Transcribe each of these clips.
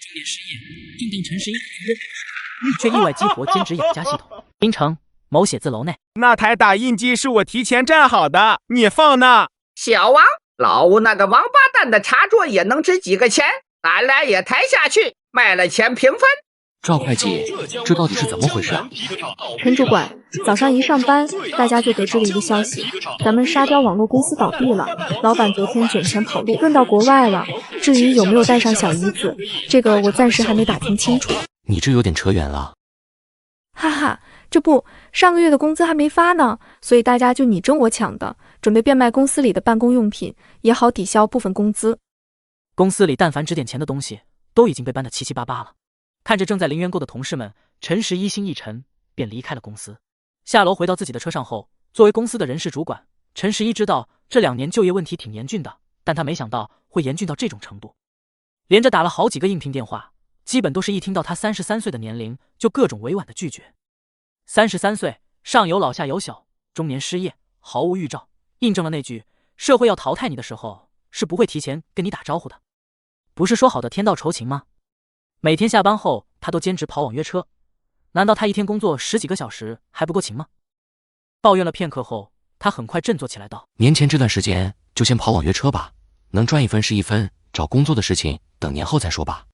中年失业，定当陈11却意外激活兼职养家系统。京城某写字楼内，那台打印机是我提前占好的，你放呢？小王，老吴那个王八蛋的茶桌也能值几个钱，咱俩也抬下去，卖了钱平分。赵会计，这到底是怎么回事啊？陈主管，早上一上班，大家就得知了一个消息，咱们沙雕网络公司倒闭了，老板昨天卷钱跑路，润到国外了。至于有没有带上小姨子，这个我暂时还没打听清楚。你这有点扯远了。哈哈，这不，上个月的工资还没发呢，所以大家就你争我抢的，准备变卖公司里的办公用品，也好抵消部分工资。公司里但凡值点钱的东西，都已经被搬得七七八八了。看着正在零元购的同事们，陈11心一沉，便离开了公司。下楼回到自己的车上后，作为公司的人事主管，陈11知道这2年就业问题挺严峻的，但他没想到会严峻到这种程度。连着打了好几个应聘电话，基本都是一听到他33岁的年龄，就各种委婉的拒绝。33岁，上有老下有小，中年失业，毫无预兆，印证了那句社会要淘汰你的时候，是不会提前跟你打招呼的。不是说好的天道酬勤吗？每天下班后，他都兼职跑网约车，难道他一天工作10几个小时还不够勤吗？抱怨了片刻后，他很快振作起来道：年前这段时间就先跑网约车吧，能赚一分是一分，找工作的事情等年后再说吧。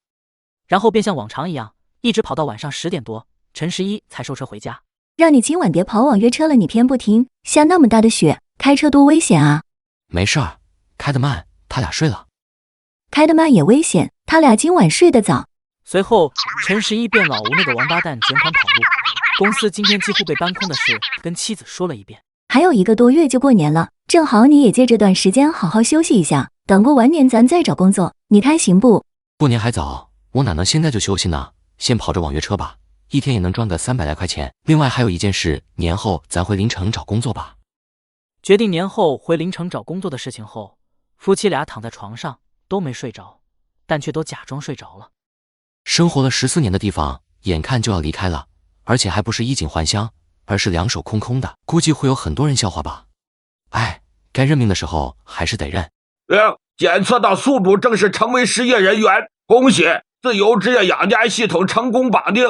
然后便像往常一样，一直跑到晚上10点多，陈11才收车回家。让你今晚别跑网约车了，你偏不听，下那么大的雪，开车多危险啊！没事儿，开得慢，他俩睡了。开得慢也危险，他俩今晚睡得早。随后，陈11便老吴那个王八蛋卷款跑路，公司今天几乎被搬空的事跟妻子说了一遍。还有1个多月就过年了，正好你也借这段时间好好休息一下，等过完年咱再找工作，你看行不？过年还早，我哪能现在就休息呢？先跑着网约车吧，一天也能赚个300来块钱。另外还有一件事，年后咱回临城找工作吧。决定年后回临城找工作的事情后，夫妻俩躺在床上都没睡着，但却都假装睡着了。生活了14年的地方，眼看就要离开了，而且还不是衣锦还乡，而是两手空空的，估计会有很多人笑话吧。哎，该认命的时候还是得认。检测到宿主正式成为失业人员，恭喜！自由职业养家系统成功绑定。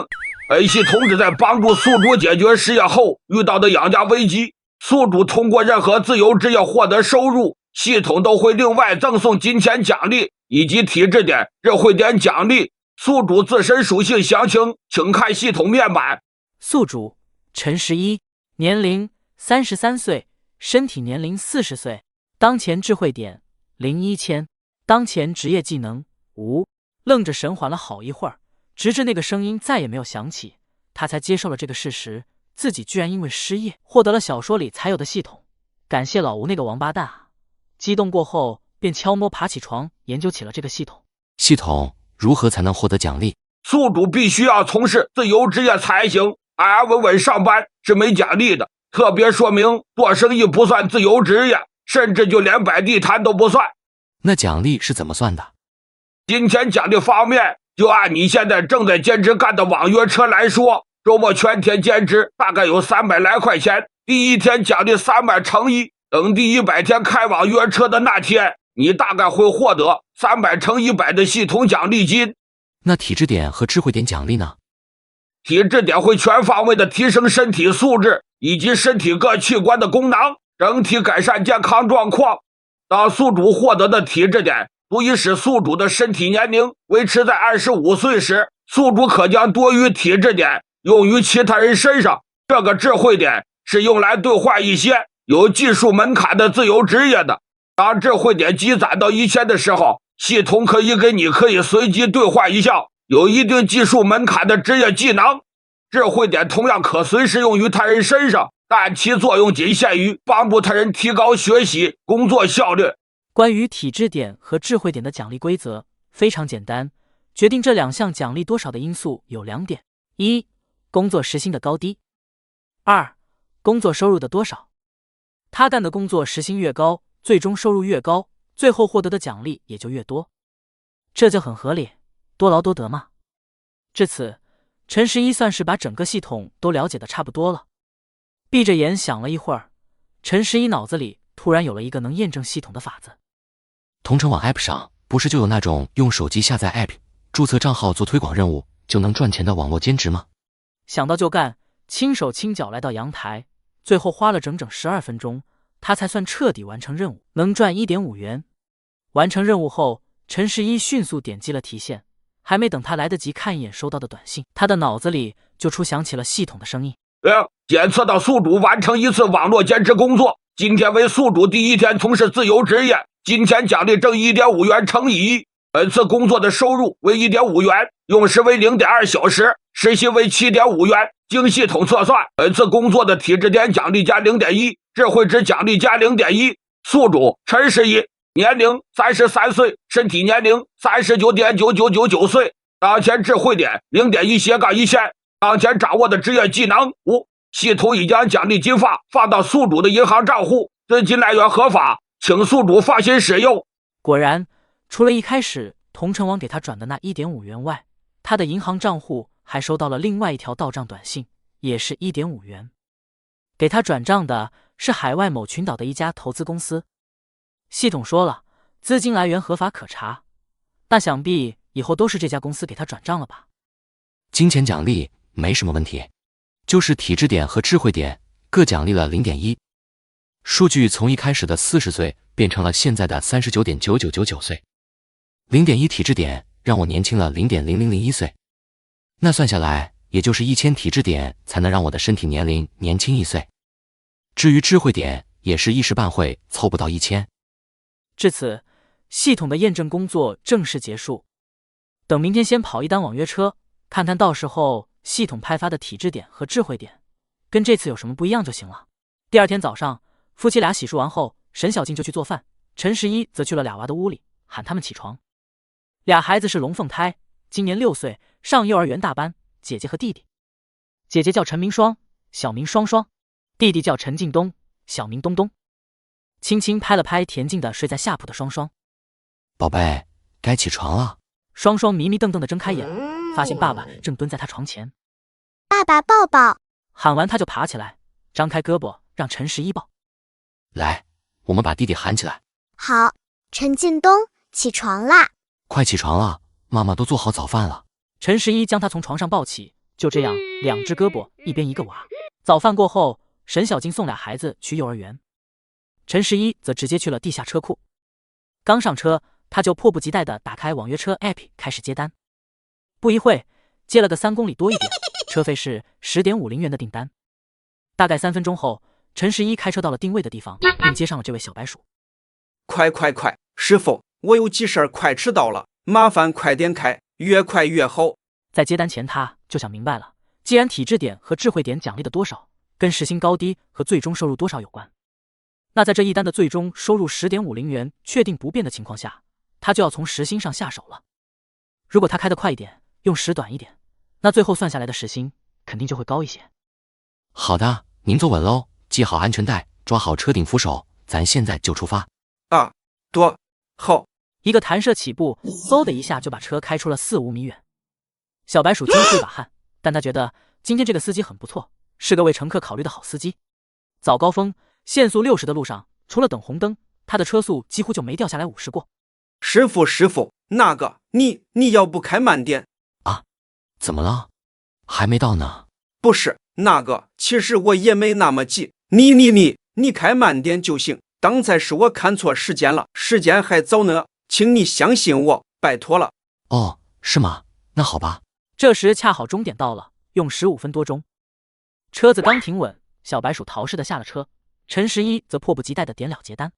本系统旨在帮助宿主解决失业后遇到的养家危机。宿主通过任何自由职业获得收入，系统都会另外赠送金钱奖励以及体质点、智慧点奖励。宿主自身属性详情，请看系统面板。宿主陈11，年龄33岁，身体年龄40岁，当前智慧点01000，当前职业技能无。愣着神缓了好一会儿，直至那个声音再也没有响起，他才接受了这个事实，自己居然因为失业获得了小说里才有的系统。感谢老吴那个王八蛋啊！激动过后，便悄摸爬起床研究起了这个系统。系统如何才能获得奖励？宿主必须要从事自由职业才行，安安稳稳上班是没奖励的。特别说明做生意不算自由职业，甚至就连摆地摊都不算。那奖励是怎么算的？金钱奖励方面，就按你现在正在兼职干的网约车来说，周末全天兼职大概有300来块钱，第一天奖励300乘1，等第100天开网约车的那天，你大概会获得300乘100的系统奖励金。那体质点和智慧点奖励呢？体质点会全方位的提升身体素质以及身体各器官的功能，整体改善健康状况。当宿主获得的体质点足以使宿主的身体年龄维持在25岁时，宿主可将多余体质点用于其他人身上。这个智慧点是用来兑换一些有技术门槛的自由职业的。当智慧点积攒到1000的时候，系统可以随机兑换一项有一定技术门槛的职业技能。智慧点同样可随时用于他人身上，但其作用仅限于帮助他人提高学习、工作效率。关于体质点和智慧点的奖励规则非常简单，决定这2项奖励多少的因素有2点：一、工作时薪的高低；二、工作收入的多少。他干的工作时薪越高，最终收入越高，最后获得的奖励也就越多。这就很合理，多劳多得嘛。至此，陈11算是把整个系统都了解的差不多了。闭着眼想了一会儿，陈11脑子里突然有了一个能验证系统的法子。同城网 App 上不是就有那种用手机下载 App 注册账号做推广任务就能赚钱的网络兼职吗？想到就干，轻手轻脚来到阳台，最后花了整整12分钟，他才算彻底完成任务，能赚1.5元。完成任务后，陈十一迅速点击了提现，还没等他来得及看一眼收到的短信，他的脑子里就出响起了系统的声音：检测到宿主完成1次网络兼职工作，今天为宿主第1天从事自由职业，金钱奖励挣1.5元乘以1。本次工作的收入为1.5元，用时为0.2小时，时薪为7.5元。经系统测算，本次工作的体质点奖励加0.1，智慧值奖励加0.1。宿主陈十一，年龄33岁，身体年龄39.9999岁，当前智慧点0.1/1线，当前掌握的职业技能5。系统已将奖励金放到宿主的银行账户，资金来源合法，请宿主放心使用。果然，除了一开始同城网给他转的那1.5元外，他的银行账户还收到了另外一条到账短信，也是1.5元。给他转账的是海外某群岛的一家投资公司。系统说了，资金来源合法可查，那想必以后都是这家公司给他转账了吧？金钱奖励没什么问题，就是体质点和智慧点各奖励了0.1，数据从一开始的40岁变成了现在的39.9999岁。0.1体质点让我年轻了0.0001岁，那算下来也就是1000体质点才能让我的身体年龄年轻1岁。至于智慧点也是一时半会凑不到1000。至此，系统的验证工作正式结束。等明天先跑一单网约车，看看到时候系统派发的体质点和智慧点跟这次有什么不一样就行了。第二天早上，夫妻俩洗漱完后，沈小静就去做饭，陈十一则去了俩娃的屋里喊他们起床。俩孩子是龙凤胎，今年6岁，上幼儿园大班，姐姐和弟弟。姐姐叫陈明双，小名双双；弟弟叫陈敬东，小名东东。轻轻拍了拍恬静的睡在下铺的双双，宝贝，该起床了。双双迷迷瞪瞪的睁开眼，发现爸爸正蹲在他床前。爸爸抱抱！喊完他就爬起来，张开胳膊让陈十一抱。来，我们把弟弟喊起来。好，陈进东，起床啦！快起床了，妈妈都做好早饭了。陈十一将他从床上抱起，就这样2只胳膊一边一个娃。早饭过后，沈小静送俩孩子去幼儿园，陈十一则直接去了地下车库。刚上车，他就迫不及待地打开网约车 app 开始接单。不一会，接了个3公里多一点，车费是10.50元的订单。大概3分钟后，陈十一开车到了定位的地方，并接上了这位小白鼠。快，师傅，我有急事快迟到了，麻烦快点开，越快越好。在接单前他就想明白了，既然体质点和智慧点奖励的多少跟时薪高低和最终收入多少有关，那在这一单的最终收入10.50元确定不变的情况下，他就要从时薪上下手了。如果他开得快一点，用时短一点，那最后算下来的时薪肯定就会高一些。好的，您坐稳喽，系好安全带，抓好车顶扶手，咱现在就出发。啊，多好！一个弹射起步，嗖的一下就把车开出了4-5米远。小白鼠惊出一把汗，但他觉得今天这个司机很不错，是个为乘客考虑的好司机。早高峰限速60的路上，除了等红灯，他的车速几乎就没掉下来50过。师傅，那个你要不开慢点啊？怎么了？还没到呢。不是那个，其实我也没那么急，你开慢点就行。刚才是我看错时间了，时间还早呢，请你相信我，拜托了。哦，是吗？那好吧。这时恰好终点到了，用15分多钟。车子刚停稳，小白鼠逃似的下了车，陈十一则迫不及待地点了结单。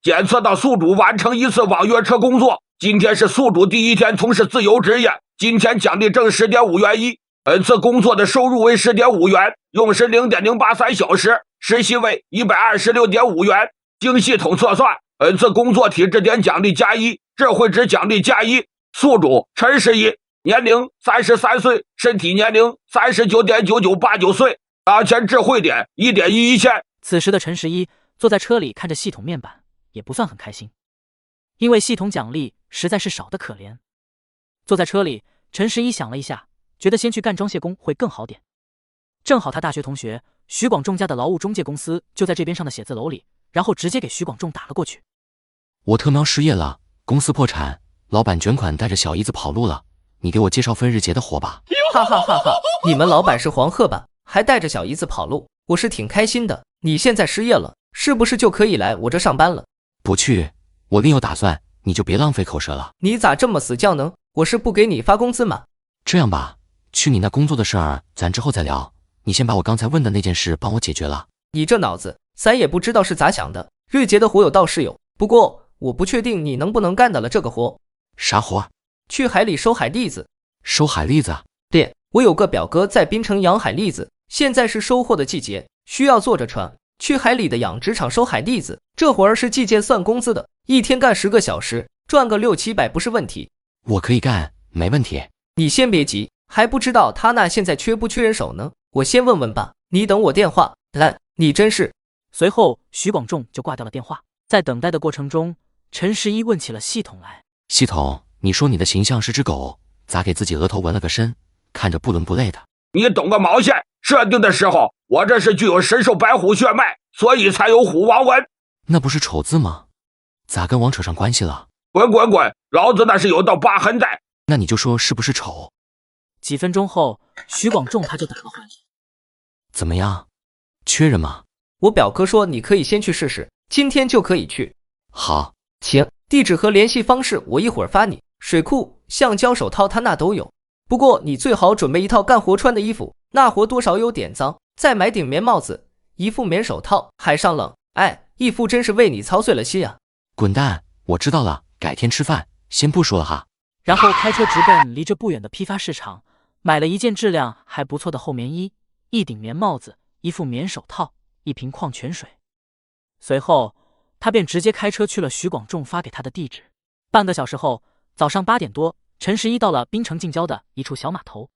检测到宿主完成1次网约车工作，今天是宿主第1天从事自由职业，今天奖励挣10.5元1。本次工作的收入为10.5元，用时0.083小时，时薪为126.5元。经系统测算，本次工作体质点奖励加1，智慧值奖励加1。宿主陈十一，年龄33岁，身体年龄39.9989岁，当前智慧点1.11线。此时的陈十一坐在车里看着系统面板，也不算很开心，因为系统奖励实在是少得可怜。坐在车里，陈十一想了一下，觉得先去干装卸工会更好点。正好他大学同学徐广仲家的劳务中介公司就在这边上的写字楼里，然后直接给徐广仲打了过去。我特喵失业了，公司破产，老板卷款带着小姨子跑路了，你给我介绍份日结的活吧。哈哈哈哈！你们老板是黄鹤吧？还带着小姨子跑路，我是挺开心的。你现在失业了，是不是就可以来我这上班了？不去，我另有打算，你就别浪费口舌了。你咋这么死犟呢？我是不给你发工资吗？这样吧，去你那工作的事儿咱之后再聊，你先把我刚才问的那件事帮我解决了。你这脑子，咱也不知道是咋想的。日结的活有倒是有，不过我不确定你能不能干得了这个活。啥活？去海里收海蛎子。收海蛎子？对，我有个表哥在滨城养海蛎子，现在是收获的季节，需要坐着船去海里的养殖场收海蛎子。这活儿是季节算工资的，一天干10个小时，赚个600-700不是问题。我可以干，没问题。你先别急，还不知道他那现在缺不缺人手呢，我先问问吧。你等我电话。你真是……随后徐广仲就挂掉了电话。在等待的过程中，陈十一问起了系统来。系统，你说你的形象是只狗，咋给自己额头纹了个身，看着不伦不类的？你懂个毛线！设定的时候，我这是具有神兽白虎血脉，所以才有虎王纹。那不是丑字吗？咋跟王扯上关系了？滚滚滚！老子那是有道疤痕在。那你就说是不是丑？几分钟后，徐广仲他就打了回来。怎么样？缺人吗？我表哥说你可以先去试试，今天就可以去。好，行，地址和联系方式我一会儿发你。水库、橡胶手套他那都有，不过你最好准备一套干活穿的衣服，那活多少有点脏。再买顶棉帽子，一副棉手套，海上冷。义父真是为你操碎了心啊！滚蛋！我知道了，改天吃饭，先不说了哈。然后开车直奔离这不远的批发市场，买了一件质量还不错的厚棉衣，一顶棉帽子，一副棉手套，一瓶矿泉水。随后他便直接开车去了徐广仲发给他的地址。半个小时后，早上8点多，陈十一到了滨城近郊的一处小码头。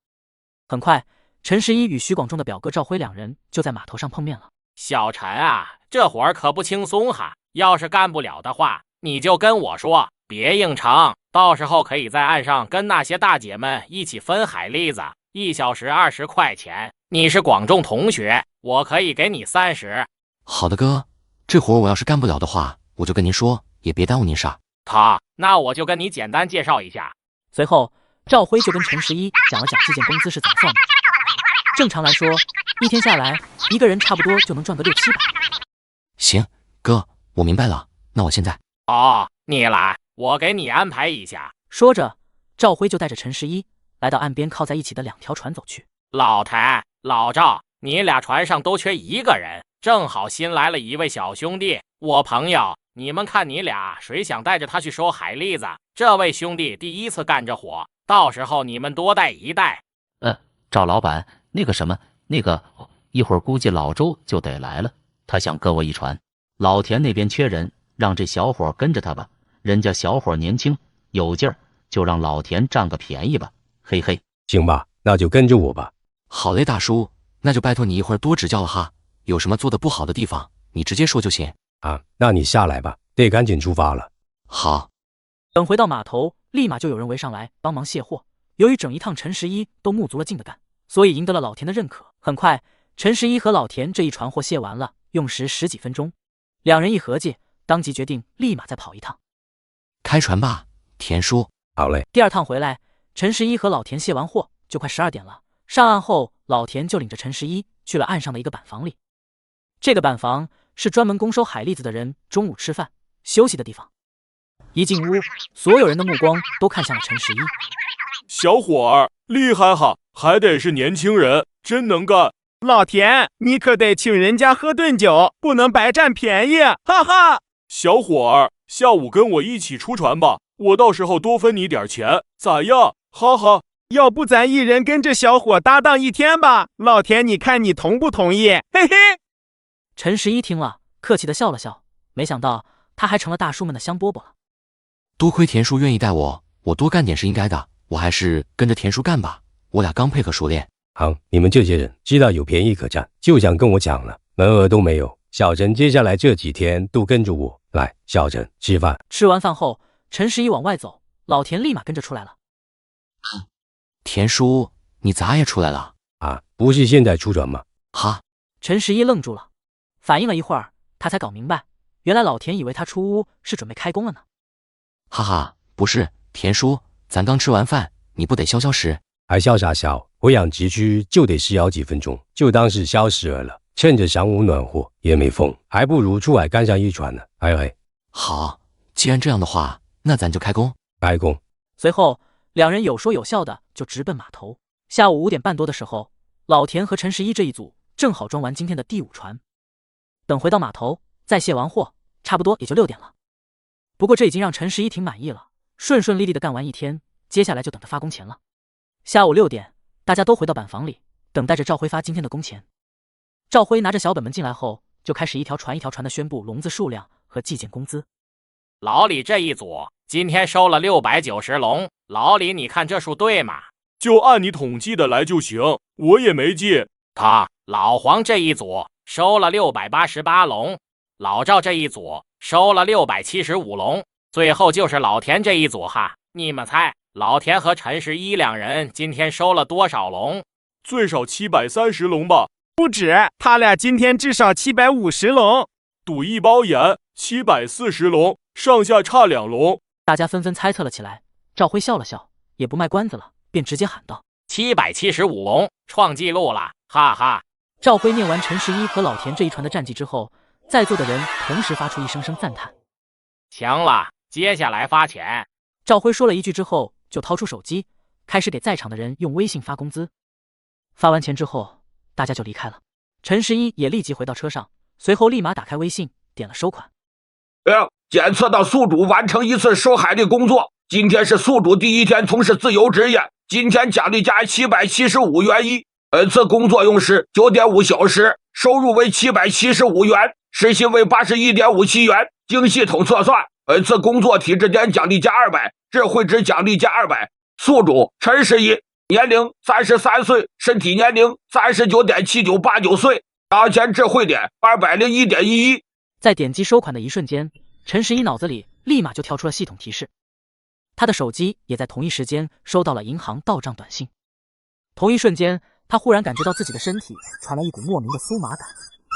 很快，陈十一与徐广仲的表哥赵辉两人就在码头上碰面了。小陈啊，这活儿可不轻松哈，要是干不了的话，你就跟我说，别硬撑，到时候可以在岸上跟那些大姐们一起分海蛎子，1小时20块钱。你是广仲同学，我可以给你30。好的哥，这活我要是干不了的话，我就跟您说，也别耽误您事儿。好，那我就跟你简单介绍一下。随后赵辉就跟陈十一讲了讲计件工资是怎么算的。正常来说，一天下来，一个人差不多就能赚个600-700。行，哥，我明白了。那我现在……你来，我给你安排一下。说着，赵辉就带着陈十一来到岸边靠在一起的2条船走去。老谭、老赵，你俩船上都缺1个人，正好新来了一位小兄弟，我朋友。你们看你俩谁想带着他去收海蛎子？这位兄弟第一次干这活，到时候你们多带一带。赵老板，一会儿估计老周就得来了，他想跟我一船。老田那边缺人，让这小伙跟着他吧，人家小伙年轻有劲儿，就让老田占个便宜吧，嘿嘿。行吧，那就跟着我吧。好嘞，大叔，那就拜托你一会儿多指教了哈，有什么做的不好的地方，你直接说就行。那你下来吧，得赶紧出发了。好。等回到码头，立马就有人围上来帮忙卸货。由于整一趟陈十一都木足了劲的干，所以赢得了老田的认可。很快，陈十一和老田这一船货卸完了，用时10几分钟。两人一合计，当即决定立马再跑一趟。开船吧，田叔。好嘞。第2趟回来，陈十一和老田卸完货就快12点了。上岸后，老田就领着陈十一去了岸上的一个板房里。这个板房是专门供收海蛎子的人中午吃饭休息的地方。一进屋，所有人的目光都看向了陈十一。小伙儿厉害哈，还得是年轻人，真能干。老田，你可得请人家喝顿酒，不能白占便宜，哈哈。小伙儿，下午跟我一起出船吧，我到时候多分你点钱，咋样？哈哈。要不咱一人跟着小伙搭档1天吧？老田，你看你同不同意？嘿嘿。陈十一听了，客气的笑了笑，没想到他还成了大叔们的香饽饽了。多亏田叔愿意带我，我多干点是应该的，我还是跟着田叔干吧，我俩刚配合熟练。好，你们这些人知道有便宜可占，就想跟我抢了，门额都没有。小陈接下来这几天都跟着我。来，小陈吃饭。吃完饭后，陈十一往外走，老田立马跟着出来了。田叔，你咋也出来了？不是现在出船吗？哈。陈十一愣住了，反应了一会儿，他才搞明白，原来老田以为他出屋是准备开工了呢。哈哈，不是，田叔，咱刚吃完饭，你不得消消食？还消啥消？我养殖区就得10几分钟，就当是消食儿了。趁着晌午暖和，也没风，还不如出海干上一船呢。哎，好，既然这样的话，那咱就开工。开工。随后，两人有说有笑的就直奔码头。下午5点半多的时候，老田和陈十一这一组正好装完今天的第5船。等回到码头，再卸完货，差不多也就6点了。不过这已经让陈十一挺满意了，顺顺利利的干完一天，接下来就等着发工钱了。下午6点，大家都回到板房里，等待着赵辉发今天的工钱。赵辉拿着小本本进来后，就开始一条船的宣布笼子数量和计件工资。老李这一组今天收了690笼，老李你看这数对吗？就按你统计的来就行，我也没记。老黄这一组收了688笼，老赵这一组收了675笼，最后就是老田这一组哈。你们猜老田和陈十一两人今天收了多少笼？最少730笼吧。不止，他俩今天至少750笼。赌一包盐，740笼，上下差2笼。大家纷纷猜测了起来。赵辉笑了笑，也不卖关子了，便直接喊道：775笼，创纪录了，哈哈！赵辉念完陈十一和老田这一船的战绩之后，在座的人同时发出一声声赞叹。强了，接下来发钱。赵辉说了一句之后，就掏出手机，开始给在场的人用微信发工资。发完钱之后，大家就离开了。陈十一也立即回到车上，随后立马打开微信，点了收款。检测到宿主完成一次收海的工作，今天是宿主第1天从事自由职业，今天奖励价775元1。本次工作用时9.5小时，收入为775元，时薪为81.57元。经系统测算，本次工作体质点奖励加200，智慧值奖励加200。宿主陈十一，年龄33岁，身体年龄39.7989岁，当前智慧点201.11。在点击收款的一瞬间，陈十一脑子里立马就跳出了系统提示，他的手机也在同一时间收到了银行到账短信。同一瞬间，他忽然感觉到自己的身体传来一股莫名的酥麻感，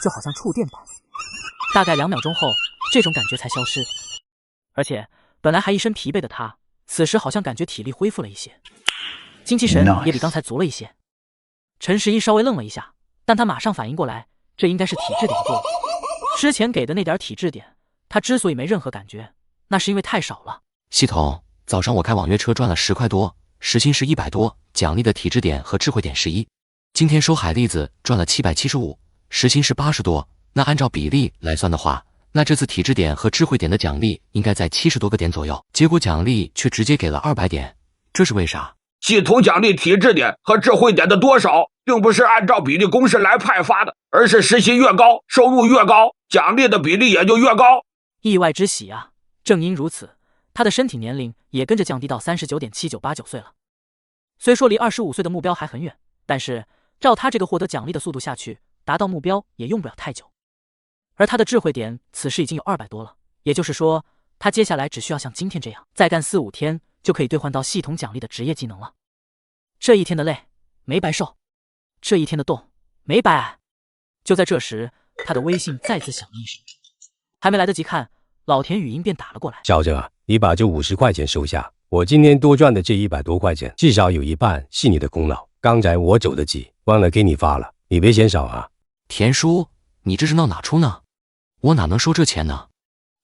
就好像触电般。大概2秒钟后，这种感觉才消失。而且本来还一身疲惫的他，此时好像感觉体力恢复了一些，精气神也比刚才足了一些。陈十一稍微愣了一下，但他马上反应过来，这应该是体质点不够。之前给的那点体质点，他之所以没任何感觉，那是因为太少了。系统，早上我开网约车赚了10块多，时薪是100多，奖励的体质点和智慧点11。今天收海蛎子赚了775，时薪是80多。那按照比例来算的话，那这次体质点和智慧点的奖励应该在70多个点左右，结果奖励却直接给了200点，这是为啥？系统奖励体质点和智慧点的多少，并不是按照比例公式来派发的，而是时薪越高，收入越高，奖励的比例也就越高。意外之喜啊！正因如此，他的身体年龄也跟着降低到39.7989岁了。虽说离25岁的目标还很远，但是照他这个获得奖励的速度下去，达到目标也用不了太久。而他的智慧点此时已经有200多了，也就是说，他接下来只需要像今天这样，再干4-5天，就可以兑换到系统奖励的职业技能了。这一天的累没白受，这一天的冻没白挨。就在这时，他的微信再次响了一声，还没来得及看，老田语音便打了过来：小郑啊，你把这50块钱收下，我今天多赚的这100多块钱，至少有一半是你的功劳。刚才我走得急，忘了给你发了，你别嫌少啊。田叔，你这是闹哪出呢？我哪能收这钱呢？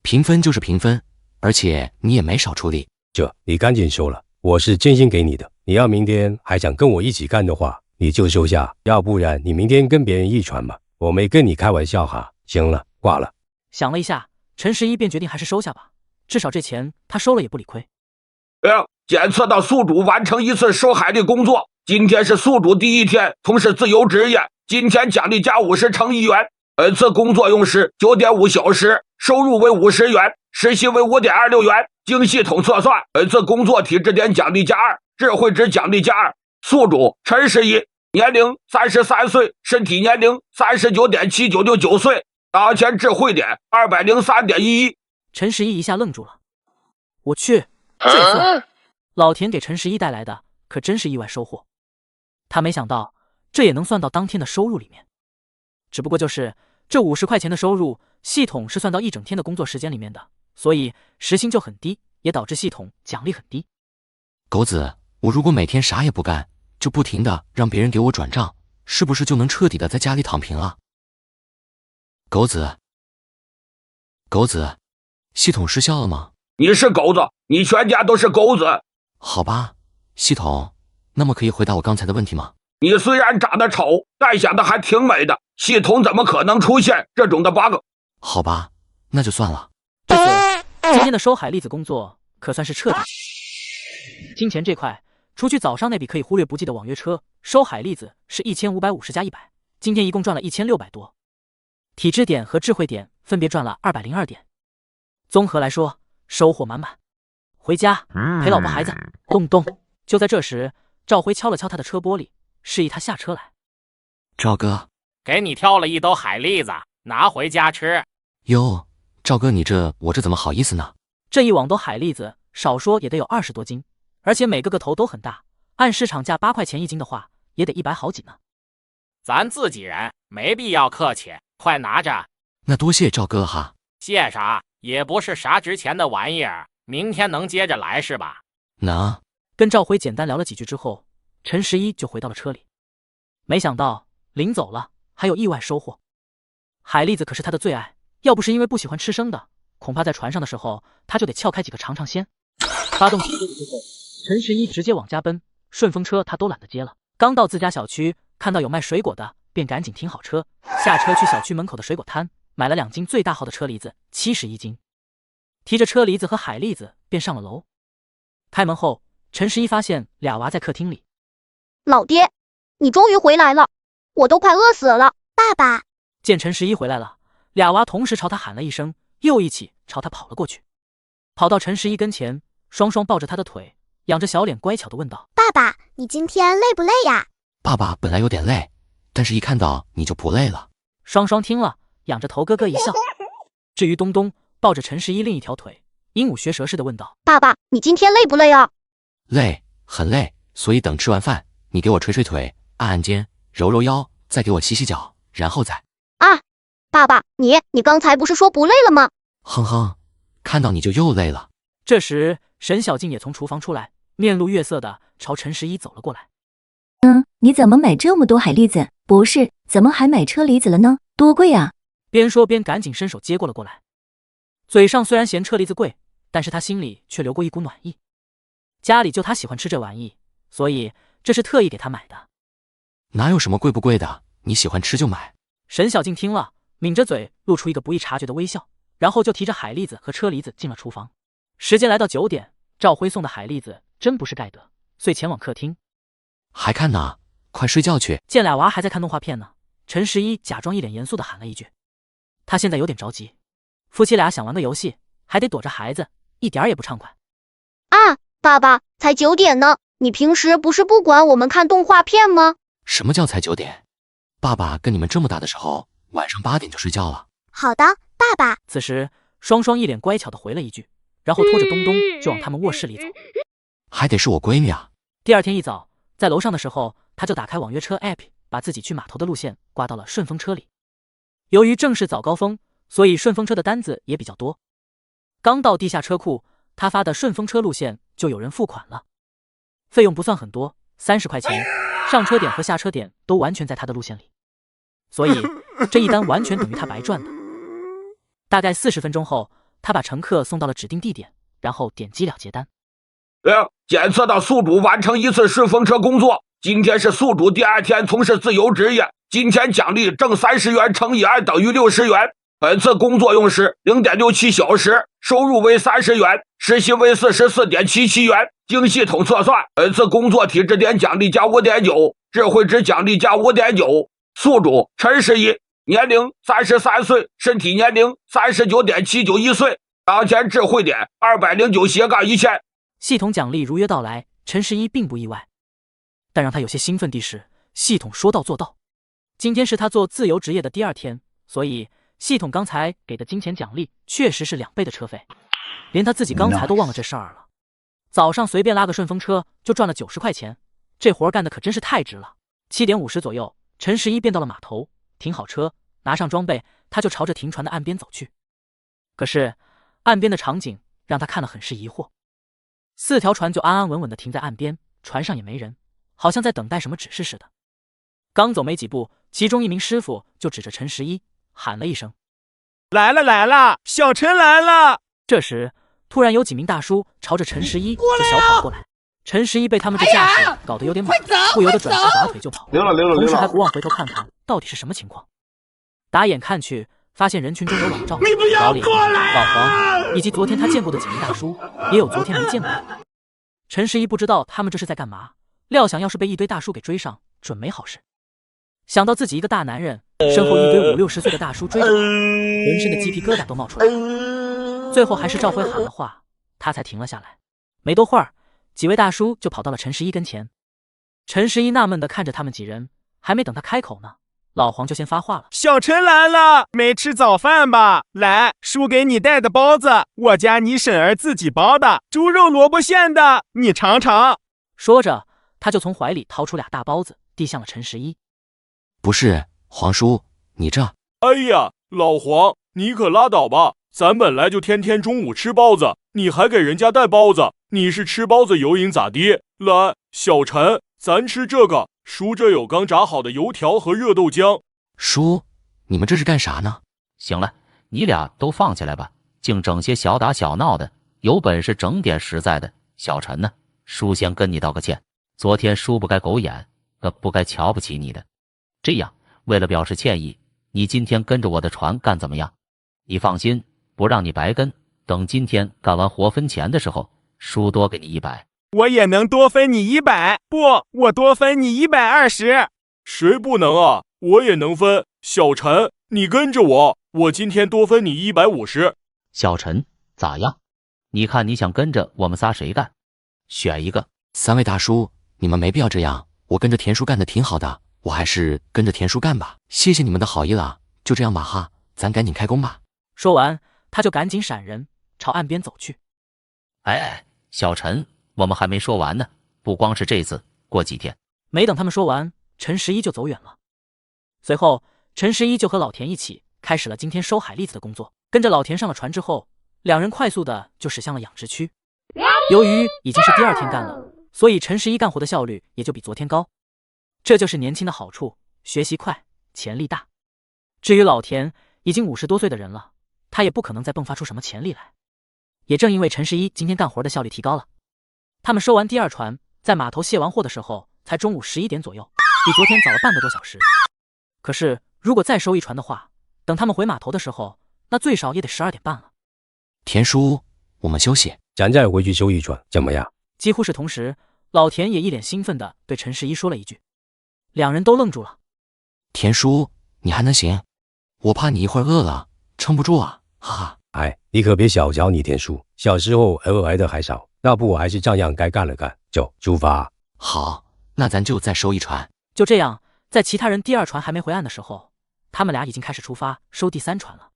平分就是平分，而且你也没少出力。这你赶紧收了，我是真心给你的。你要明天还想跟我一起干的话，你就收下，要不然你明天跟别人一船吧。我没跟你开玩笑哈。行了，挂了。想了一下，陈十一便决定还是收下吧，至少这钱他收了也不理亏。检测到宿主完成一次收海的工作，今天是宿主第1天从事自由职业，今天奖励加50乘1元。本次工作用时9.5小时，收入为50元，时薪为5.26元。经系统测算，本次工作体质点奖励加2，智慧值奖励加2。宿主陈十一，年龄33岁，身体年龄39.7969岁，当前智慧点203.11。陈十一一下愣住了，我去，这也算？老田给陈十一带来的可真是意外收获，他没想到这也能算到当天的收入里面。只不过就是这50块钱的收入，系统是算到一整天的工作时间里面的，所以时薪就很低，也导致系统奖励很低。狗子，我如果每天啥也不干，就不停的让别人给我转账，是不是就能彻底的在家里躺平了？狗子，狗子，系统失效了吗？你是狗子，你全家都是狗子。好吧，系统，那么可以回答我刚才的问题吗？你虽然长得丑，但想的还挺美的，系统怎么可能出现这种的 bug？ 好吧，那就算了。这次今天的收海粒子工作可算是彻底。金钱这块，除去早上那笔可以忽略不计的网约车，收海粒子是1550加100，今天一共赚了1600多。体质点和智慧点分别赚了202点，综合来说收获满满。回家陪老婆孩子，动动。就在这时，赵辉敲了敲他的车玻璃，示意他下车来。赵哥，给你挑了一兜海蛎子，拿回家吃。哟，赵哥，我这怎么好意思呢？这一网兜海蛎子，少说也得有20多斤，而且每个个头都很大，按市场价8块钱一斤的话，也得100好几呢。咱自己人，没必要客气，快拿着。那多谢赵哥哈。谢啥？也不是啥值钱的玩意儿，明天能接着来是吧？能。跟赵辉简单聊了几句之后，陈十一就回到了车里。没想到临走了还有意外收获。海蛎子可是他的最爱，要不是因为不喜欢吃生的，恐怕在船上的时候他就得撬开几个尝尝鲜。发动汽车之后，陈十一直接往家奔，顺风车他都懒得接了。刚到自家小区，看到有卖水果的，便赶紧停好车，下车去小区门口的水果摊买了2斤最大号的车厘子，71斤。提着车厘子和海蛎子便上了楼。开门后，陈十一发现俩娃在客厅里。老爹，你终于回来了，我都快饿死了。爸爸见陈十一回来了，俩娃同时朝他喊了一声，又一起朝他跑了过去。跑到陈十一跟前，双双抱着他的腿，仰着小脸乖巧地问道：爸爸，你今天累不累呀？爸爸本来有点累，但是一看到你就不累了。双双听了，仰着头咯咯一笑。至于东东抱着陈十一另一条腿，鹦鹉学舌似的问道：爸爸，你今天累不累啊？累，很累，所以等吃完饭，你给我捶捶腿，按按肩，揉揉腰，再给我洗洗脚，然后再……啊，爸爸，你刚才不是说不累了吗？哼哼，看到你就又累了。这时，沈小静也从厨房出来，面露月色的朝陈十一走了过来。你怎么买这么多海蛎子？不是，怎么还买车厘子了呢？多贵啊！边说边赶紧伸手接过了过来。嘴上虽然嫌车厘子贵，但是他心里却流过一股暖意。家里就他喜欢吃这玩意，所以这是特意给他买的。哪有什么贵不贵的，你喜欢吃就买。沈小静听了，抿着嘴，露出一个不易察觉的微笑，然后就提着海蛎子和车厘子进了厨房。时间来到9点，赵辉送的海蛎子真不是盖得，遂前往客厅。还看呢？快睡觉去。见俩娃还在看动画片呢，陈十一假装一脸严肃地喊了一句。他现在有点着急，夫妻俩想玩个游戏，还得躲着孩子，一点也不畅快。啊，爸爸，才9点呢，你平时不是不管我们看动画片吗？什么叫才9点？爸爸跟你们这么大的时候，晚上8点就睡觉了。好的，爸爸。此时，双双一脸乖巧地回了一句，然后拖着东东就往他们卧室里走。还得是我闺女啊。第二天一早，在楼上的时候，他就打开网约车 app， 把自己去码头的路线挂到了顺风车里。由于正是早高峰，所以顺风车的单子也比较多。刚到地下车库，他发的顺风车路线就有人付款了，费用不算很多，30块钱，上车点和下车点都完全在他的路线里，所以这一单完全等于他白赚的。大概40分钟后，他把乘客送到了指定地点，然后点击了结单。检测到宿主完成1次顺风车工作，今天是宿主第2天从事自由职业，今天奖励挣30元乘以2等于60元。本次工作用时 0.67 小时，收入为30元，时薪为44.77元。经系统测算，本次工作体质点奖励加 5.9， 智慧值奖励加 5.9。宿主陈十一，年龄33岁，身体年龄39.791岁，当前智慧点209/1000。系统奖励如约到来，陈十一并不意外，但让他有些兴奋的是，系统说到做到。今天是他做自由职业的第2天，所以系统刚才给的金钱奖励确实是2倍的车费，连他自己刚才都忘了这事儿了。早上随便拉个顺风车就赚了90块钱，这活干的可真是太值了。7点50左右，陈十一便到了码头，停好车，拿上装备，他就朝着停船的岸边走去。可是岸边的场景让他看了很是疑惑。4条船就安安稳稳地停在岸边，船上也没人，好像在等待什么指示似的。刚走没几步，其中一名师傅就指着陈十一喊了一声：“来了来了，小陈来了！”这时，突然有几名大叔朝着陈十一就小跑过来。陈十一被他们这架势搞得有点懵，不由得转身拔腿就跑，同时还不忘回头看看到底是什么情况。打眼看去，发现人群中有老赵、老李、老黄，以及昨天他见过的几名大叔，也有昨天没见过的。陈十一不知道他们这是在干嘛，料想要是被一堆大叔给追上，准没好事。想到自己一个大男人，身后一堆50、60岁的大叔追着跑，浑身的鸡皮疙瘩都冒出来了。最后还是赵辉喊了话，他才停了下来。没多会儿，几位大叔就跑到了陈十一跟前。陈十一纳闷地看着他们几人，还没等他开口呢，老黄就先发话了：“小陈来了，没吃早饭吧？来，叔给你带的包子，我家你婶儿自己包的，猪肉萝卜馅的，你尝尝。”说着，他就从怀里掏出2大包子，递向了陈十一。不是，黄叔，你这……哎呀，老黄，你可拉倒吧！咱本来就天天中午吃包子，你还给人家带包子，你是吃包子有瘾咋的？来，小陈，咱吃这个，叔这有刚炸好的油条和热豆浆。叔，你们这是干啥呢？行了，你俩都放起来吧，净整些小打小闹的，有本事整点实在的。小陈呢，叔先跟你道个歉，昨天叔不该狗眼，不该瞧不起你的。这样，为了表示歉意，你今天跟着我的船干怎么样？你放心，不让你白跟，等今天干完活分钱的时候，叔多给你100。我也能多分你100，不，我多分你120。谁不能啊？我也能分。小陈，你跟着我，我今天多分你150。小陈，咋样？你看你想跟着我们仨谁干？选一个。3位大叔，你们没必要这样，我跟着田叔干的挺好的，我还是跟着田叔干吧。谢谢你们的好意了，就这样吧哈，咱赶紧开工吧。说完，他就赶紧闪人，朝岸边走去。哎，小陈，我们还没说完呢，不光是这次，过几天……没等他们说完，陈十一就走远了。随后，陈十一就和老田一起开始了今天收海蛎子的工作。跟着老田上了船之后，2人快速的就驶向了养殖区。由于已经是第2天干了，所以陈十一干活的效率也就比昨天高。这就是年轻的好处，学习快，潜力大。至于老田，已经50多岁的人了，他也不可能再迸发出什么潜力来。也正因为陈十一今天干活的效率提高了，他们收完第2船，在码头卸完货的时候才中午11点左右，比昨天早了半个多小时。可是如果再收一船的话，等他们回码头的时候，那最少也得12点半了。田叔，我们休息，咱再回去收一船，怎么样？几乎是同时，老田也一脸兴奋地对陈十一说了一句，2人都愣住了。田叔，你还能行？我怕你一会儿饿了，撑不住啊，哈哈。哎，你可别小瞧你田叔，小时候偶尔挨的还少，要不我还是照样该干了干。走，出发。好，那咱就再收一船。就这样，在其他人第2船还没回岸的时候，他们俩已经开始出发收第3船了。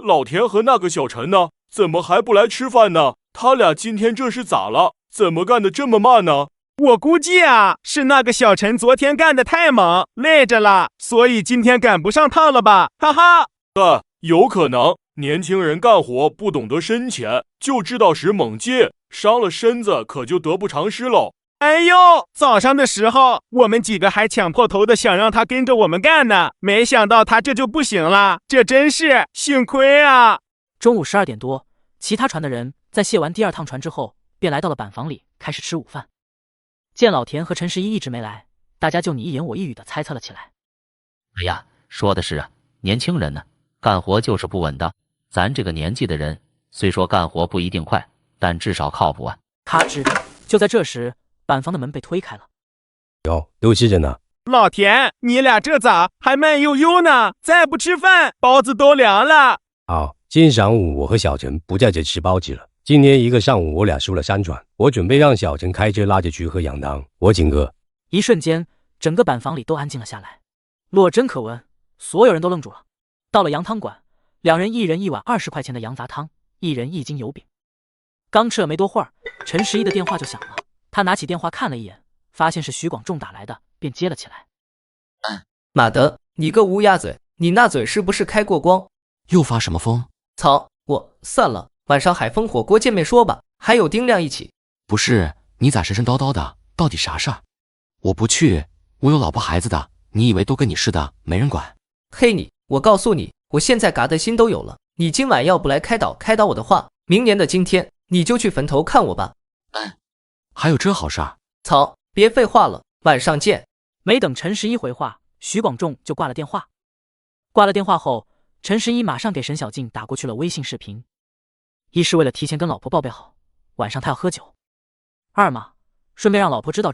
老田和那个小陈呢？怎么还不来吃饭呢？他俩今天这是咋了？怎么干得这么慢呢？我估计啊，是那个小陈昨天干得太猛，累着了，所以今天赶不上趟了吧？哈哈。有可能。年轻人干活不懂得深浅，就知道使猛劲，伤了身子可就得不偿失喽。哎呦，早上的时候我们几个还抢破头的想让他跟着我们干呢，没想到他这就不行了，这真是幸亏啊。中午12点多，其他船的人在卸完第2趟船之后，便来到了板房里开始吃午饭。见老田和陈十一一直没来，大家就你一言我一语的猜测了起来。哎呀，说的是啊，年轻人呢，干活就是不稳当。咱这个年纪的人，虽说干活不一定快，但至少靠谱啊。咔吱！就在这时，板房的门被推开了。哟，都吃着呢。老田，你俩这咋还慢悠悠呢？再不吃饭，包子都凉了。好，今天上午我和小陈不在这吃包子了。今天一个上午我俩收了3船，我准备让小陈开车拉着去喝羊汤，我请客。一瞬间，整个板房里都安静了下来，落针可闻，所有人都愣住了。到了羊汤馆，2人一人1碗20块钱的羊杂汤，1人1斤油饼。刚吃了没多会儿，陈十一的电话就响了。他拿起电话看了一眼，发现是徐广仲打来的，便接了起来。马德，你个乌鸦嘴，你那嘴是不是开过光？又发什么疯？操，我散了，晚上海丰火锅见面说吧，还有丁亮一起。不是，你咋神神叨叨的？到底啥事儿？我不去，我有老婆孩子的，你以为都跟你似的，没人管？嘿你，我告诉你，我现在嘎的心都有了。你今晚要不来开导我的话，明年的今天你就去坟头看我吧。还有这好事儿？操，别废话了，晚上见。没等陈十一回话，许广仲就挂了电话。挂了电话后，陈十一马上给沈小静打过去了微信视频。一是为了提前跟老婆报备好，晚上他要喝酒；二嘛，顺便让老婆知道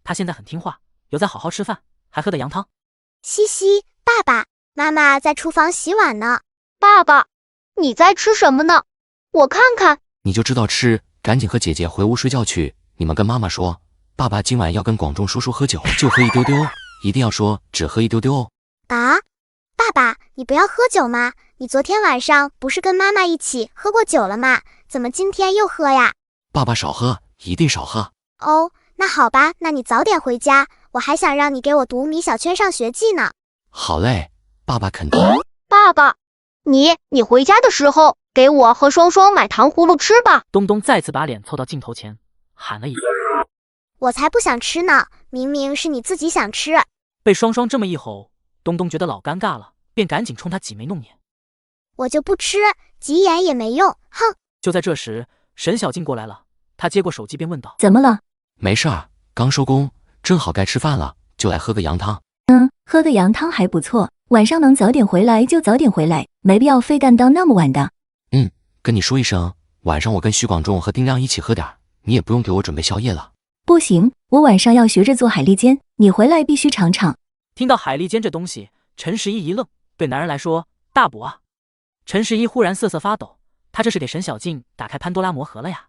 他现在很听话，有在好好吃饭，还喝的羊汤。西西，爸爸，妈妈在厨房洗碗呢。爸爸，你在吃什么呢？我看看。你就知道吃，赶紧和姐姐回屋睡觉去。你们跟妈妈说，爸爸今晚要跟广仲叔叔喝酒，就喝一丢丢，一定要说只喝一丢丢哦。啊，爸爸，你不要喝酒吗？你昨天晚上不是跟妈妈一起喝过酒了吗？怎么今天又喝呀？爸爸少喝，一定少喝。哦，那好吧，那你早点回家，我还想让你给我读米小圈上学记呢。好嘞，爸爸肯定。爸爸，你回家的时候给我和双双买糖葫芦吃吧。东东再次把脸凑到镜头前，喊了一句：“我才不想吃呢，明明是你自己想吃。”被双双这么一吼，东东觉得老尴尬了，便赶紧冲他挤眉弄眼。我就不吃，急眼也没用，哼！就在这时，沈小静过来了，她接过手机便问道：“怎么了？”没事儿，刚收工，正好该吃饭了，就来喝个羊汤。喝个羊汤还不错，晚上能早点回来就早点回来，没必要非干到那么晚的。跟你说一声，晚上我跟许广仲和丁亮一起喝点，你也不用给我准备宵夜了。不行，我晚上要学着做海蛎煎，你回来必须尝尝。听到海蛎煎这东西，陈十一一愣，对男人来说大补啊！陈十一忽然瑟瑟发抖，他这是给沈小静打开潘多拉魔盒了呀！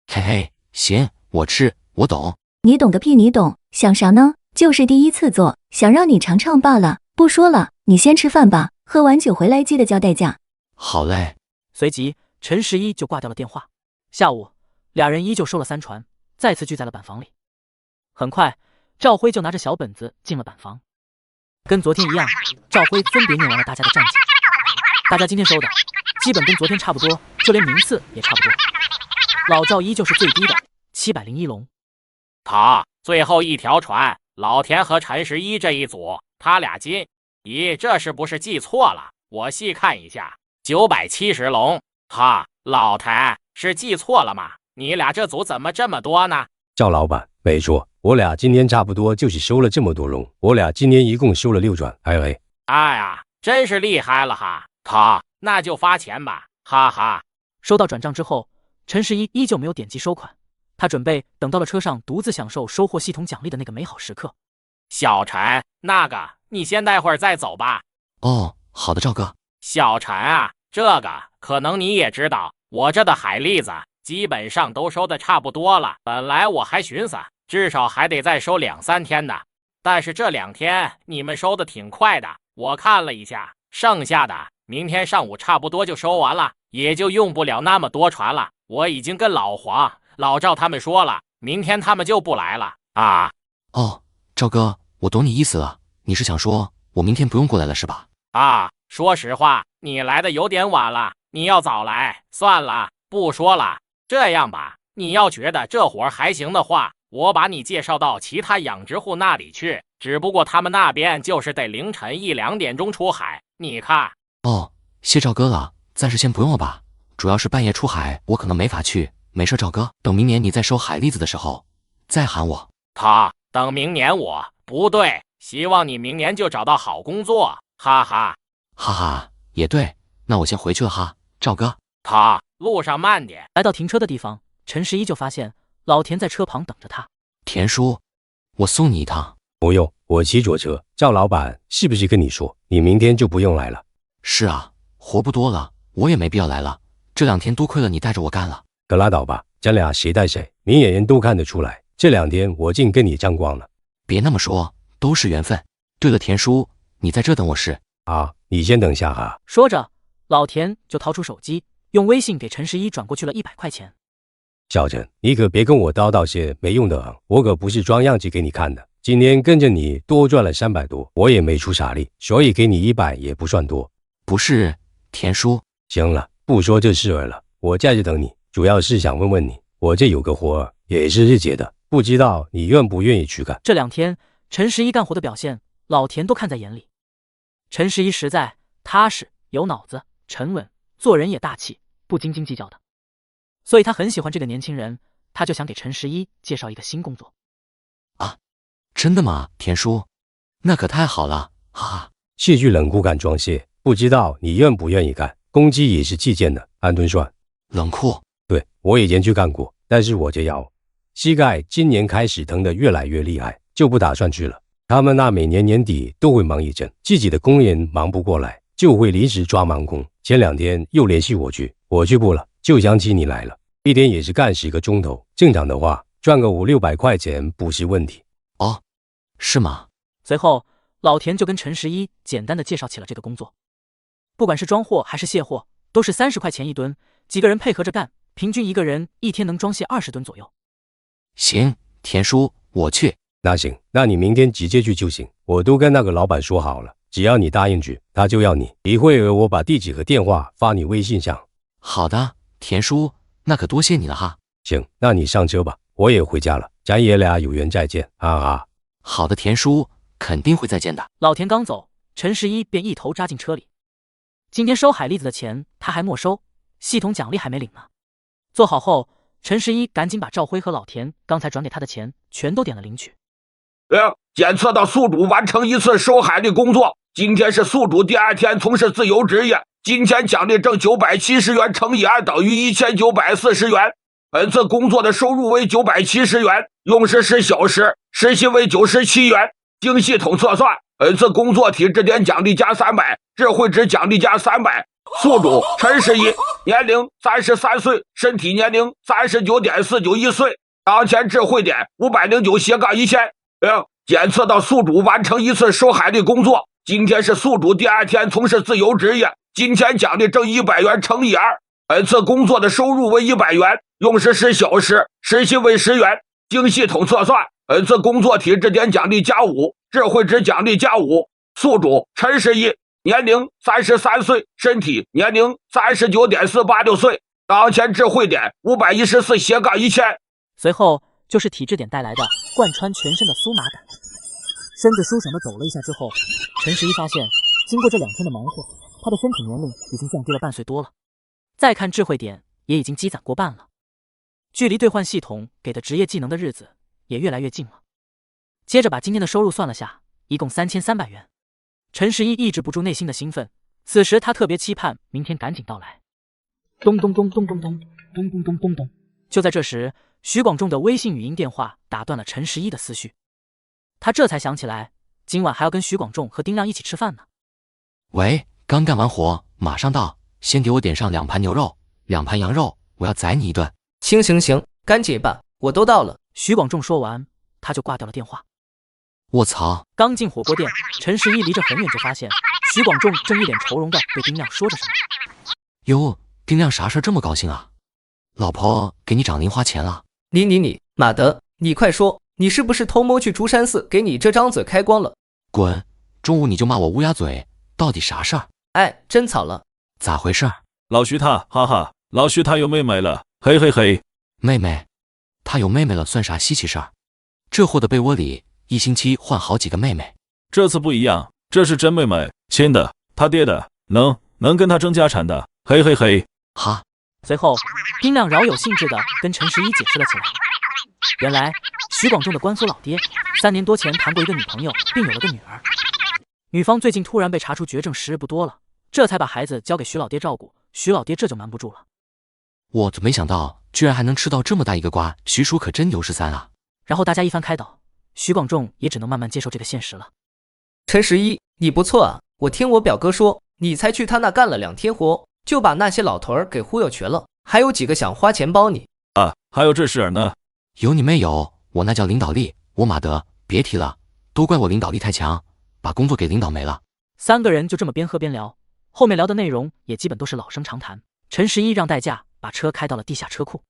嘿嘿，行，我吃，我懂。你懂个屁，你懂，想啥呢？就是第一次做，想让你尝尝罢了。不说了，你先吃饭吧，喝完酒回来记得交代价。好嘞。随即，陈十一就挂掉了电话。下午，俩人依旧收了3船，再次聚在了板房里。很快，赵辉就拿着小本子进了板房，跟昨天一样，赵辉分别念完了大家的战绩。大家今天收的，基本跟昨天差不多，就连名次也差不多。老赵依旧是最低的701龙。最后一条船，老田和陈十一这一组，他俩进。咦，这是不是记错了？我细看一下，970龙。老谭是记错了吗？你俩这组怎么这么多呢？赵老板，没错，我俩今天差不多就是收了这么多龙，我俩今年一共收了6转。哎呀，真是厉害了哈！那就发钱吧，哈哈。收到转账之后，陈十一依旧没有点击收款，他准备等到了车上独自享受收获系统奖励的那个美好时刻。小陈，你先待会儿再走吧。哦，好的，赵哥。小陈啊，这个可能你也知道，我这的海蛎子基本上都收的差不多了。本来我还寻思至少还得再收2、3天的，但是这2天你们收的挺快的，我看了一下，剩下的明天上午差不多就收完了，也就用不了那么多船了。我已经跟老黄、老赵他们说了，明天他们就不来了啊。哦，赵哥，我懂你意思了，你是想说我明天不用过来了是吧？说实话，你来的有点晚了，你要早来，算了，不说了。这样吧，你要觉得这活儿还行的话，我把你介绍到其他养殖户那里去，只不过他们那边就是得凌晨1、2点钟出海，你看。哦，谢赵哥了，暂时先不用了吧，主要是半夜出海我可能没法去。没事赵哥，等明年你再收海蛎子的时候再喊我。等明年我不对，希望你明年就找到好工作，哈哈。哈哈，也对，那我先回去了哈，赵哥。路上慢点。来到停车的地方，陈十一就发现老田在车旁等着他。田叔，我送你一趟。不用，我骑左车。赵老板是不是跟你说你明天就不用来了？是啊，活不多了，我也没必要来了。这2天多亏了你带着我干了。可拉倒吧，咱俩谁带谁，明眼人都看得出来，这2天我竟跟你沾光了。别那么说，都是缘分。对了，田叔，你在这等我是？你先等下哈。说着，老田就掏出手机，用微信给陈十一转过去了100块钱。小陈，你可别跟我叨叨些没用的，我可不是装样子给你看的。今天跟着你多赚了300多，我也没出啥力，所以给你100也不算多。不是，田叔。行了，不说这事儿了，我在这等你，主要是想问问你，我这有个活儿，也是日结的，不知道你愿不愿意去干？这2天，陈十一干活的表现，老田都看在眼里。陈十一实在踏实，有脑子，沉稳，做人也大气，不斤斤计较的。所以他很喜欢这个年轻人，他就想给陈十一介绍一个新工作。啊，真的吗，田叔？那可太好了，哈哈。戏剧冷库干装卸，不知道你愿不愿意干？工资也是计件的，按吨算。冷库？对，我以前去干过，但是我这腰膝盖今年开始疼得越来越厉害，就不打算去了。他们那每年年底都会忙一阵，自己的工人忙不过来，就会临时抓盲工。前2天又联系我去，我去不了，就想起你来了。一天也是干10个钟头，正常的话赚个500-600块钱不是问题。哦，是吗？随后，老田就跟陈十一简单的介绍起了这个工作。不管是装货还是卸货，都是30块钱1吨，几个人配合着干，平均一个人一天能装卸20吨左右。行，田叔，我去。那行，那你明天直接去就行，我都跟那个老板说好了，只要你答应去，他就要你。一会儿我把地址和电话发你微信上。好的，田叔，那可多谢你了哈。行，那你上车吧，我也回家了，咱爷俩有缘再见啊！好的，田叔，肯定会再见的。老田刚走，陈十一便一头扎进车里。今天收海蛎子的钱他还没收，系统奖励还没领呢。做好后，陈十一赶紧把赵辉和老田刚才转给他的钱全都点了领取。检测到宿主完成1次收海蛎工作，今天是宿主第2天从事自由职业，金钱奖励挣970元乘以2等于1940元。本次工作的收入为970元，用时10小时，时薪为97元。经系统测算，本次工作体质点奖励加300，智慧值奖励加300。宿主陈十一，年龄33岁，身体年龄39.491岁，当前智慧点509/1000。检测到宿主完成1次收海蛎工作，今天是宿主第2天从事自由职业，金钱奖励挣100元乘以2。本次工作的收入为100元，用时10小时，时薪为10元。经系统测算，本次工作体质点奖励加5，智慧值奖励加5。宿主陈十一，年龄33岁，身体年龄39.486岁，当前智慧点514/1000。随后就是体质点带来的贯穿全身的酥麻感。身子舒爽的抖了一下之后，陈十一发现，经过这2天的忙活，他的身体年龄已经降低了半岁多了。再看智慧点，也已经积攒过半了，距离兑换系统给的职业技能的日子也越来越近了。接着把今天的收入算了下，一共3300元。陈十一抑制不住内心的兴奋，此时他特别期盼明天赶紧到来。咚咚咚咚咚咚咚咚咚咚咚。就在这时，徐广仲的微信语音电话打断了陈十一的思绪。他这才想起来，今晚还要跟徐广仲和丁亮一起吃饭呢。喂，刚干完活，马上到，先给我点上2盘牛肉，2盘羊肉，我要宰你一顿。行，赶紧办，我都到了。徐广仲说完，他就挂掉了电话。我操！刚进火锅店，陈十一离着很远就发现徐广仲正一脸愁容的对丁亮说着什么。哟，丁亮啥事这么高兴啊？老婆给你涨零花钱了？你，马德，你快说，你是不是偷摸去竹山寺给你这张嘴开光了？滚！中午你就骂我乌鸦嘴，到底啥事儿？哎，真草了，咋回事？老徐他，哈哈，老徐他有妹妹了，嘿嘿嘿。妹妹？他有妹妹了算啥稀奇事儿？这货的被窝里1星期换好几个妹妹。这次不一样，这是真妹妹，亲的，他爹的，能跟他争家产的，嘿嘿嘿。哈。随后，丁亮饶有兴致地跟陈十一解释了起来。原来，徐广仲的官府老爹3年多前谈过一个女朋友，并有了个女儿。女方最近突然被查出绝症，时日不多了，这才把孩子交给徐老爹照顾。徐老爹这就瞒不住了。我没想到，居然还能吃到这么大一个瓜，徐叔可真牛13啊！然后大家一番开导，徐广仲也只能慢慢接受这个现实了。陈十一，你不错啊！我听我表哥说，你才去他那干了2天活，就把那些老头儿给忽悠瘸了，还有几个想花钱包你啊！还有这事儿呢？有你妹有，我那叫领导力，我马德别提了，都怪我领导力太强，把工作给领导没了。3个人就这么边喝边聊，后面聊的内容也基本都是老生常谈。陈十一让代驾把车开到了地下车库，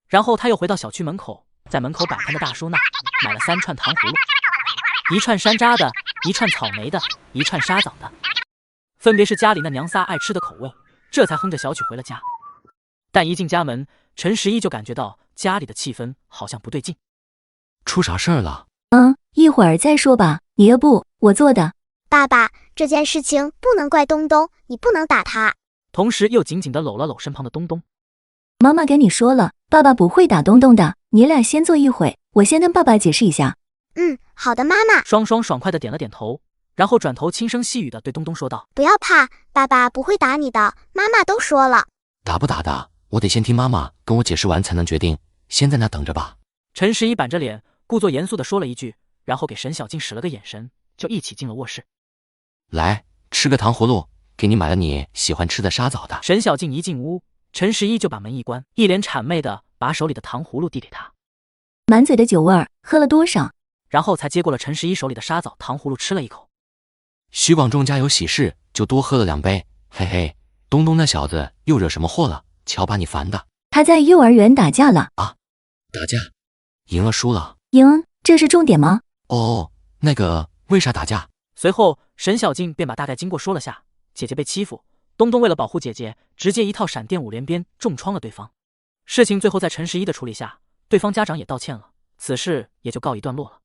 然后他又回到小区门口，在门口摆摊的大叔那买了3串糖葫芦，1串山楂的，1串草莓的，1串沙枣的，分别是家里那娘仨爱吃的口味，这才哼着小曲回了家。但一进家门，陈十一就感觉到家里的气氛好像不对劲。出啥事儿了？一会儿再说吧。你要不我做的。爸爸，这件事情不能怪东东，你不能打他。同时又紧紧地搂了搂身旁的东东。妈妈跟你说了，爸爸不会打东东的，你俩先坐一会，我先跟爸爸解释一下。好的，妈妈。双双爽快地点了点头，然后转头轻声细语地对东东说道：不要怕，爸爸不会打你的，妈妈都说了。打不打的，我得先听妈妈跟我解释完才能决定，先在那等着吧。陈十一板着脸，故作严肃地说了一句，然后给沈小静使了个眼神，就一起进了卧室。来，吃个糖葫芦，给你买了你喜欢吃的沙枣的。沈小静一进屋，陈十一就把门一关，一脸谄媚地把手里的糖葫芦递给他，满嘴的酒味儿，喝了多少？然后才接过了陈十一手里的沙枣糖葫芦吃了一口。徐广仲家有喜事，就多喝了2杯。嘿嘿，东东那小子又惹什么祸了？瞧把你烦的。他在幼儿园打架了啊？打架？赢了输了？赢，这是重点吗？哦，那个为啥打架？随后沈小静便把大概经过说了下，姐姐被欺负，东东为了保护姐姐，直接一套闪电5连鞭重创了对方。事情最后在陈十一的处理下，对方家长也道歉了，此事也就告一段落了。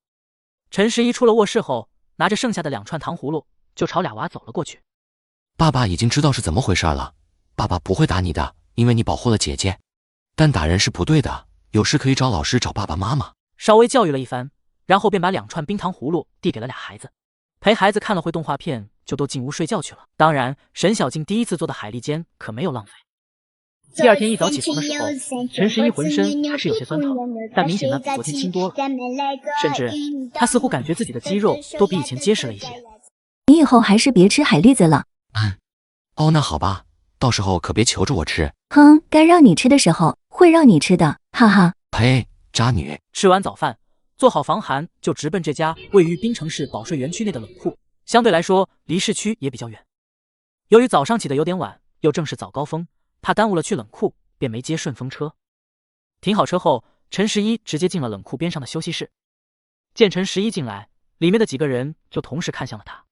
陈十一出了卧室后，拿着剩下的2串糖葫芦就朝俩娃走了过去。爸爸已经知道是怎么回事了，爸爸不会打你的，因为你保护了姐姐，但打人是不对的，有事可以找老师找爸爸妈妈。稍微教育了一番，然后便把2串冰糖葫芦递给了俩孩子，陪孩子看了会动画片，就都进屋睡觉去了。当然，沈小静第一次做的海蛎煎可没有浪费。第二天一早起床的时候，陈十一浑身还是有些酸疼，但明显的比昨天轻多了，甚至他似乎感觉自己的肌肉都比以前结实了一些。你以后还是别吃海蛎子了。哦，那好吧，到时候可别求着我吃。哼，该让你吃的时候会让你吃的，哈哈。呸，渣女。吃完早饭，做好防寒，就直奔这家位于滨城市保税园区内的冷库，相对来说离市区也比较远。由于早上起的有点晚，又正是早高峰，怕耽误了去冷库，便没接顺风车。停好车后，陈十一直接进了冷库边上的休息室。见陈十一进来，里面的几个人就同时看向了他。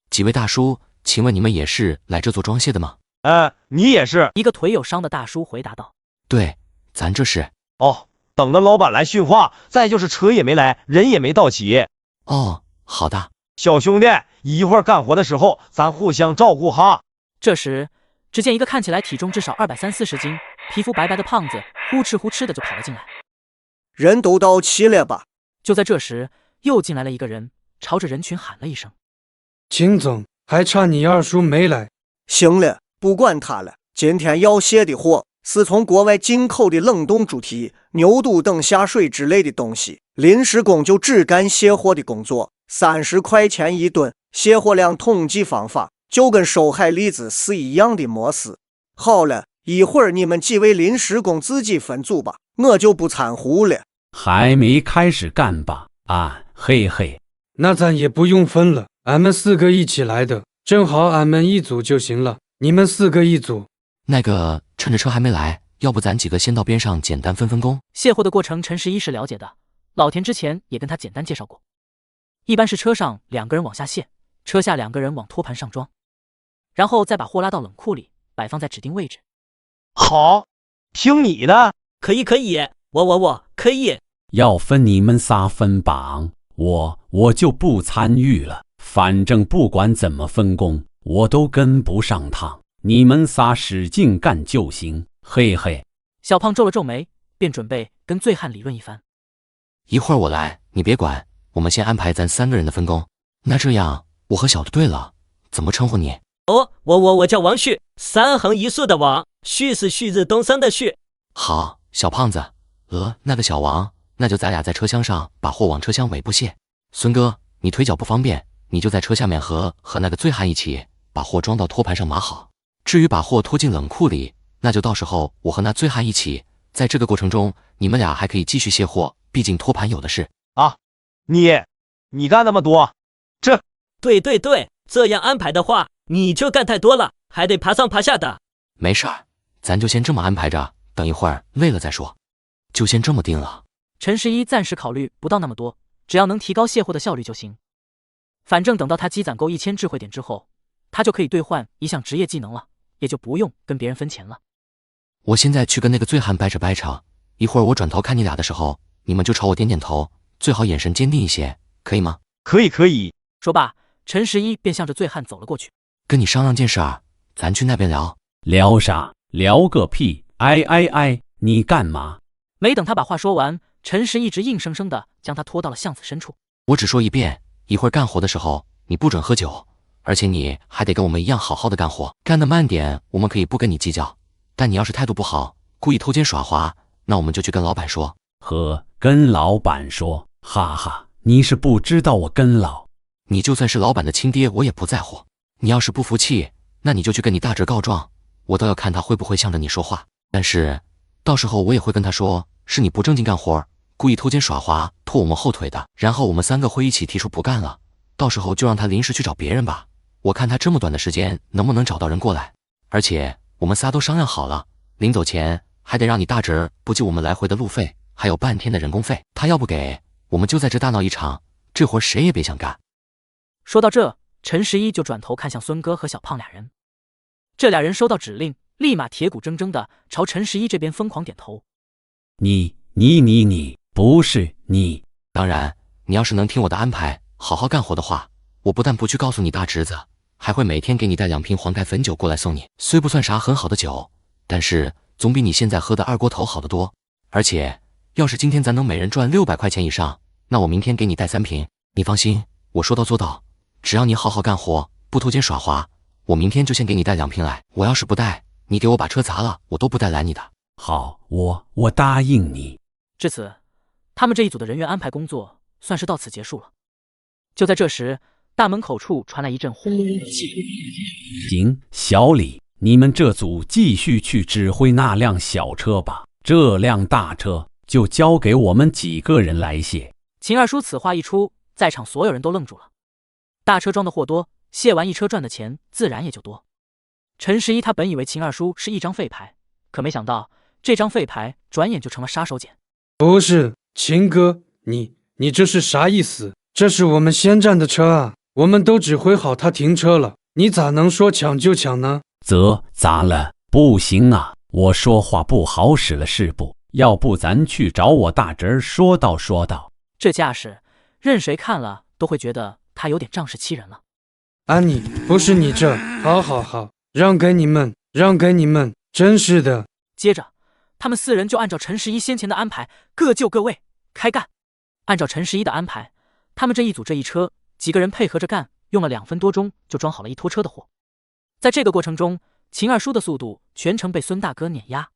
几位大叔，请问你们也是来这做装卸的吗？你也是？一个腿有伤的大叔回答道。对，咱这是。哦，等着老板来训话，再就是车也没来，人也没到齐。哦，好的。小兄弟，一会儿干活的时候，咱互相照顾哈。这时，只见一个看起来体重至少230-240斤、皮肤白白的胖子呼哧呼哧的就跑了进来。人都到齐了吧？就在这时，又进来了一个人，朝着人群喊了一声：“秦总，还差你二叔没来。”行了，不管他了。今天要卸的货是从国外进口的冷冻猪蹄、牛肚等下水之类的东西。临时工就只干卸货的工作，30块钱一吨。卸货量统计方法就跟收海蛎子是一样的模式。好了，一会儿你们几位临时工自己分组吧，我就不掺和了。还没开始干吧？嘿嘿。那咱也不用分了，俺们4个一起来的，正好俺们一组就行了。你们4个一组。那个，趁着车还没来，要不咱几个先到边上简单分工。卸货的过程陈十一是了解的，老田之前也跟他简单介绍过。一般是车上2个人往下卸，车下2个人往托盘上装，然后再把货拉到冷库里，摆放在指定位置。好，听你的。可以，我可以。要分你们仨分榜，我就不参与了。反正不管怎么分工，我都跟不上趟。你们仨使劲干就行，嘿嘿。小胖皱了皱眉，便准备跟醉汉理论一番。一会儿我来，你别管，我们先安排咱3个人的分工。那这样，我和小的对了，怎么称呼你？我叫王旭，3横1竖的王，旭是旭日东升的旭。好，小胖子。那个小王，那就咱俩在车厢上把货往车厢尾部卸。孙哥，你腿脚不方便，你就在车下面和那个醉汉一起把货装到托盘上码好。至于把货拖进冷库里，那就到时候我和那醉汉一起，在这个过程中，你们俩还可以继续卸货，毕竟托盘有的是。啊，你干那么多，对，这样安排的话，你就干太多了，还得爬上爬下的。没事儿，咱就先这么安排着，等一会儿累了再说。就先这么定了。陈十一暂时考虑不到那么多，只要能提高卸货的效率就行。反正等到他积攒够1000智慧点之后，他就可以兑换一项职业技能了，也就不用跟别人分钱了。我现在去跟那个醉汉掰扯，一会儿我转头看你俩的时候，你们就朝我点点头，最好眼神坚定一些，可以吗？可以。说罢，陈十一便向着醉汉走了过去。跟你商量件事儿，咱去那边聊。聊啥？聊个屁！哎，你干嘛？没等他把话说完，陈十一直硬生生的将他拖到了巷子深处。我只说一遍，一会儿干活的时候你不准喝酒，而且你还得跟我们一样好好的干活，干得慢点我们可以不跟你计较，但你要是态度不好，故意偷奸耍滑，那我们就去跟老板说。跟老板说？哈哈，你是不知道我跟老……你就算是老板的亲爹我也不在乎，你要是不服气，那你就去跟你大侄告状，我倒要看他会不会向着你说话。但是到时候我也会跟他说，是你不正经干活，故意偷奸耍滑，拖我们后腿的，然后我们3个会一起提出不干了，到时候就让他临时去找别人吧，我看他这么短的时间能不能找到人过来。而且我们仨都商量好了，临走前还得让你大侄不计我们来回的路费，还有半天的人工费，他要不给，我们就在这大闹一场，这活谁也别想干。说到这，陈十一就转头看向孙哥和小胖俩人，这俩人收到指令，立马铁骨铮铮的朝陈十一这边疯狂点头。你不是你。当然，你要是能听我的安排，好好干活的话，我不但不去告诉你大侄子，还会每天给你带2瓶黄盖汾酒过来送你。虽不算啥很好的酒，但是总比你现在喝的2锅头好得多。而且，要是今天咱能每人赚600块钱以上，那我明天给你带3瓶。你放心，我说到做到。只要你好好干活，不偷奸耍滑，我明天就先给你带2瓶来。我要是不带，你给我把车砸了，我都不带拦你的。好，我答应你。至此，他们这一组的人员安排工作算是到此结束了。就在这时，大门口处传来一阵轰隆隆的汽车声。行，小李，你们这组继续去指挥那辆小车吧，这辆大车就交给我们几个人来卸。秦二叔此话一出，在场所有人都愣住了。大车装的货多，卸完一车赚的钱自然也就多。陈十一他本以为秦二叔是一张废牌，可没想到这张废牌转眼就成了杀手锏。不是，秦哥，你这是啥意思？这是我们先占的车啊，我们都指挥好他停车了，你咋能说抢就抢呢？咋了？不行啊，我说话不好使了是不？要不咱去找我大侄说道。这架势，任谁看了都会觉得他有点仗势欺人了。安妮，不是你这，好，让给你们，真是的。接着，他们4人就按照陈十一先前的安排，各就各位，开干。按照陈十一的安排，他们这一组这一车几个人配合着干，用了2分多钟就装好了1拖车的货。在这个过程中，秦二叔的速度全程被孙大哥碾压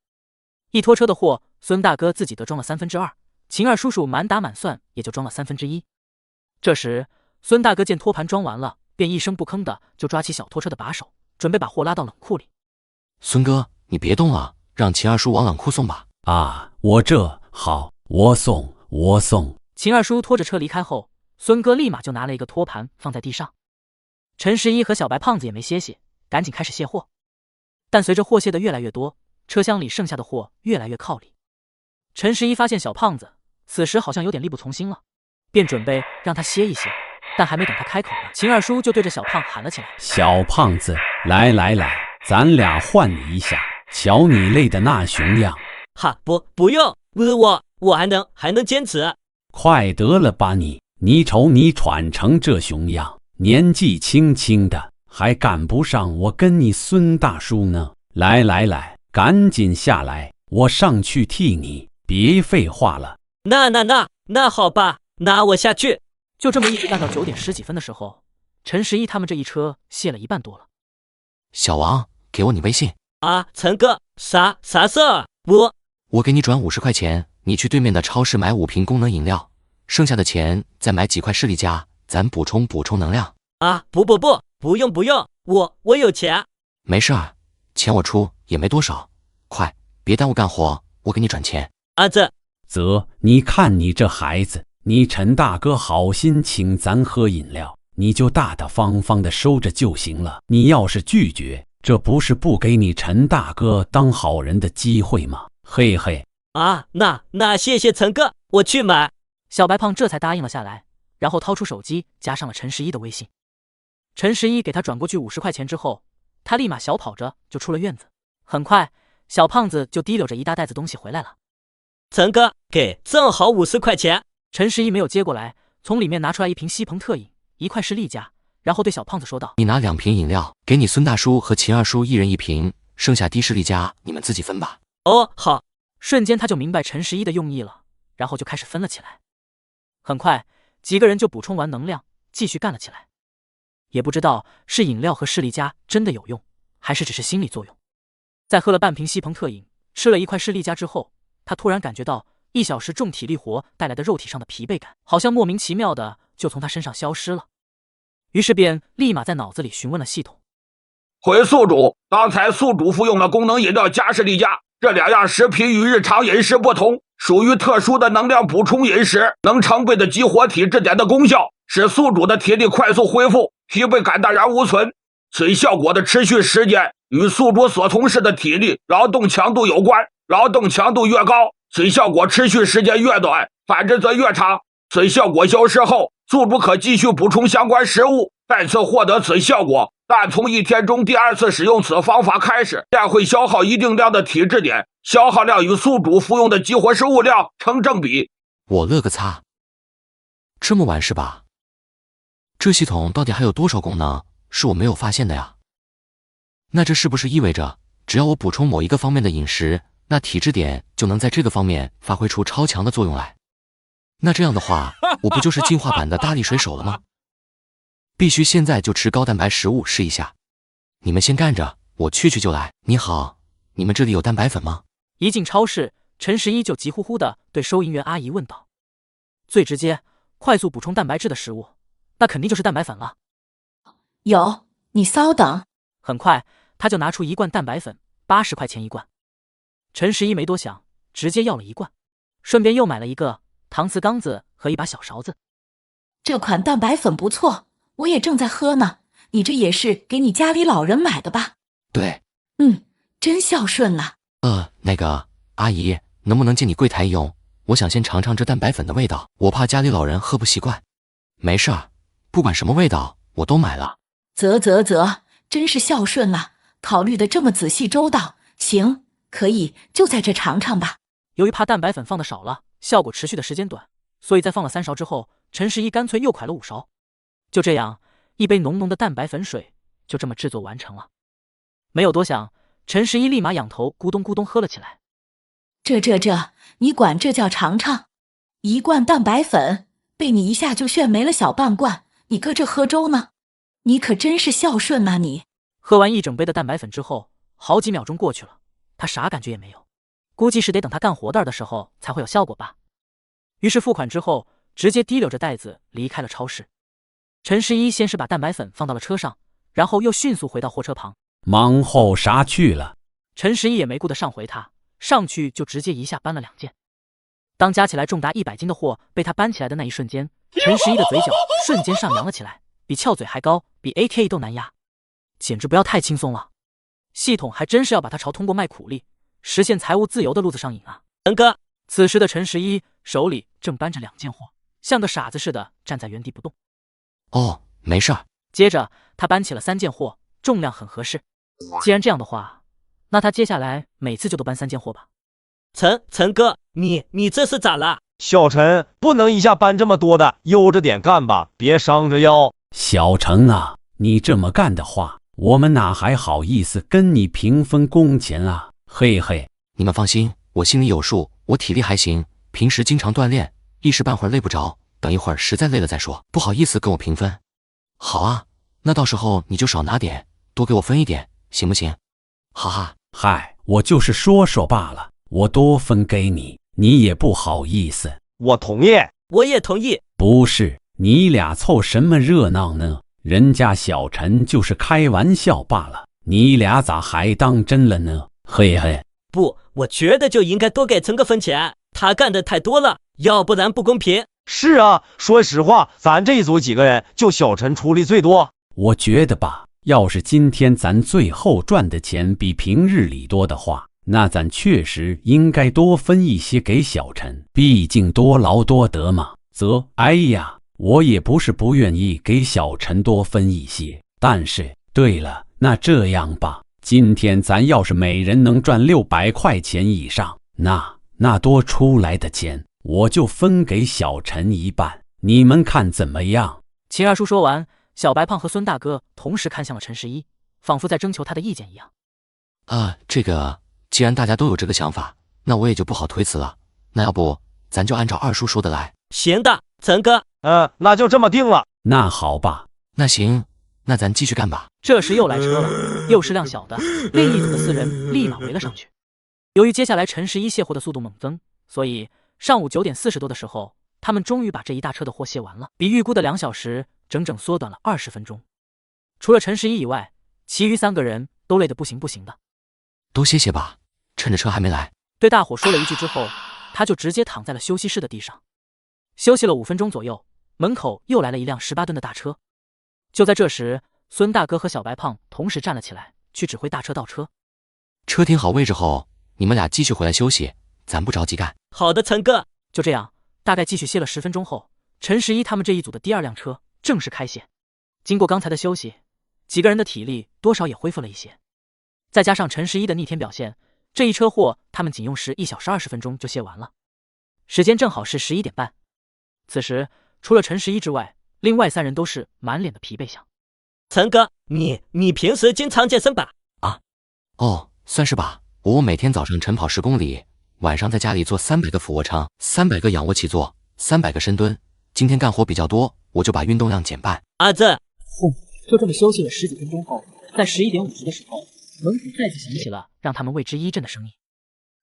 ，1拖车的货，孙大哥自己得装了2/3，秦二叔叔满打满算也就装了1/3。这时，孙大哥见托盘装完了，便一声不吭的就抓起小拖车的把手，准备把货拉到冷库里。孙哥，你别动了，让秦二叔往冷库送吧。啊，我送。秦二叔拖着车离开后，孙哥立马就拿了一个托盘放在地上。陈十一和小白胖子也没歇息，赶紧开始卸货。但随着货卸的越来越多，车厢里剩下的货越来越靠里。陈十一发现小胖子此时好像有点力不从心了，便准备让他歇一歇。但还没等他开口呢，秦二叔就对着小胖喊了起来：“小胖子，来，咱俩换你一下，瞧你累的那熊样。”哈，不用，我还能坚持。快得了吧你瞅你喘成这熊样，年纪轻轻的还赶不上我跟你孙大叔呢。来，赶紧下来，我上去替你，别废话了。那好吧，那我下去。就这么一直干到9点10几分的时候，陈十一他们这一车卸了1半多了。小王，给我你微信。啊，陈哥，啥事儿？我给你转50块钱，你去对面的超市买5瓶功能饮料，剩下的钱再买几块士力架，咱补充能量。啊，不用，我有钱。没事儿，钱我出，也没多少。快，别耽误干活，我给你转钱。啊，你看你这孩子，你陈大哥好心请咱喝饮料，你就大大方方的收着就行了。你要是拒绝，这不是不给你陈大哥当好人的机会吗？嘿。啊，那谢谢陈哥，我去买。小白胖这才答应了下来，然后掏出手机加上了陈十一的微信。陈十一给他转过去50块钱之后，他立马小跑着就出了院子。很快，小胖子就提溜着一大袋子东西回来了。陈哥，给，正好50块钱。陈十一没有接过来，从里面拿出来一瓶西鹏特饮，1块士力架，然后对小胖子说道：“你拿2瓶饮料，给你孙大叔和秦二叔一人1瓶，剩下的士力架你们自己分吧。”哦，好。瞬间他就明白陈十一的用意了，然后就开始分了起来。很快，几个人就补充完能量，继续干了起来。也不知道是饮料和士力架真的有用，还是只是心理作用。在喝了半瓶西鹏特饮，吃了1块士力架之后，他突然感觉到1小时重体力活带来的肉体上的疲惫感，好像莫名其妙的就从他身上消失了。于是便立马在脑子里询问了系统：“回宿主，刚才宿主服用了功能饮料加士力架，这2样食品与日常饮食不同，属于特殊的能量补充饮食，能成倍的激活体质点的功效，使宿主的体力快速恢复，疲惫感荡然无存。此效果的持续时间与宿主所从事的体力劳动强度有关，劳动强度越高，此效果持续时间越短，反之则越长。此效果消失后，宿主可继续补充相关食物，再次获得此效果，但从1天中第2次使用此方法开始，便会消耗一定量的体质点，消耗量与宿主服用的激活食物量成正比。”我勒个擦，这么晚是吧？这系统到底还有多少功能是我没有发现的呀？那这是不是意味着，只要我补充某一个方面的饮食，那体质点就能在这个方面发挥出超强的作用来？那这样的话，我不就是进化版的大力水手了吗？必须现在就吃高蛋白食物试一下。你们先干着，我去就来。你好，你们这里有蛋白粉吗？一进超市，陈十一就急呼呼地对收银员阿姨问道：“最直接、快速补充蛋白质的食物，那肯定就是蛋白粉了。”有，你稍等。很快，他就拿出1罐蛋白粉，80块钱1罐。陈十一没多想，直接要了1罐，顺便又买了一个搪瓷缸子和一把小勺子。这款蛋白粉不错，我也正在喝呢。你这也是给你家里老人买的吧？对。真孝顺啊。那个阿姨，能不能借你柜台用？我想先尝尝这蛋白粉的味道，我怕家里老人喝不习惯。没事儿，不管什么味道，我都买了。啧，真是孝顺啊，考虑的这么仔细周到。行，可以，就在这尝尝吧。由于怕蛋白粉放的少了，效果持续的时间短，所以在放了3勺之后，陈十一干脆又㧟了5勺。就这样，一杯浓浓的蛋白粉水就这么制作完成了。没有多想，陈十一立马仰头咕咚咕咚喝了起来。这，你管这叫尝尝？1罐蛋白粉被你一下就炫没了小半罐，你搁这喝粥呢？你可真是孝顺啊你！喝完1整杯的蛋白粉之后，好几秒钟过去了，他啥感觉也没有，估计是得等他干活的时候才会有效果吧。于是付款之后，直接提溜着袋子离开了超市。陈十一先是把蛋白粉放到了车上，然后又迅速回到货车旁。忙后杀去了。陈十一也没顾得上回他，上去就直接一下搬了2件。当加起来重达100斤的货被他搬起来的那一瞬间，陈十一的嘴角瞬间上扬了起来，比翘嘴还高，比 AK 都难压，简直不要太轻松了。系统还真是要把他朝通过卖苦力实现财务自由的路子上引啊！陈哥，此时的陈十一手里正搬着2件货，像个傻子似的站在原地不动。没事儿。接着他搬起了3件货，重量很合适。既然这样的话，那他接下来每次就都搬3件货吧。陈哥，你这是咋了？小陈，不能一下搬这么多的，悠着点干吧，别伤着腰。小陈啊，你这么干的话，我们哪还好意思跟你平分工钱啊？嘿嘿，你们放心，我心里有数，我体力还行，平时经常锻炼，一时半会儿累不着，等一会儿实在累了再说，不好意思跟我平分。好啊，那到时候你就少拿点，多给我分一点，行不行？哈哈。嗨，我就是说说罢了，我多分给你，你也不好意思。我同意。我也同意。不是，你俩凑什么热闹呢？人家小陈就是开玩笑罢了，你俩咋还当真了呢？嘿嘿。不，我觉得就应该多给陈哥分钱，他干的太多了，要不然不公平。是啊，说实话，咱这一组几个人，就小陈出力最多。我觉得吧，要是今天咱最后赚的钱比平日里多的话，那咱确实应该多分一些给小陈，毕竟多劳多得嘛。哎呀，我也不是不愿意给小陈多分一些，但是，对了，那这样吧，今天咱要是每人能赚600块钱以上，那多出来的钱我就分给小陈一半，你们看怎么样？秦二叔说完，小白胖和孙大哥同时看向了陈十一，仿佛在征求他的意见一样。这个既然大家都有这个想法，那我也就不好推辞了。那要不咱就按照二叔说的来。行的，陈哥。那就这么定了。那好吧。那行，那咱继续干吧。这时又来车了，又是辆小的，另一组的4人立马围了上去。由于接下来陈十一卸货的速度猛增，所以上午9点40多的时候，他们终于把这一大车的货卸完了，比预估的2小时整整缩短了20分钟。除了陈十一以外，其余3个人都累得不行不行的。都歇歇吧，趁着车还没来。对大伙说了一句之后，他就直接躺在了休息室的地上。休息了5分钟左右，门口又来了一辆18吨的大车。就在这时，孙大哥和小白胖同时站了起来，去指挥大车倒车。车停好位置后，你们俩继续回来休息，咱不着急干。好的，陈哥。就这样，大概继续歇了10分钟后，陈十一他们这一组的第2辆车正式开卸。经过刚才的休息，几个人的体力多少也恢复了一些，再加上陈十一的逆天表现，这一车货他们仅用时1小时20分钟就卸完了，时间正好是11点半。此时除了陈十一之外，另外3人都是满脸的疲惫相。陈哥，你平时经常健身吧？算是吧。我每天早上晨跑10公里，晚上在家里做300个俯卧撑，300个仰卧起坐，300个深蹲。今天干活比较多，我就把运动量减半。儿子，就这么休息了10几分钟后，在11点50的时候，门口再次响起了让他们为之一振的声音。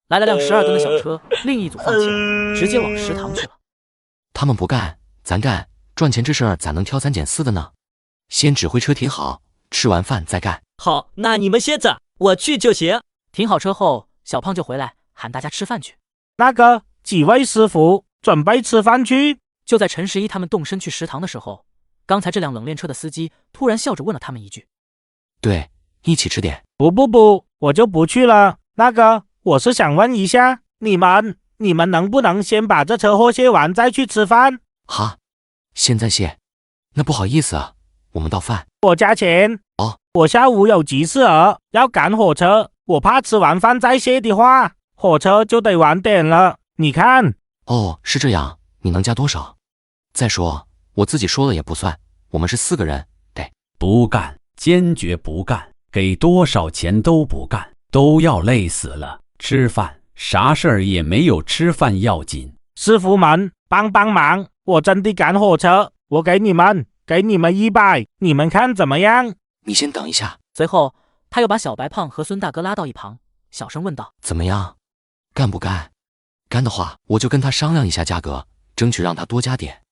来了辆12吨的小车，另一组放弃了，直接往食堂去了。他们不干，咱干，赚钱这事儿咋能挑3拣4的呢？先指挥车停好，吃完饭再干。好，那你们歇着，我去就行。停好车后，小胖就回来喊大家吃饭去。那个几位师傅准备吃饭去。就在陈十一他们动身去食堂的时候，刚才这辆冷链车的司机突然笑着问了他们一句：对，一起吃点。不，我就不去了。那个我是想问一下，你们能不能先把这车货卸完再去吃饭？哈，现在卸？那不好意思啊，我们到饭。我加钱。我下午有急事儿要赶火车，我怕吃完饭再卸的话，火车就得晚点了。你看。是这样，你能加多少？再说我自己说了也不算，我们是4个人，得。不干，坚决不干，给多少钱都不干，都要累死了。吃饭啥事儿也没有吃饭要紧。师傅们帮忙，我真的赶火车，我给你们100，你们看怎么样？你先等一下。随后他又把小白胖和孙大哥拉到一旁，小声问道：怎么样，干不干？干的话我就跟他商量一下价格，争取让他多加点。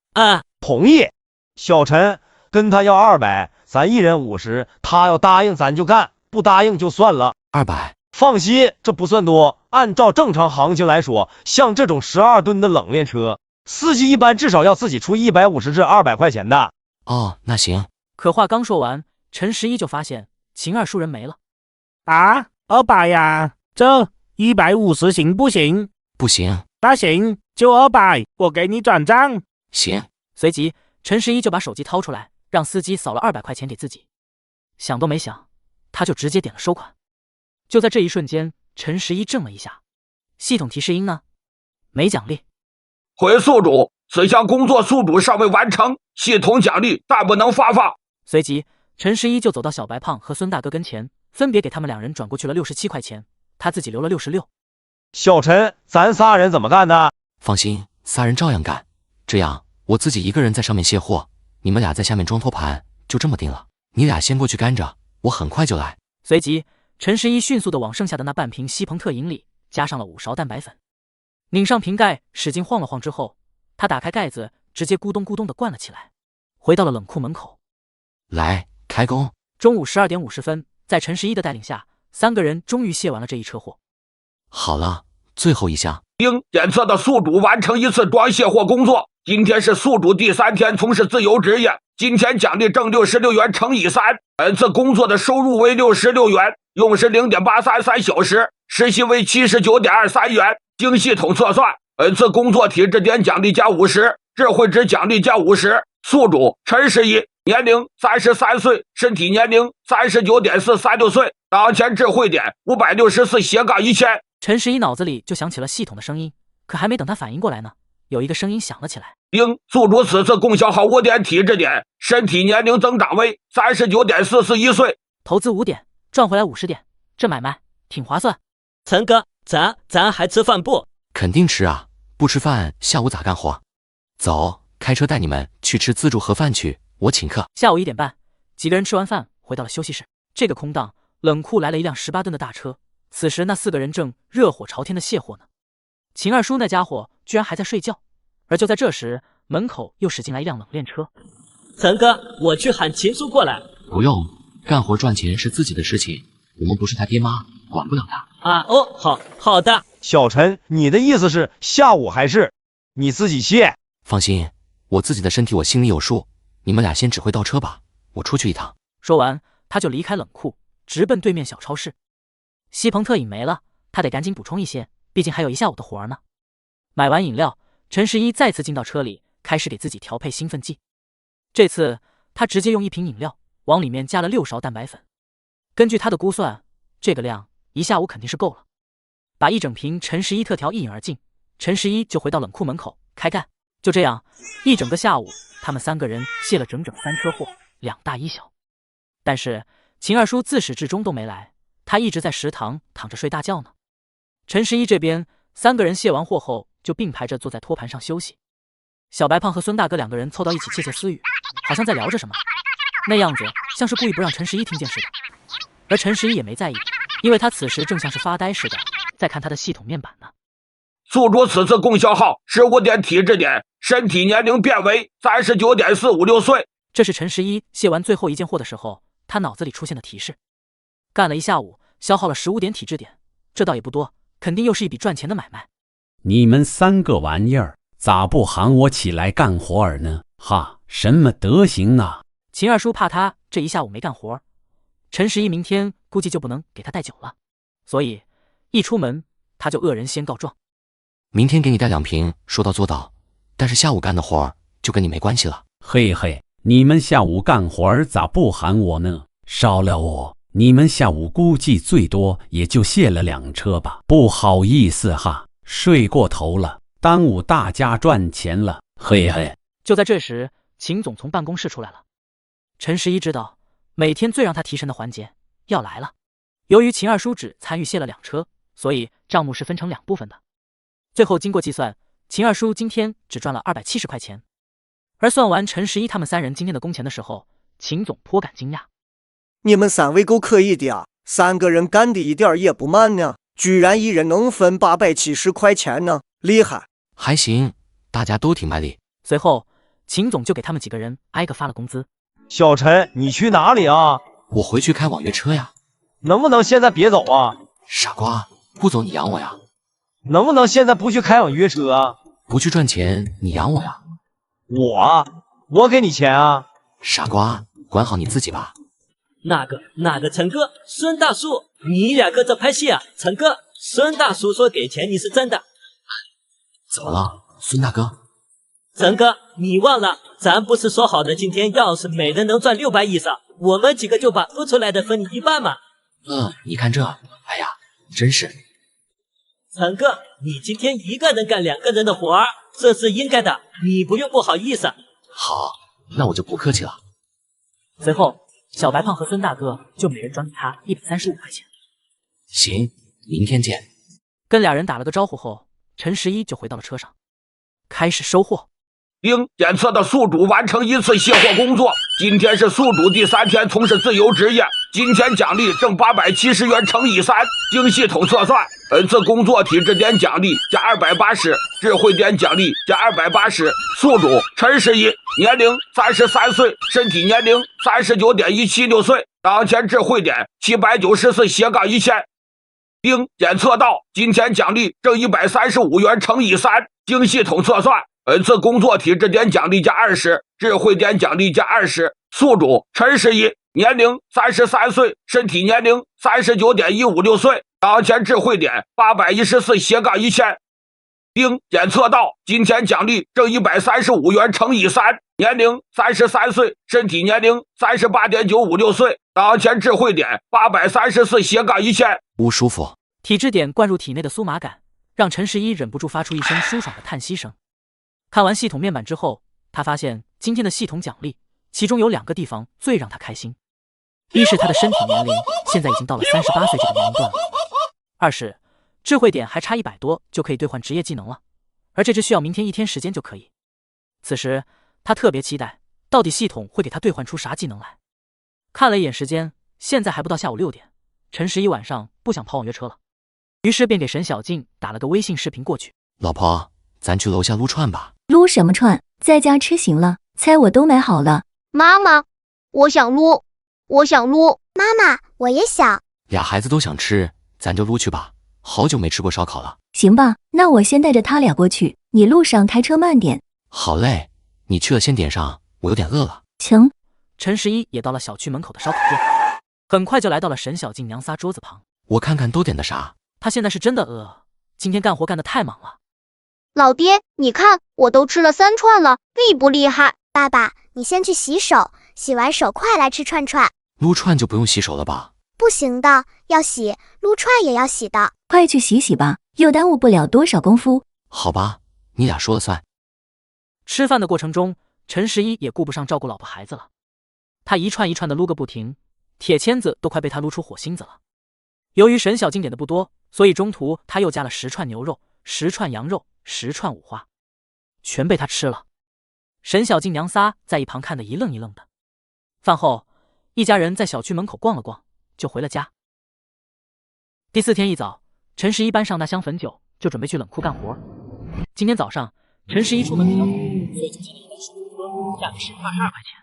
同意。小陈跟他要200，咱一人50，他要答应咱就干，不答应就算了。200。放心，这不算多。按照正常行情来说，像这种12吨的冷链车，司机一般至少要自己出150至200块钱的。那行。可话刚说完，陈十一就发现秦二叔人没了。200呀？这150行不行？不行。那行，就200，我给你转账。行。随即陈十一就把手机掏出来，让司机扫了200块钱给自己。想都没想，他就直接点了收款。就在这一瞬间，陈十一怔了一下，系统提示音呢？没奖励。回宿主，此项工作宿主尚未完成，系统奖励但不能发放。随即陈十一就走到小白胖和孙大哥跟前，分别给他们2人转过去了67块钱，他自己留了66。小陈，咱3人怎么干的？放心，3人照样干。这样我自己一个人在上面卸货，你们俩在下面装托盘，就这么定了。你俩先过去干着，我很快就来。随即陈十一迅速地往剩下的那半瓶西朋特饮里加上了5勺蛋白粉，拧上瓶盖，使劲晃了晃之后，他打开盖子，直接咕咚咕咚地灌了起来，回到了冷库门口。来，开工。中午12点50分，在陈十一的带领下，3个人终于卸完了这一车货。好了，最后一项，应检测的宿主完成1次装卸货工作。今天是宿主第3天从事自由职业，今天奖励挣66元乘以3，本次工作的收入为66元，用时0.833小时，时薪为79.23元。经系统测算，本次工作体质点奖励加50，智慧值奖励加50，宿主陈十一，年龄33岁，身体年龄39.436岁，当前智慧点564/1000。陈十一脑子里就响起了系统的声音，可还没等他反应过来呢，有一个声音响了起来。宿主此次共消耗5点体质点，身体年龄增长为39.441岁，投资5点，赚回来50点，这买卖挺划算。陈哥，咱还吃饭不？肯定吃啊，不吃饭下午咋干活？走，开车带你们去吃自助盒饭去，我请客。下午1点半，几个人吃完饭回到了休息室。这个空档，冷库来了一辆18吨的大车，此时那4个人正热火朝天的卸货呢。秦二叔那家伙居然还在睡觉，而就在这时，门口又驶进来一辆冷链车。陈哥，我去喊秦叔过来。不用，干活赚钱是自己的事情，我们不是他爹妈，管不了他。啊，哦，好的。小陈，你的意思是下午还是你自己卸？放心，我自己的身体我心里有数，你们俩先指挥倒车吧，我出去一趟。说完，他就离开冷库，直奔对面小超市。西鹏特饮没了，他得赶紧补充一些，毕竟还有一下午的活呢。买完饮料，陈十一再次进到车里，开始给自己调配兴奋剂。这次他直接用1瓶饮料往里面加了6勺蛋白粉。根据他的估算，这个量一下午肯定是够了。把1整瓶陈十一特调一饮而尽，陈十一就回到冷库门口开干。就这样，一整个下午，他们3个人卸了整整3车货，2大1小。但是秦二叔自始至终都没来，他一直在食堂躺着睡大觉呢。陈十一这边3个人卸完货后，就并排着坐在托盘上休息。小白胖和孙大哥2个人凑到一起窃窃私语，好像在聊着什么，那样子像是故意不让陈十一听见似的。而陈十一也没在意，因为他此时正像是发呆似的，在看他的系统面板呢。宿主此次共消耗15点体质点，身体年龄变为39.456岁。这是陈十一卸完最后一件货的时候，他脑子里出现的提示。干了一下午，消耗了15点体质点，这倒也不多，肯定又是一笔赚钱的买卖。你们3个玩意儿，咋不喊我起来干活儿呢？哈，什么德行啊！秦二叔怕他这一下午没干活，陈十一明天估计就不能给他带酒了，所以一出门他就恶人先告状。明天给你带2瓶，说到做到，但是下午干的活儿就跟你没关系了。嘿嘿，你们下午干活儿咋不喊我呢？少了我，你们下午估计最多也就卸了2车吧。不好意思哈，睡过头了，耽误大家赚钱了。嘿嘿。就在这时，秦总从办公室出来了。陈十一知道，每天最让他提神的环节要来了。由于秦二叔只参与卸了2车，所以账目是分成2部分的。最后经过计算，秦二叔今天只赚了270块钱。而算完陈十一他们3人今天的工钱的时候，秦总颇感惊讶。你们3位够可以的啊，3个人干的一点也不慢呢，居然一人能分870块钱呢，厉害！还行，大家都挺卖力。随后，秦总就给他们几个人挨个发了工资。小陈，你去哪里啊？我回去开网约车呀。能不能现在别走啊？傻瓜，不走你养我呀。能不能现在不去开网约车啊？不去赚钱，你养我呀。我给你钱啊。傻瓜，管好你自己吧。那个陈哥，孙大叔，你2个在拍戏啊？陈哥，孙大叔说给钱，你是真的？怎么了，孙大哥？陈哥，你忘了，咱不是说好的今天要是每人能赚600以上，我们几个就把多出来的分你一半嘛？你看这，哎呀，真是。陈哥，你今天一个人干2个人的活儿，这是应该的，你不用不好意思。好，那我就不客气了。随后，小白胖和孙大哥就每人转给他135块钱。行，明天见。跟2人打了个招呼后，陈十一就回到了车上，开始收货。检测的宿主完成1次卸货工作。今天是宿主第3天从事自由职业，金钱奖励挣870元乘以3。经系统测算，本次工作体质点奖励加280，智慧点奖励加280。宿主陈十一，年龄33岁，身体年龄39.176岁，当前智慧点794/1000。检测到金钱奖励挣135元乘以3。经系统测算，本次工作体质点奖励加20，智慧点奖励加20。宿主陈十一，年龄33岁，身体年龄39.156岁，当前智慧点814/1000。检测到金钱奖励挣135元乘以3。年龄33岁，身体年龄38.956岁，当前智慧点834/1000。不舒服。体质点灌入体内的酥麻感，让陈十一忍不住发出一声舒爽的叹息声。看完系统面板之后，他发现今天的系统奖励，其中有2个地方最让他开心。一是他的身体年龄现在已经到了38岁这个年龄段了，二是智慧点还差100多就可以兑换职业技能了，而这只需要明天1天时间就可以。此时他特别期待，到底系统会给他兑换出啥技能来。看了一眼时间，现在还不到下午6点，陈十一晚上不想跑网约车了，于是便给沈小静打了个微信视频过去。老婆，咱去楼下撸串吧。撸什么串？在家吃行了，菜我都买好了。妈妈，我想撸，我想撸。妈妈，我也想。俩孩子都想吃，咱就撸去吧。好久没吃过烧烤了。行吧，那我先带着他俩过去，你路上开车慢点。好嘞，你去了先点上，我有点饿了。行。陈十一也到了小区门口的烧烤店，很快就来到了沈小静娘仨桌子旁。我看看都点的啥？他现在是真的饿，今天干活干得太忙了。老爹，你看我都吃了3串了，厉不厉害？爸爸，你先去洗手，洗完手快来吃串串。撸串就不用洗手了吧？不行的，要洗，撸串也要洗的。快去洗洗吧，又耽误不了多少功夫。好吧，你俩说了算。吃饭的过程中，陈十一也顾不上照顾老婆孩子了，他一串一串的撸个不停，铁签子都快被他撸出火星子了。由于沈小静点的不多，所以中途他又加了10串牛肉、10串羊肉、10串五花，全被他吃了。沈小静娘仨在一旁看得一愣一愣的。饭后，一家人在小区门口逛了逛，就回了家。第4天一早，陈十一搬上那箱汾酒，就准备去冷库干活。今天早上，陈十一出门比较早，所以就进了一辆出租车，价格是22块钱。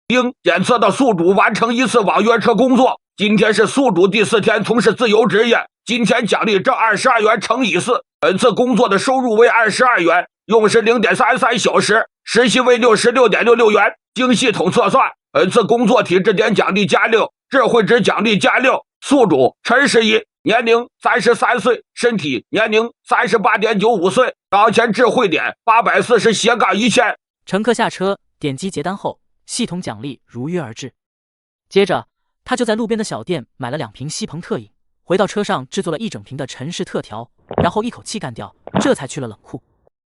应检测的宿主完成1次网约车工作。今天是宿主第4天从事自由职业，今天奖励挣22元乘以4，本次工作的收入为22元，用时0.33小时，时薪为66.66元。经系统测算，本次工作体质点奖励+6，智慧值奖励+6。宿主陈十一，年龄33岁，身体年龄38.95岁，当前智慧点840/1000。乘客下车，点击结单后，系统奖励如约而至。接着他就在路边的小店买了2瓶西鹏特饮，回到车上制作了1整瓶的陈氏特调，然后一口气干掉，这才去了冷库。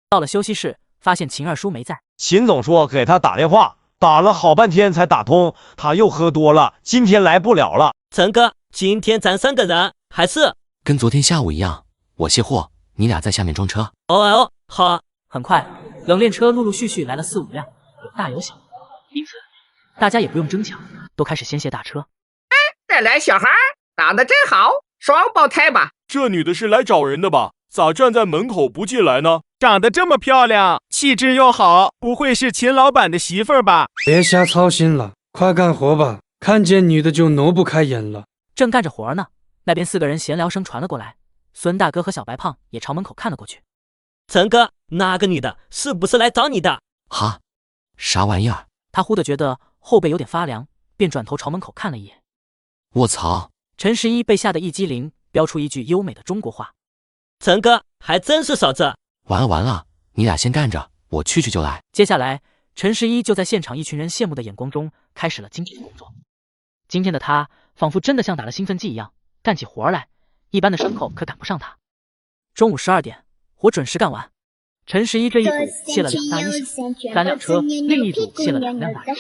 到了休息室，发现秦二叔没在。秦总说给他打电话，打了好半天才打通，他又喝多了，今天来不了了。陈哥，今天咱3个人还是跟昨天下午一样，我卸货，你俩在下面装车。哦，好。很快，冷链车陆陆续续来了4、5辆，有大有小，因此大家也不用争抢，都开始先卸大车。这俩小孩长得真好，双胞胎吧？这女的是来找人的吧？咋站在门口不进来呢？长得这么漂亮，气质又好，不会是秦老板的媳妇儿吧？别瞎操心了，快干活吧，看见女的就挪不开眼了。正干着活呢，那边4个人闲聊声传了过来，孙大哥和小白胖也朝门口看了过去。陈哥，那个女的是不是来找你的？哈，啥玩意儿？他忽地觉得后背有点发凉，便转头朝门口看了一眼。卧槽！陈十一被吓得一激灵，飙出一句优美的中国话。陈哥还真是嫂子。完了完了，你俩先干着，我去就来。接下来，陈十一就在现场一群人羡慕的眼光中开始了今天的工作。今天的他仿佛真的像打了兴奋剂一样，干起活来，一般的牲口可赶不上他。中午12点，活准时干完。陈十一这一组卸了2大1小，3辆车，另一组卸了2辆大人。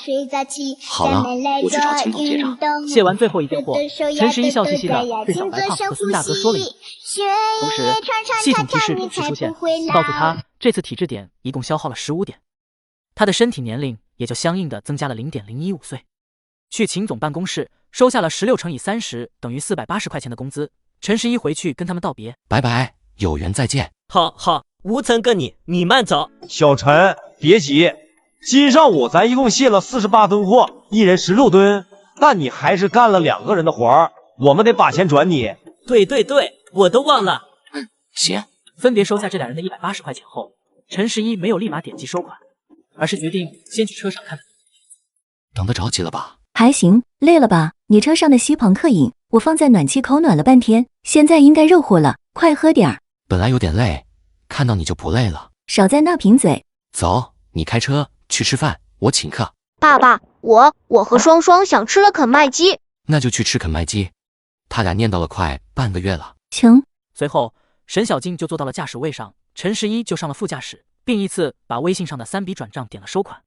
好了，我去找秦总结账。卸完最后一件货，陈十一笑嘻嘻的对小白胖和孙大哥说了一句，同时系统提示同时出现，告诉他这次体质点一共消耗了15点，他的身体年龄也就相应的增加了0.015岁。去秦总办公室收下了16乘以30等于480块钱的工资。陈十一回去跟他们道别，拜拜，有缘再见。好，吴成哥你慢走。小陈别急，今上午咱一共卸了48吨货，一人16吨，但你还是干了2个人的活儿，我们得把钱转你。对，我都忘了。行。分别收下这2人的180块钱后，陈十一没有立马点击收款，而是决定先去车上看看。等得着急了吧？还行，累了吧？你车上的西鹏特饮，我放在暖气口暖了半天，现在应该热乎了，快喝点儿。本来有点累，看到你就不累了。少在那贫嘴。走，你开车去吃饭，我请客。爸爸，我和双双想吃了肯麦鸡。那就去吃肯麦鸡。他俩念叨了快半个月了。行。随后，沈小静就坐到了驾驶位上，陈十一就上了副驾驶，并依次把微信上的3笔转账点了收款。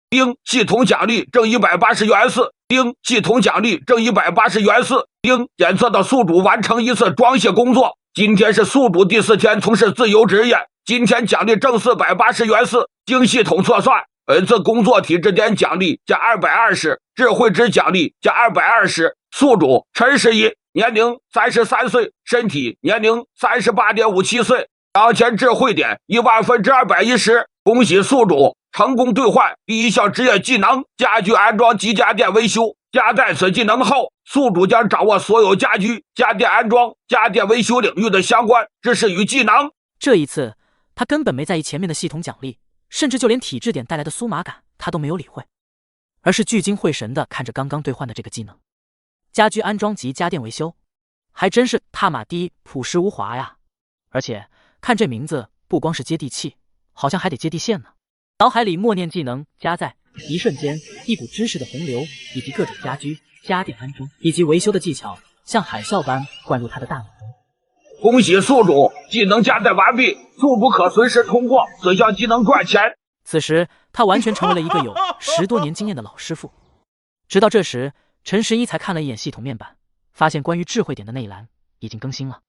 丁，系统奖励挣180元4。丁，系统奖励挣180元4。丁，检测的宿主完成1次装卸工作。今天是宿主第4天从事自由职业，今天奖励挣480元4。经系统测算，本次工作体质点奖励加220，智慧值奖励加220。宿主陈十一，年龄33岁，身体年龄38.57岁，当前智慧点10000%210。恭喜宿主成功兑换第1项职业技能家居安装及家电维修。加带此技能后，宿主将掌握所有家居、家电安装、家电维修领域的相关知识与技能。这一次，他根本没在意前面的系统奖励，甚至就连体质点带来的酥麻感他都没有理会，而是聚精会神地看着刚刚兑换的这个技能。家居安装及家电维修，还真是踏马的朴实无华呀！而且看这名字，不光是接地气，好像还得接地线呢。脑海里默念技能加载，一瞬间，一股知识的洪流以及各种家居、家电安装以及维修的技巧，像海啸般灌入他的大脑中。恭喜宿主技能加载完毕，宿主可随时通过此项技能赚钱。此时，他完全成为了一个有10多年经验的老师傅。直到这时，陈十一才看了一眼系统面板，发现关于智慧点的那一栏已经更新了。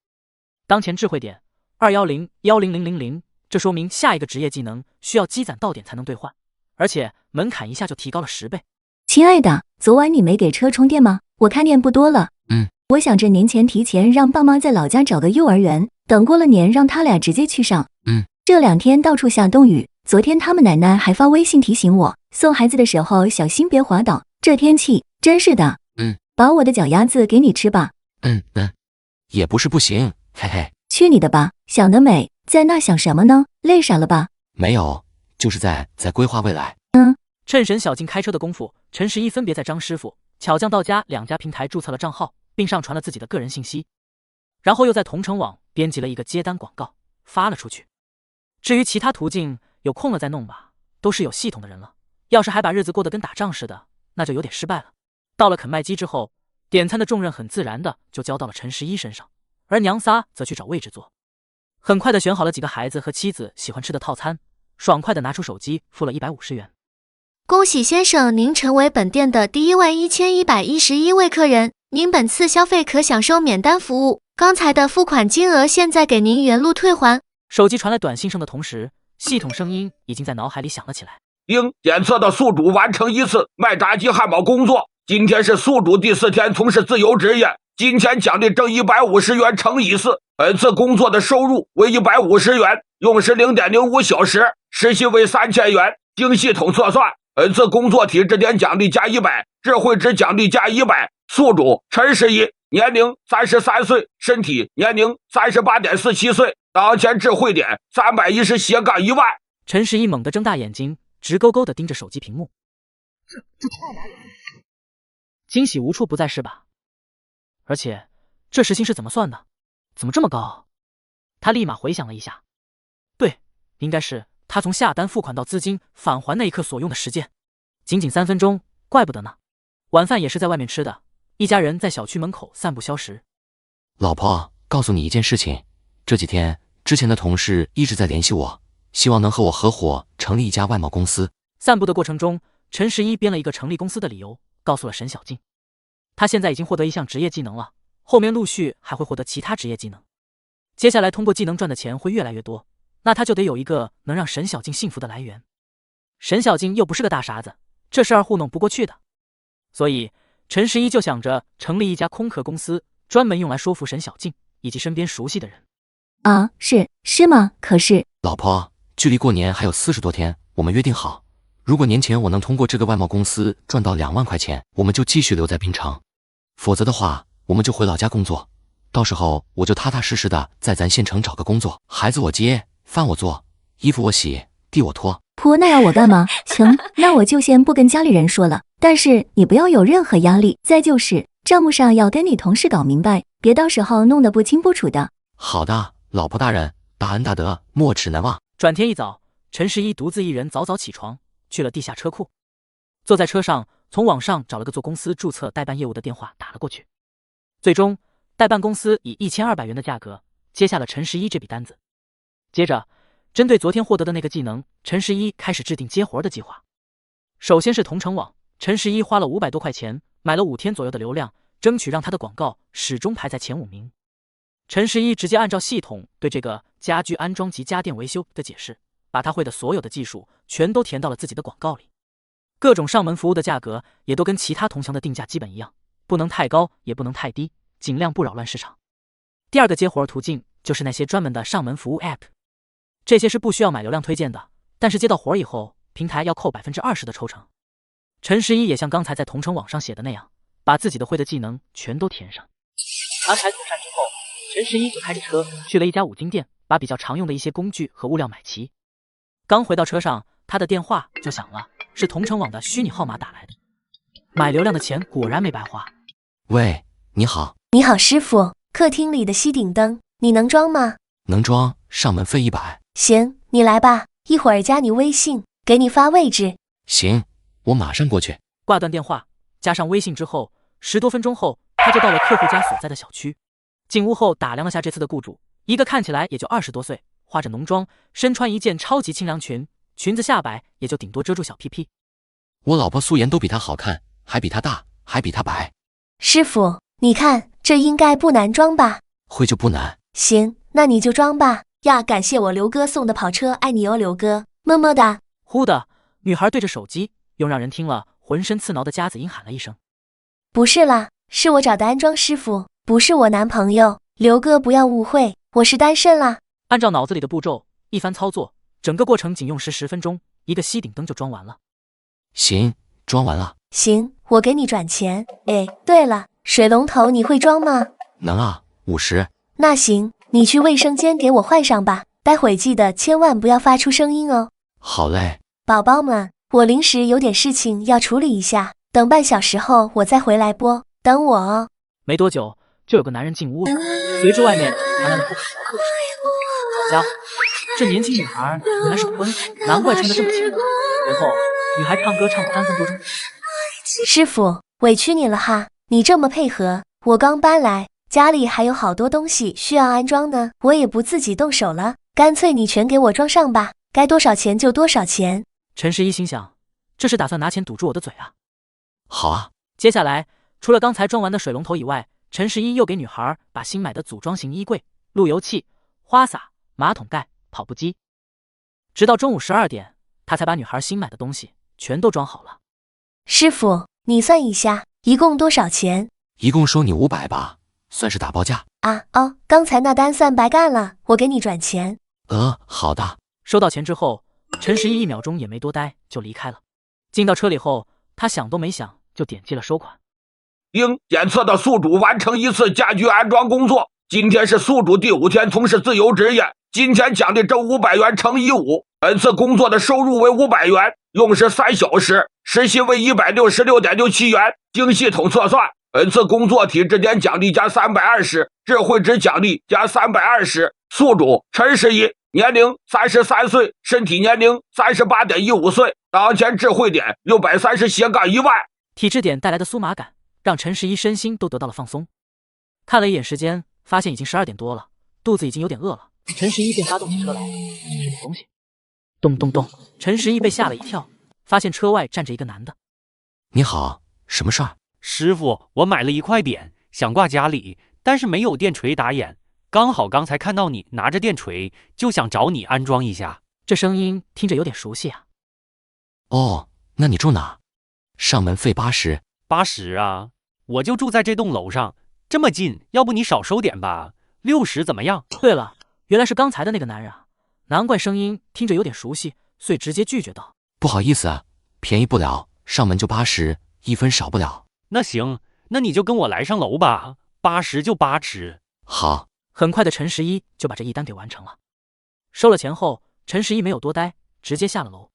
当前智慧点210-10000，这说明下一个职业技能需要积攒到点才能兑换，而且门槛一下就提高了10倍。亲爱的，昨晚你没给车充电吗？我看电不多了。我想着年前提前让爸妈在老家找个幼儿园，等过了年让他俩直接去上。这2天到处下冻雨，昨天他们奶奶还发微信提醒我，送孩子的时候小心别滑倒，这天气真是的。把我的脚丫子给你吃吧。也不是不行，嘿嘿。去你的吧，想得美，在那想什么呢？累傻了吧？没有，就是在规划未来。趁沈小静开车的功夫，陈十一分别在张师傅、巧匠到家2家平台注册了账号，并上传了自己的个人信息，然后又在同城网编辑了一个接单广告发了出去。至于其他途径，有空了再弄吧，都是有系统的人了，要是还把日子过得跟打仗似的，那就有点失败了。到了肯麦基之后，点餐的重任很自然的就交到了陈十一身上，而娘仨则去找位置坐。很快的选好了几个孩子和妻子喜欢吃的套餐，爽快的拿出手机付了150元。恭喜先生，您成为本店的第11111位客人，您本次消费可享受免单服务，刚才的付款金额现在给您原路退还。手机传来短信声的同时，系统声音已经在脑海里响了起来。检测的宿主完成1次卖炸鸡汉堡工作，今天是宿主第4天从事自由职业，金钱奖励挣150元乘以4，本次工作的收入为150元，用时0.05小时，时薪为3000元。经系统测算，本次工作体质点奖励加100，智慧值奖励加100。宿主陈十一，年龄33岁，身体年龄38.47岁，当前智慧点310-1万。陈十一猛地睁大眼睛，直勾勾地盯着手机屏幕。这太难了，惊喜无处不在是吧？而且这时薪是怎么算的？怎么这么高？他立马回想了一下，对，应该是他从下单付款到资金返还那一刻所用的时间，仅仅3分钟，怪不得呢。晚饭也是在外面吃的，一家人在小区门口散步消食。老婆，告诉你一件事情，这几天之前的同事一直在联系我，希望能和我合伙成立一家外贸公司。散步的过程中，陈十一编了一个成立公司的理由，告诉了沈小静。他现在已经获得1项职业技能了，后面陆续还会获得其他职业技能。接下来通过技能赚的钱会越来越多，那他就得有一个能让沈小静幸福的来源。沈小静又不是个大傻子，这事儿糊弄不过去的。所以陈十一就想着成立一家空壳公司，专门用来说服沈小静以及身边熟悉的人。啊，是吗？可是老婆，距离过年还有40多天，我们约定好，如果年前我能通过这个外贸公司赚到2万块钱，我们就继续留在滨城，否则的话我们就回老家工作，到时候我就踏踏实实的在咱县城找个工作，孩子我接，饭我做，衣服我洗，地我拖。婆，那要我干嘛？行，那我就先不跟家里人说了，但是你不要有任何压力，再就是账目上要跟你同事搞明白，别到时候弄得不清不楚的。好的，老婆大人，大恩大德，没齿难忘。转天一早，陈十一独自一人早早起床，去了地下车库。坐在车上，从网上找了个做公司注册代办业务的电话打了过去。最终，代办公司以1200元的价格接下了陈11这笔单子。接着，针对昨天获得的那个技能，陈11开始制定接活的计划。首先是同城网，陈11花了500多块钱买了5天左右的流量，争取让他的广告始终排在前5名。陈11直接按照系统对这个家居安装及家电维修的解释，把他会的所有的技术全都填到了自己的广告里。各种上门服务的价格也都跟其他同乡的定价基本一样，不能太高，也不能太低，尽量不扰乱市场。第二个接活途径就是那些专门的上门服务 App， 这些是不需要买流量推荐的，但是接到活以后，平台要扣 20% 的抽成。陈11也像刚才在同城网上写的那样，把自己的会的技能全都填上。安排妥善之后，陈11就开着车去了一家5金店，把比较常用的一些工具和物料买齐。刚回到车上，他的电话就响了，是同城网的虚拟号码打来的。买流量的钱果然没白花。喂，你好。你好，师傅，客厅里的吸顶灯你能装吗？能装，上门费100。行，你来吧，一会儿加你微信，给你发位置。行，我马上过去。挂断电话，加上微信之后，10多分钟后，他就到了客户家所在的小区。进屋后打量了下这次的雇主，一个看起来也就20多岁，化着浓妆，身穿一件超级清凉裙，裙子下摆也就顶多遮住小屁屁。我老婆素颜都比她好看，还比她大，还比她白。师傅，你看这应该不难装吧？会就不难。行，那你就装吧。呀，感谢我刘哥送的跑车，爱你哦，刘哥，么么哒。忽的，女孩对着手机，用让人听了浑身刺挠的夹子音喊了一声：“不是啦，是我找的安装师傅，不是我男朋友。刘哥不要误会，我是单身啦。”按照脑子里的步骤一番操作，整个过程仅用时10分钟，一个吸顶灯就装完了。行，装完了。行，我给你转钱。哎，对了，水龙头你会装吗？能啊，50。那行，你去卫生间给我换上吧，待会记得千万不要发出声音哦。好嘞。宝宝们，我临时有点事情要处理一下，等半小时后我再回来播，等我哦。没多久，就有个男人进屋了，随着外面传来了不可描述的声音。好家伙，这年轻女孩原来是个婚服，难怪穿得这么清凉。随后，女孩唱歌唱了3分多钟。师傅，委屈你了哈，你这么配合，我刚搬来，家里还有好多东西需要安装呢，我也不自己动手了，干脆你全给我装上吧，该多少钱就多少钱。陈11心想，这是打算拿钱堵住我的嘴啊。好啊。接下来，除了刚才装完的水龙头以外，陈11又给女孩把新买的组装型衣柜、路由器、花洒、马桶盖、跑步机，直到中午12点，他才把女孩新买的东西全都装好了。师傅，你算一下，一共多少钱？一共收你500吧，算是打包价。啊，哦，刚才那单算白干了，我给你转钱。好的。收到钱之后，陈111秒钟也没多待就离开了。进到车里后，他想都没想就点击了收款。应检测的宿主完成1次家居安装工作。今天是宿主第5天从事自由职业，今天奖励挣500元乘以5，本次工作的收入为500元，用时3小时，时薪为166.67元。经系统测算，本次工作体质点奖励加320，智慧值奖励加320。宿主陈11，年龄33岁，身体年龄38.15岁，当前智慧点630/1万。体质点带来的酥麻感让陈11身心都得到了放松。看了一眼时间，发现已经12点多了，肚子已经有点饿了。陈11便发动起车来吃点东西。咚咚咚，陈11被吓了一跳，发现车外站着一个男的。你好，什么事儿？师傅，我买了一块匾，想挂家里，但是没有电锤打眼，刚好刚才看到你拿着电锤，就想找你安装一下。这声音听着有点熟悉啊。哦，那你住哪？上门费80。80啊，我就住在这栋楼上，这么近，要不你少收点吧，60怎么样？对了，原来是刚才的那个男人啊，难怪声音听着有点熟悉，遂直接拒绝道：“不好意思，便宜不了，上门就80，一分少不了。”那行，那你就跟我来上楼吧，80就80。好。很快的，陈11就把这一单给完成了。收了钱后，陈11没有多待，直接下了楼。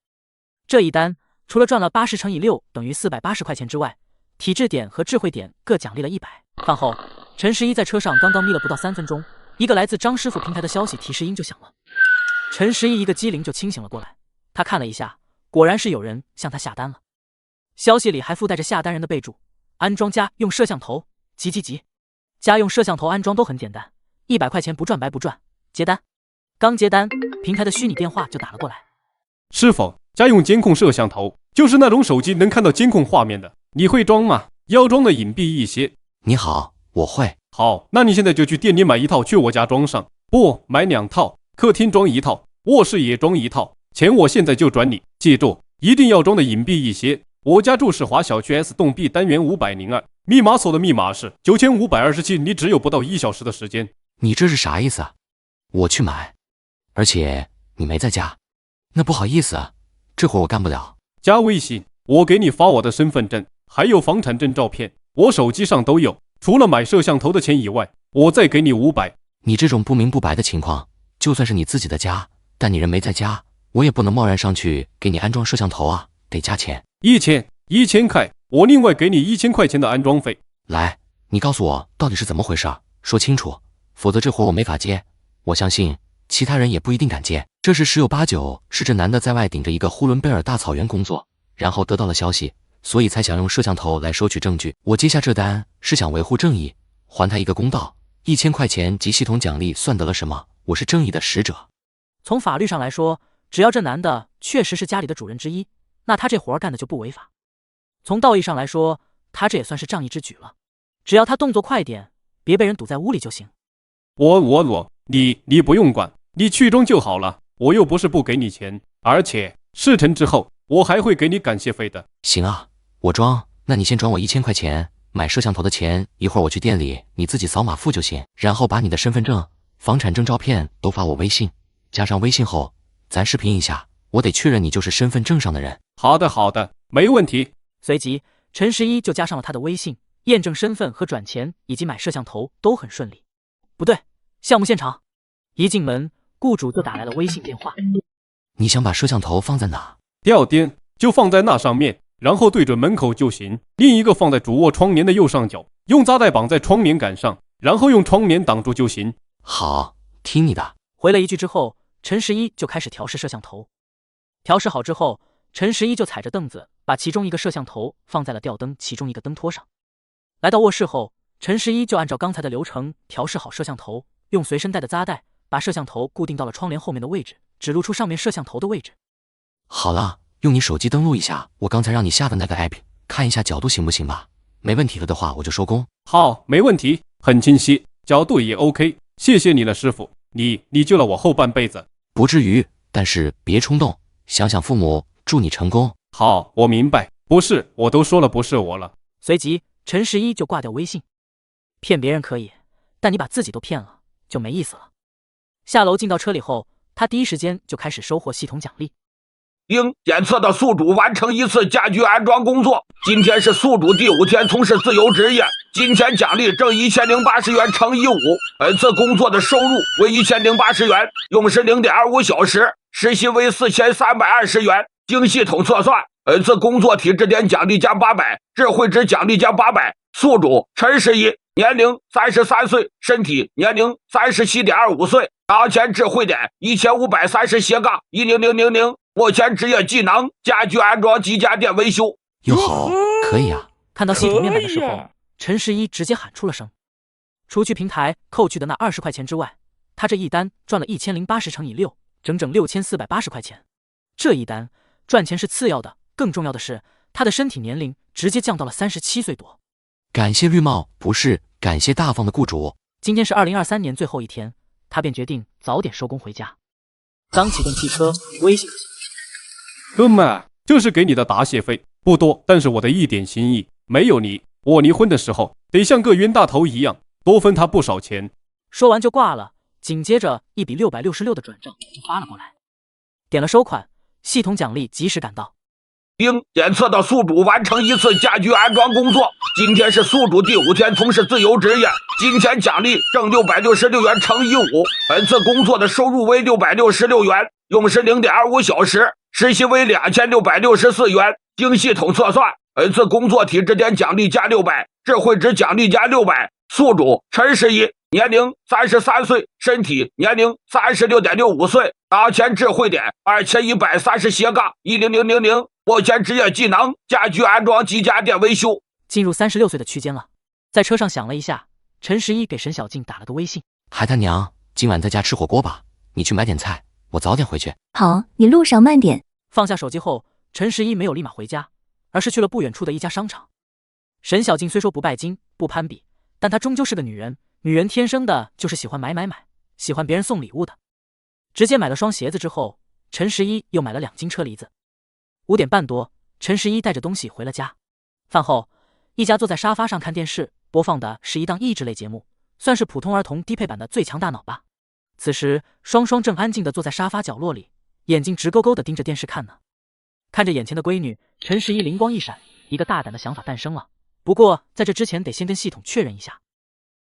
这一单除了赚了80乘以6等于480块钱之外，体质点和智慧点各奖励了100。饭后，陈11在车上刚刚眯了不到3分钟，一个来自张师傅平台的消息提示音就响了。陈11一个机灵就清醒了过来，他看了一下，果然是有人向他下单了。消息里还附带着下单人的备注：安装家用摄像头，急急急！家用摄像头安装都很简单，100块钱不赚白不赚，接单。刚接单，平台的虚拟电话就打了过来。师傅，家用监控摄像头，就是那种手机能看到监控画面的，你会装吗？要装的隐蔽一些。你好，我会。好，那你现在就去店里买一套，去我家装上。不，买2套，客厅装1套，卧室也装1套。钱我现在就转你，记住，一定要装的隐蔽一些。我家住世华小区 S 栋 B 单元502，密码锁的密码是9527，你只有不到1小时的时间。你这是啥意思啊？我去买，而且你没在家。那不好意思啊，这活我干不了。加微信，我给你发我的身份证，还有房产证照片，我手机上都有。除了买摄像头的钱以外，我再给你500。你这种不明不白的情况，就算是你自己的家，但你人没在家，我也不能贸然上去给你安装摄像头啊，得加钱。1000块，我另外给你1000块钱的安装费。来，你告诉我到底是怎么回事，说清楚，否则这活我没法接。我相信其他人也不一定敢接。这是10有8九是这男的在外顶着一个呼伦贝尔大草原工作，然后得到了消息，所以才想用摄像头来收取证据。我接下这单是想维护正义，还他一个公道。1000块钱及系统奖励算得了什么？我是正义的使者。从法律上来说，只要这男的确实是家里的主人之一，那他这活干的就不违法。从道义上来说，他这也算是仗义之举了。只要他动作快点，别被人堵在屋里就行。你不用管，你去装就好了。我又不是不给你钱，而且事成之后我还会给你感谢费的。行啊，我装，那你先转我1000块钱，买摄像头的钱一会儿我去店里，你自己扫码付就行。然后把你的身份证、房产证照片都发我微信，加上微信后咱视频一下，我得确认你就是身份证上的人。好的，没问题。随即陈11就加上了他的微信，验证身份和转钱以及买摄像头都很顺利。不对，项目现场一进门，雇主就打来了微信电话。你想把摄像头放在哪？吊垫就放在那上面，然后对准门口就行。另一个放在主卧窗帘的右上角，用扎带绑在窗帘杆上，然后用窗帘挡住就行。好，听你的。回了一句之后，陈11就开始调试摄像头。调试好之后，陈11就踩着凳子把其中一个摄像头放在了吊灯其中一个灯托上。来到卧室后，陈11就按照刚才的流程调试好摄像头，用随身带的扎带把摄像头固定到了窗帘后面的位置，只露出上面摄像头的位置。好了，用你手机登录一下我刚才让你下的那个 app， 看一下角度行不行吧？没问题了的话我就收工。好，没问题，很清晰，角度也 OK， 谢谢你了师傅，你救了我后半辈子。不至于，但是别冲动，想想父母，祝你成功。好，我明白，不是，我都说了不是我了。随即陈11就挂掉微信。骗别人可以，但你把自己都骗了就没意思了。下楼进到车里后，他第一时间就开始收获系统奖励。应检测的宿主完成1次家居安装工作，今天是宿主第5天从事自由职业，金钱奖励挣1080元乘以5，本次工作的收入为1080元，用时 0.25 小时，时薪为4320元。经系统测算，本次工作体质点奖励加800，智慧值奖励加800。宿主陈11，年龄33岁，身体年龄37.25岁，当前智慧点1530/10000，目前职业技能家居安装及家电维修。哟好，可以啊！看到系统面板的时候，陈11直接喊出了声。除去平台扣去的那20块钱之外，他这一单赚了1080乘以6，整整6480块钱。这一单赚钱是次要的，更重要的是他的身体年龄直接降到了37岁多。感谢绿帽，不是感谢大方的雇主。今天是2023年最后一天，他便决定早点收工回家。刚启动汽车，微信哥们，这是给你的答谢费，不多，但是我的一点心意。没有你，我离婚的时候得像个冤大头一样，多分他不少钱。说完就挂了，紧接着一笔666的转账就发了过来。点了收款，系统奖励及时赶到。应检测的宿主完成1次家居安装工作，今天是宿主第5天从事自由职业，金钱奖励挣666元乘以5，本次工作的收入为666元，用时 0.25 小时，时薪为2664元。经系统测算，本次工作体质点奖励加600，智慧值奖励加600。宿主陈11，年龄33岁，身体年龄36.65岁，当前智慧点2130/10000，保险职业技能，家居安装及家电维修。进入36岁的区间了。在车上想了一下，陈11给沈小静打了个微信：孩他娘，今晚在家吃火锅吧，你去买点菜，我早点回去。好，你路上慢点。放下手机后，陈11没有立马回家，而是去了不远处的一家商场。沈小静虽说不拜金不攀比，但她终究是个女人，女人天生的就是喜欢买，喜欢别人送礼物的。直接买了双鞋子之后，陈11又买了2斤车厘子。5点半多，陈11带着东西回了家。饭后，一家坐在沙发上看电视，播放的是一档益智类节目，算是普通儿童低配版的《最强大脑》吧。此时，双双正安静地坐在沙发角落里，眼睛直勾勾地盯着电视看呢。看着眼前的闺女，陈11灵光一闪，一个大胆的想法诞生了。不过，在这之前得先跟系统确认一下。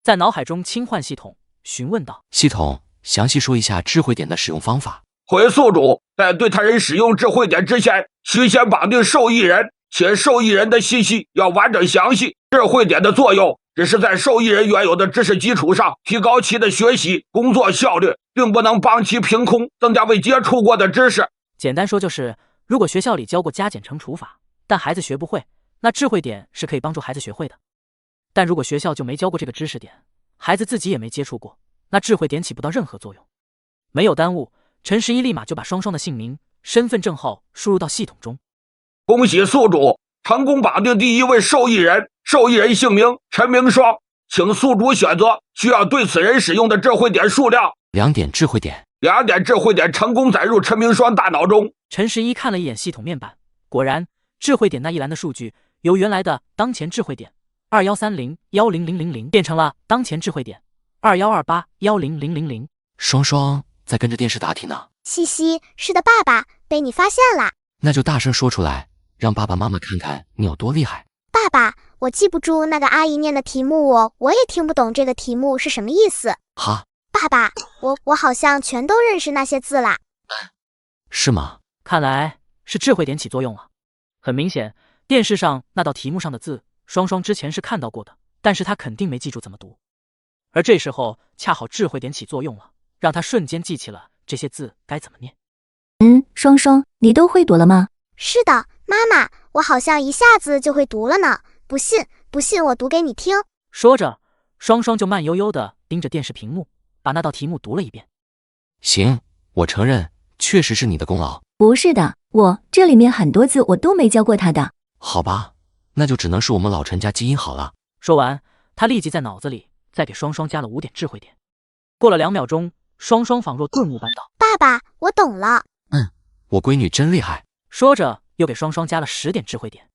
在脑海中轻唤系统，询问道：系统，详细说一下智慧点的使用方法。回宿主，在对他人使用智慧点之前，需先绑定受益人，且受益人的信息要完整详细。智慧点的作用只是在受益人原有的知识基础上提高其的学习工作效率，并不能帮其凭空增加未接触过的知识。简单说就是，如果学校里教过加减乘除法，但孩子学不会，那智慧点是可以帮助孩子学会的。但如果学校就没教过这个知识点，孩子自己也没接触过，那智慧点起不到任何作用。没有耽误，陈11立马就把双双的姓名、身份证号输入到系统中。恭喜宿主成功绑定第1位受益人，受益人姓名陈明双，请宿主选择需要对此人使用的智慧点数量。2点智慧点，2点智慧点成功载入陈明双大脑中。陈11看了一眼系统面板，果然智慧点那一栏的数据由原来的当前智慧点2130-10000变成了当前智慧点2128-10000。双双在跟着电视答题呢。西西，是的，爸爸，被你发现了。那就大声说出来，让爸爸妈妈看看你有多厉害。爸爸，我记不住那个阿姨念的题目哦，我也听不懂这个题目是什么意思。哈，爸爸，我好像全都认识那些字啦。是吗？看来是智慧点起作用了。很明显，电视上那道题目上的字，双双之前是看到过的，但是他肯定没记住怎么读。而这时候恰好智慧点起作用了，让他瞬间记起了这些字该怎么念。双双，你都会读了吗？是的，妈妈，我好像一下子就会读了呢。不信我读给你听。说着，双双就慢悠悠地盯着电视屏幕，把那道题目读了一遍。行，我承认，确实是你的功劳。不是的，这里面很多字我都没教过他的。好吧，那就只能是我们老陈家基因好了。说完，他立即在脑子里再给双双加了5点智慧点。过了2秒钟，双双仿若顿悟般道：爸爸，我懂了。我闺女真厉害。说着，又给双双加了10点智慧点。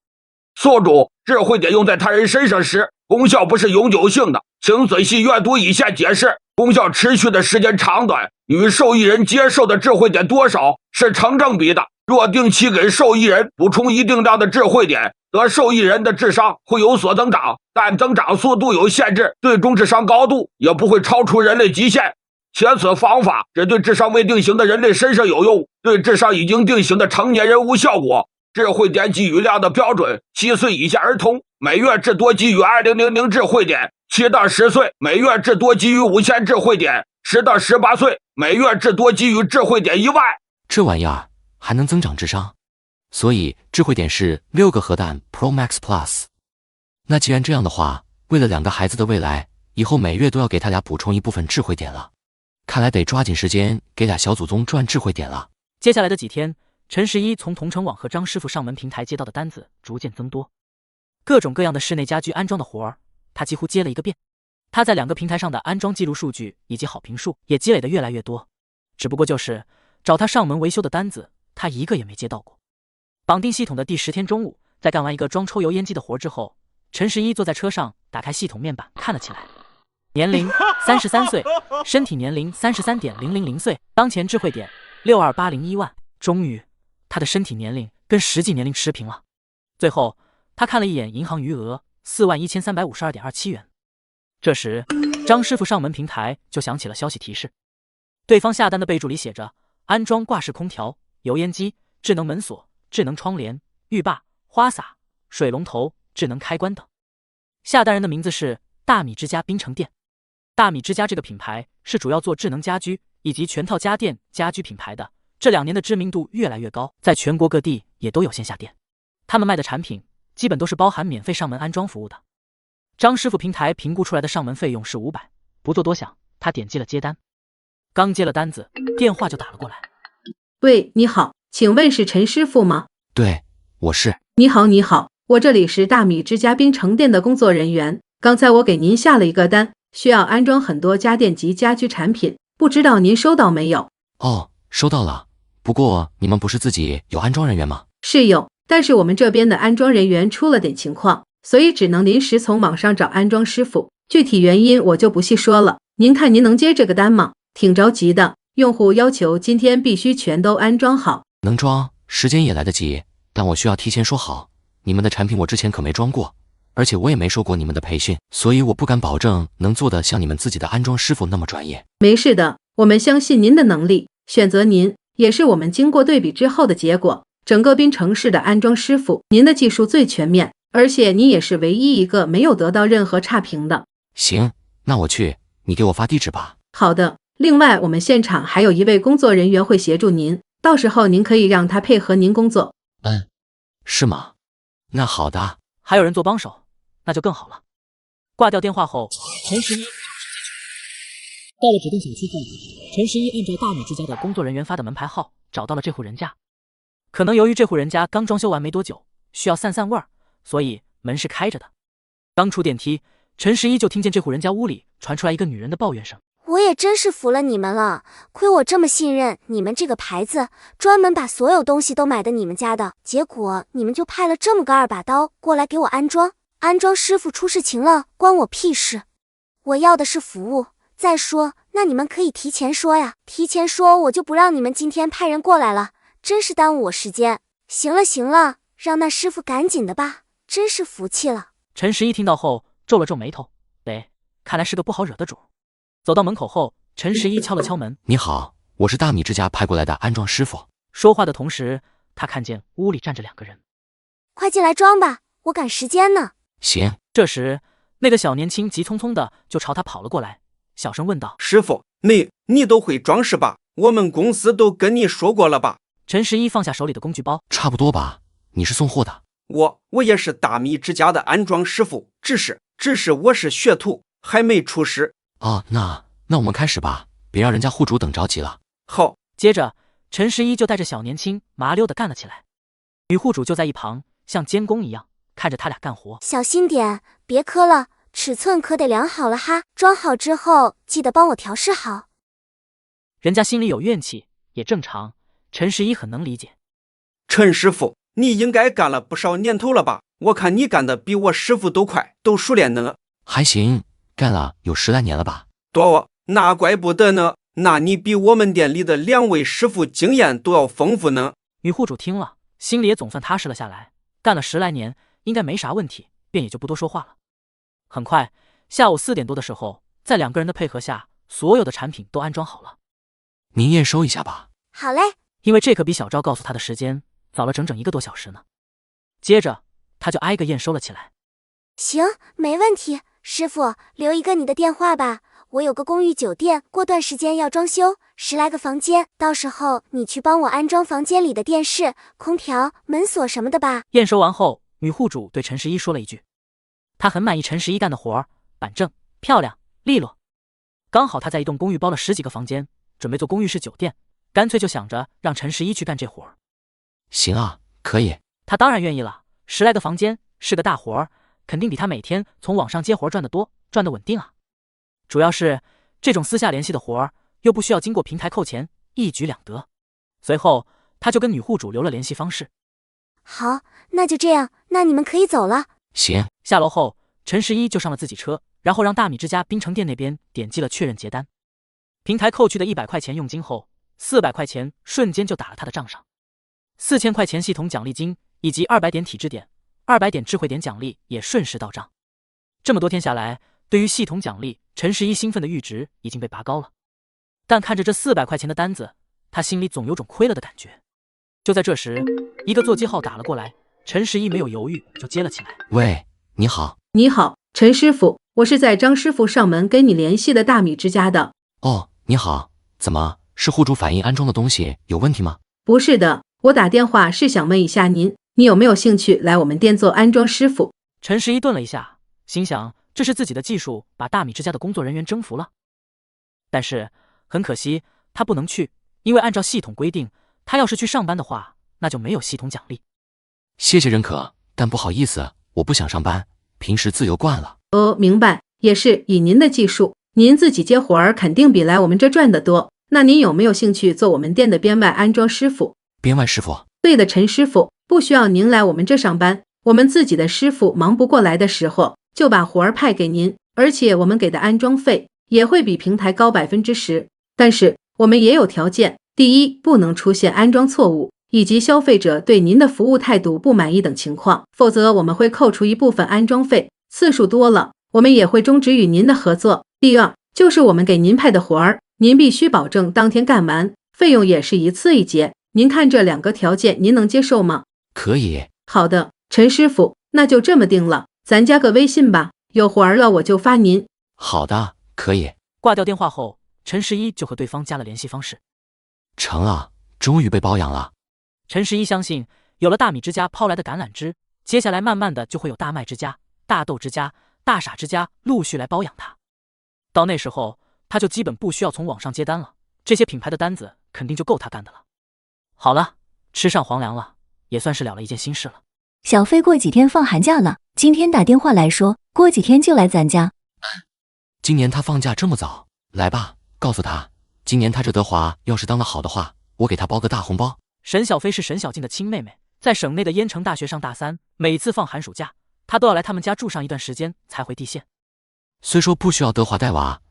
宿主，智慧点用在他人身上时，功效不是永久性的，请仔细阅读以下解释。功效持续的时间长短与受益人接受的智慧点多少是成正比的。若定期给受益人补充一定量的智慧点，则受益人的智商会有所增长，但增长速度有限制，最终智商高度也不会超出人类极限。且此方法只对智商未定型的人类身上有用，对智商已经定型的成年人无效果。智慧点给予量的标准：7岁以下儿童每月至多给予2000智慧点，7到10岁每月至多给予5000智慧点，10到18岁每月至多给予智慧点1万。这玩意儿还能增长智商，所以智慧点是6个核弹 Pro Max Plus。那既然这样的话，为了2个孩子的未来，以后每月都要给他俩补充一部分智慧点了。看来得抓紧时间给俩小祖宗赚智慧点了。接下来的几天，陈11从同城网和张师傅上门平台接到的单子逐渐增多，各种各样的室内家居安装的活儿，他几乎接了一个遍。他在2个平台上的安装记录数据以及好评数也积累的越来越多，只不过就是找他上门维修的单子，他一个也没接到过。绑定系统的第10天中午，在干完一个装抽油烟机的活之后，陈11坐在车上，打开系统面板看了起来。年龄33岁，身体年龄33.000岁，当前智慧点62801万。终于，他的身体年龄跟实际年龄持平了。最后，他看了一眼银行余额41352.27元。这时，张师傅上门平台就响起了消息提示，对方下单的备注里写着：安装挂式空调、油烟机、智能门锁、智能窗帘、浴霸、花洒、水龙头、智能开关等。下单人的名字是大米之家冰城店。大米之家这个品牌是主要做智能家居以及全套家电家居品牌的，这2年的知名度越来越高，在全国各地也都有线下店。他们卖的产品基本都是包含免费上门安装服务的。张师傅平台评估出来的上门费用是500，不做多想，他点击了接单。刚接了单子，电话就打了过来。喂，你好，请问是陈师傅吗？对，我是。你好，你好，我这里是大米之家滨城店的工作人员。刚才我给您下了一个单，需要安装很多家电及家居产品，不知道您收到没有？哦，收到了。不过你们不是自己有安装人员吗？是有，但是我们这边的安装人员出了点情况，所以只能临时从网上找安装师傅。具体原因我就不细说了。您看您能接这个单吗？挺着急的，用户要求今天必须全都安装好。能装，时间也来得及，但我需要提前说好，你们的产品我之前可没装过，而且我也没受过你们的培训，所以我不敢保证能做得像你们自己的安装师傅那么专业。没事的，我们相信您的能力，选择您也是我们经过对比之后的结果。整个滨城市的安装师傅，您的技术最全面，而且你也是唯一一个没有得到任何差评的。行，那我去，你给我发地址吧。好的，另外我们现场还有一位工作人员会协助您，到时候您可以让他配合您工作。是吗？那好的。还有人做帮手，那就更好了。挂掉电话后，陈11到了指定小区后，陈11按照大米之家的工作人员发的门牌号找到了这户人家。可能由于这户人家刚装修完没多久，需要散散味儿，所以门是开着的。刚出电梯，陈11就听见这户人家屋里传出来一个女人的抱怨声。我也真是服了你们了，亏我这么信任你们这个牌子，专门把所有东西都买的你们家的，结果你们就派了这么个2把刀过来给我安装。安装师傅出事情了，关我屁事。我要的是服务。再说，那你们可以提前说呀，提前说我就不让你们今天派人过来了，真是耽误我时间。行了行了，让那师傅赶紧的吧，真是服气了。陈11听到后皱了皱眉头，看来是个不好惹的主。走到门口后，陈11敲了敲门。你好，我是大米之家派过来的安装师傅。说话的同时，他看见屋里站着2个人。快进来装吧，我赶时间呢。行。这时，那个小年轻急匆匆的就朝他跑了过来，小声问道：师傅，你都会装饰吧？我们公司都跟你说过了吧？陈11放下手里的工具包。差不多吧，你是送货的。我也是大米之家的安装师傅，只是我是学徒，还没出师。哦，那我们开始吧，别让人家户主等着急了。好。接着，陈11就带着小年轻麻溜的干了起来。女户主就在一旁像监工一样看着他俩干活。小心点，别磕了，尺寸可得量好了哈。装好之后记得帮我调试好。人家心里有怨气也正常，陈11很能理解。陈师傅，你应该干了不少年头了吧？我看你干的比我师傅都快，都熟练呢。还行，干了有10来年了吧？多，那怪不得呢。那你比我们店里的2位师傅经验都要丰富呢。女户主听了，心里也总算踏实了下来，干了10来年，应该没啥问题，便也就不多说话了。很快，下午4点多的时候，在2个人的配合下，所有的产品都安装好了。您验收一下吧。好嘞。因为这可比小赵告诉他的时间早了整整1个多小时呢。接着，他就挨个验收了起来。行，没问题。师傅，留一个你的电话吧。我有个公寓酒店，过段时间要装修，10来个房间，到时候你去帮我安装房间里的电视、空调、门锁什么的吧。验收完后，女户主对陈11说了一句，她很满意陈11干的活儿，板正、漂亮、利落。刚好他在一栋公寓包了10几个房间，准备做公寓式酒店，干脆就想着让陈11去干这活儿。行啊，可以。他当然愿意了，10来个房间是个大活儿，肯定比他每天从网上接活赚得多，赚得稳定啊。主要是这种私下联系的活儿，又不需要经过平台扣钱，一举两得。随后，他就跟女户主留了联系方式。好，那就这样，那你们可以走了。行。下楼后，陈11就上了自己车，然后让大米之家滨城店那边点击了确认结单。平台扣去的100块钱佣金后，400块钱瞬间就打了他的账上，4000块钱系统奖励金以及200点体质点、200点智慧点奖励也顺势到账。这么多天下来，对于系统奖励，陈11兴奋的阈值已经被拔高了。但看着这400块钱的单子，他心里总有种亏了的感觉。就在这时，一个座机号打了过来，陈11没有犹豫就接了起来。喂，你好。你好，陈师傅，我是在张师傅上门跟你联系的大米之家的。哦，你好，怎么是户主反映安装的东西有问题吗？不是的，我打电话是想问一下您，你有没有兴趣来我们店做安装师傅？陈十一顿了一下，心想这是自己的技术把大米之家的工作人员征服了。但是很可惜，他不能去，因为按照系统规定，他要是去上班的话，那就没有系统奖励。谢谢认可，但不好意思，我不想上班，平时自由惯了。哦，明白，也是以您的技术，您自己接活儿肯定比来我们这赚得多。那您有没有兴趣做我们店的编外安装师傅？编外师傅？对的，陈师傅，不需要您来我们这上班，我们自己的师傅忙不过来的时候，就把活儿派给您，而且我们给的安装费也会比平台高10%。但是我们也有条件，第一，不能出现安装错误，以及消费者对您的服务态度不满意等情况，否则我们会扣除一部分安装费，次数多了，我们也会终止与您的合作。第二，就是我们给您派的活儿，您必须保证当天干完，费用也是一次一结。您看这2个条件您能接受吗？可以。好的，陈师傅，那就这么定了，咱加个微信吧，有活儿了我就发您。好的，可以。挂掉电话后，陈十一就和对方加了联系方式。成了，终于被包养了。陈十一相信，有了大米之家抛来的橄榄枝，接下来慢慢的就会有大麦之家、大豆之家、大傻之家陆续来包养他。到那时候，他就基本不需要从网上接单了，这些品牌的单子肯定就够他干的了。好了，吃上皇粮了，也算是了了一件心事了。小飞过几天放寒假了，今天打电话来说，过几天就来咱家。今年他放假这么早，来吧，告诉他，今年他这德华要是当得好的话，我给他包个大红包。沈小飞是沈小静的亲妹妹，在省内的燕城大学上大3，每次放寒暑假，她都要来他们家住上一段时间才回地县。虽说不需要德华带娃，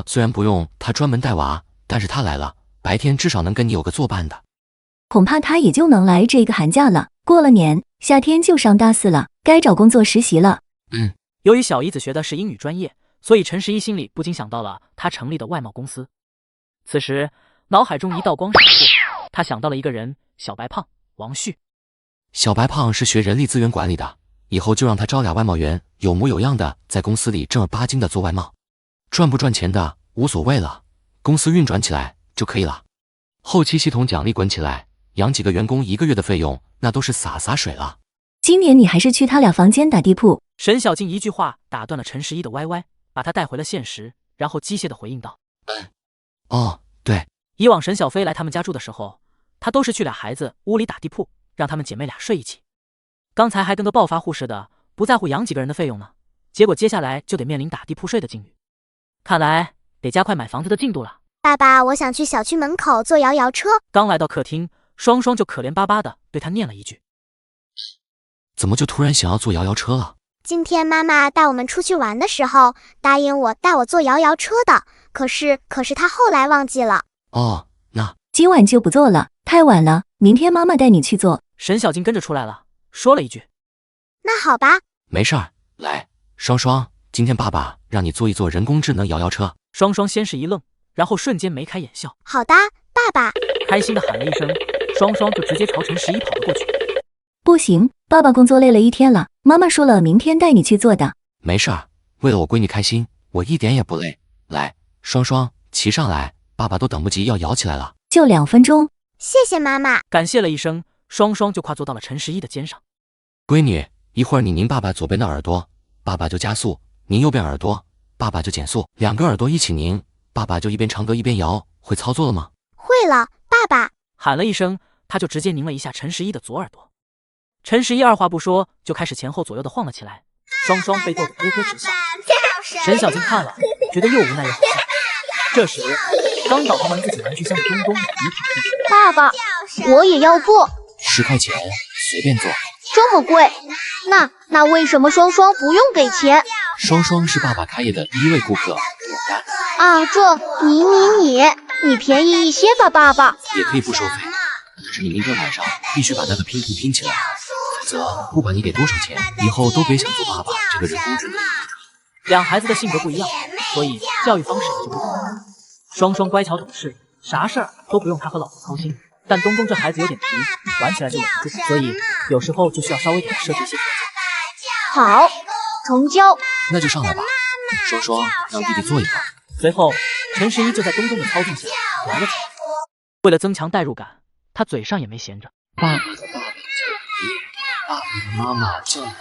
虽然不用他专门带娃，但是他来了，白天至少能跟你有个作伴的。恐怕他也就能来这个寒假了，过了年，夏天就上大4了，该找工作实习了。由于小姨子学的是英语专业，所以陈十一心里不禁想到了他成立的外贸公司。此时脑海中一道光闪过，他想到了一个人，小白胖王旭。小白胖是学人力资源管理的，以后就让他招俩外贸员，有模有样的在公司里正儿八经的做外贸，赚不赚钱的无所谓了，公司运转起来就可以了。后期系统奖励滚起来，养几个员工1个月的费用，那都是洒水了。今年你还是去他俩房间打地铺。沈小静一句话打断了陈十一的歪歪，把他带回了现实，然后机械的回应道：哦，对。以往沈小飞来他们家住的时候，他都是去俩孩子屋里打地铺，让他们姐妹俩睡一起。刚才还跟个暴发户似的，不在乎养几个人的费用呢，结果接下来就得面临打地铺睡的境遇。看来得加快买房子的进度了。爸爸，我想去小区门口坐摇摇车。刚来到客厅，双双就可怜巴巴的对他念了一句：怎么就突然想要坐摇摇车了？今天妈妈带我们出去玩的时候，答应我带我坐摇摇车的，可是她后来忘记了。哦，那今晚就不坐了，太晚了，明天妈妈带你去坐。沈小静跟着出来了，说了一句：那好吧。没事儿，来，双双，今天爸爸让你坐一坐人工智能摇摇车。双双先是一愣，然后瞬间眉开眼笑。好的，爸爸。开心的喊了一声，双双就直接朝陈十一跑了过去。不行，爸爸工作累了一天了，妈妈说了明天带你去做的。没事儿，为了我闺女开心，我一点也不累。来，双双骑上来，爸爸都等不及要摇起来了。就2分钟。谢谢妈妈。感谢了一声，双双就跨坐到了陈十一的肩上。闺女，一会儿你拧爸爸左边的耳朵，爸爸就加速；拧右边耳朵，爸爸就减速。2个耳朵一起拧，爸爸就一边唱歌一边摇。会操作了吗？会了，爸爸。喊了一声，他就直接拧了一下陈十一的左耳朵。陈十一二话不说，就开始前后左右的晃了起来。双双被逗得咯咯直笑。沈小静看了，觉得又无奈又好笑。这时，刚倒腾完自己玩具箱的东东也跑进。爸爸，我也要做。10块钱，随便做。这么贵？那为什么双双不用给钱？双双是爸爸开业的第1位顾客，简单。啊，你便宜一些吧，爸爸。也可以不收费，但是你明天晚上必须把那个拼图拼起来，否则不管你给多少钱，以后都别想做爸爸这个人工智能。两孩子的性格不一样，所以教育方式也就不同。双双乖巧懂事，啥事儿都不用他和老婆操心。但东东这孩子有点皮，玩起来就忍不住，所以有时候就需要稍微给他设置一些条件。好，成交。那就上来吧，双双让弟弟坐一会儿。随后，陈十一就在东东的操纵下玩了起来。为了增强代入感，他嘴上也没闲着。爸爸的爸爸叫爷爷，妈妈叫奶奶，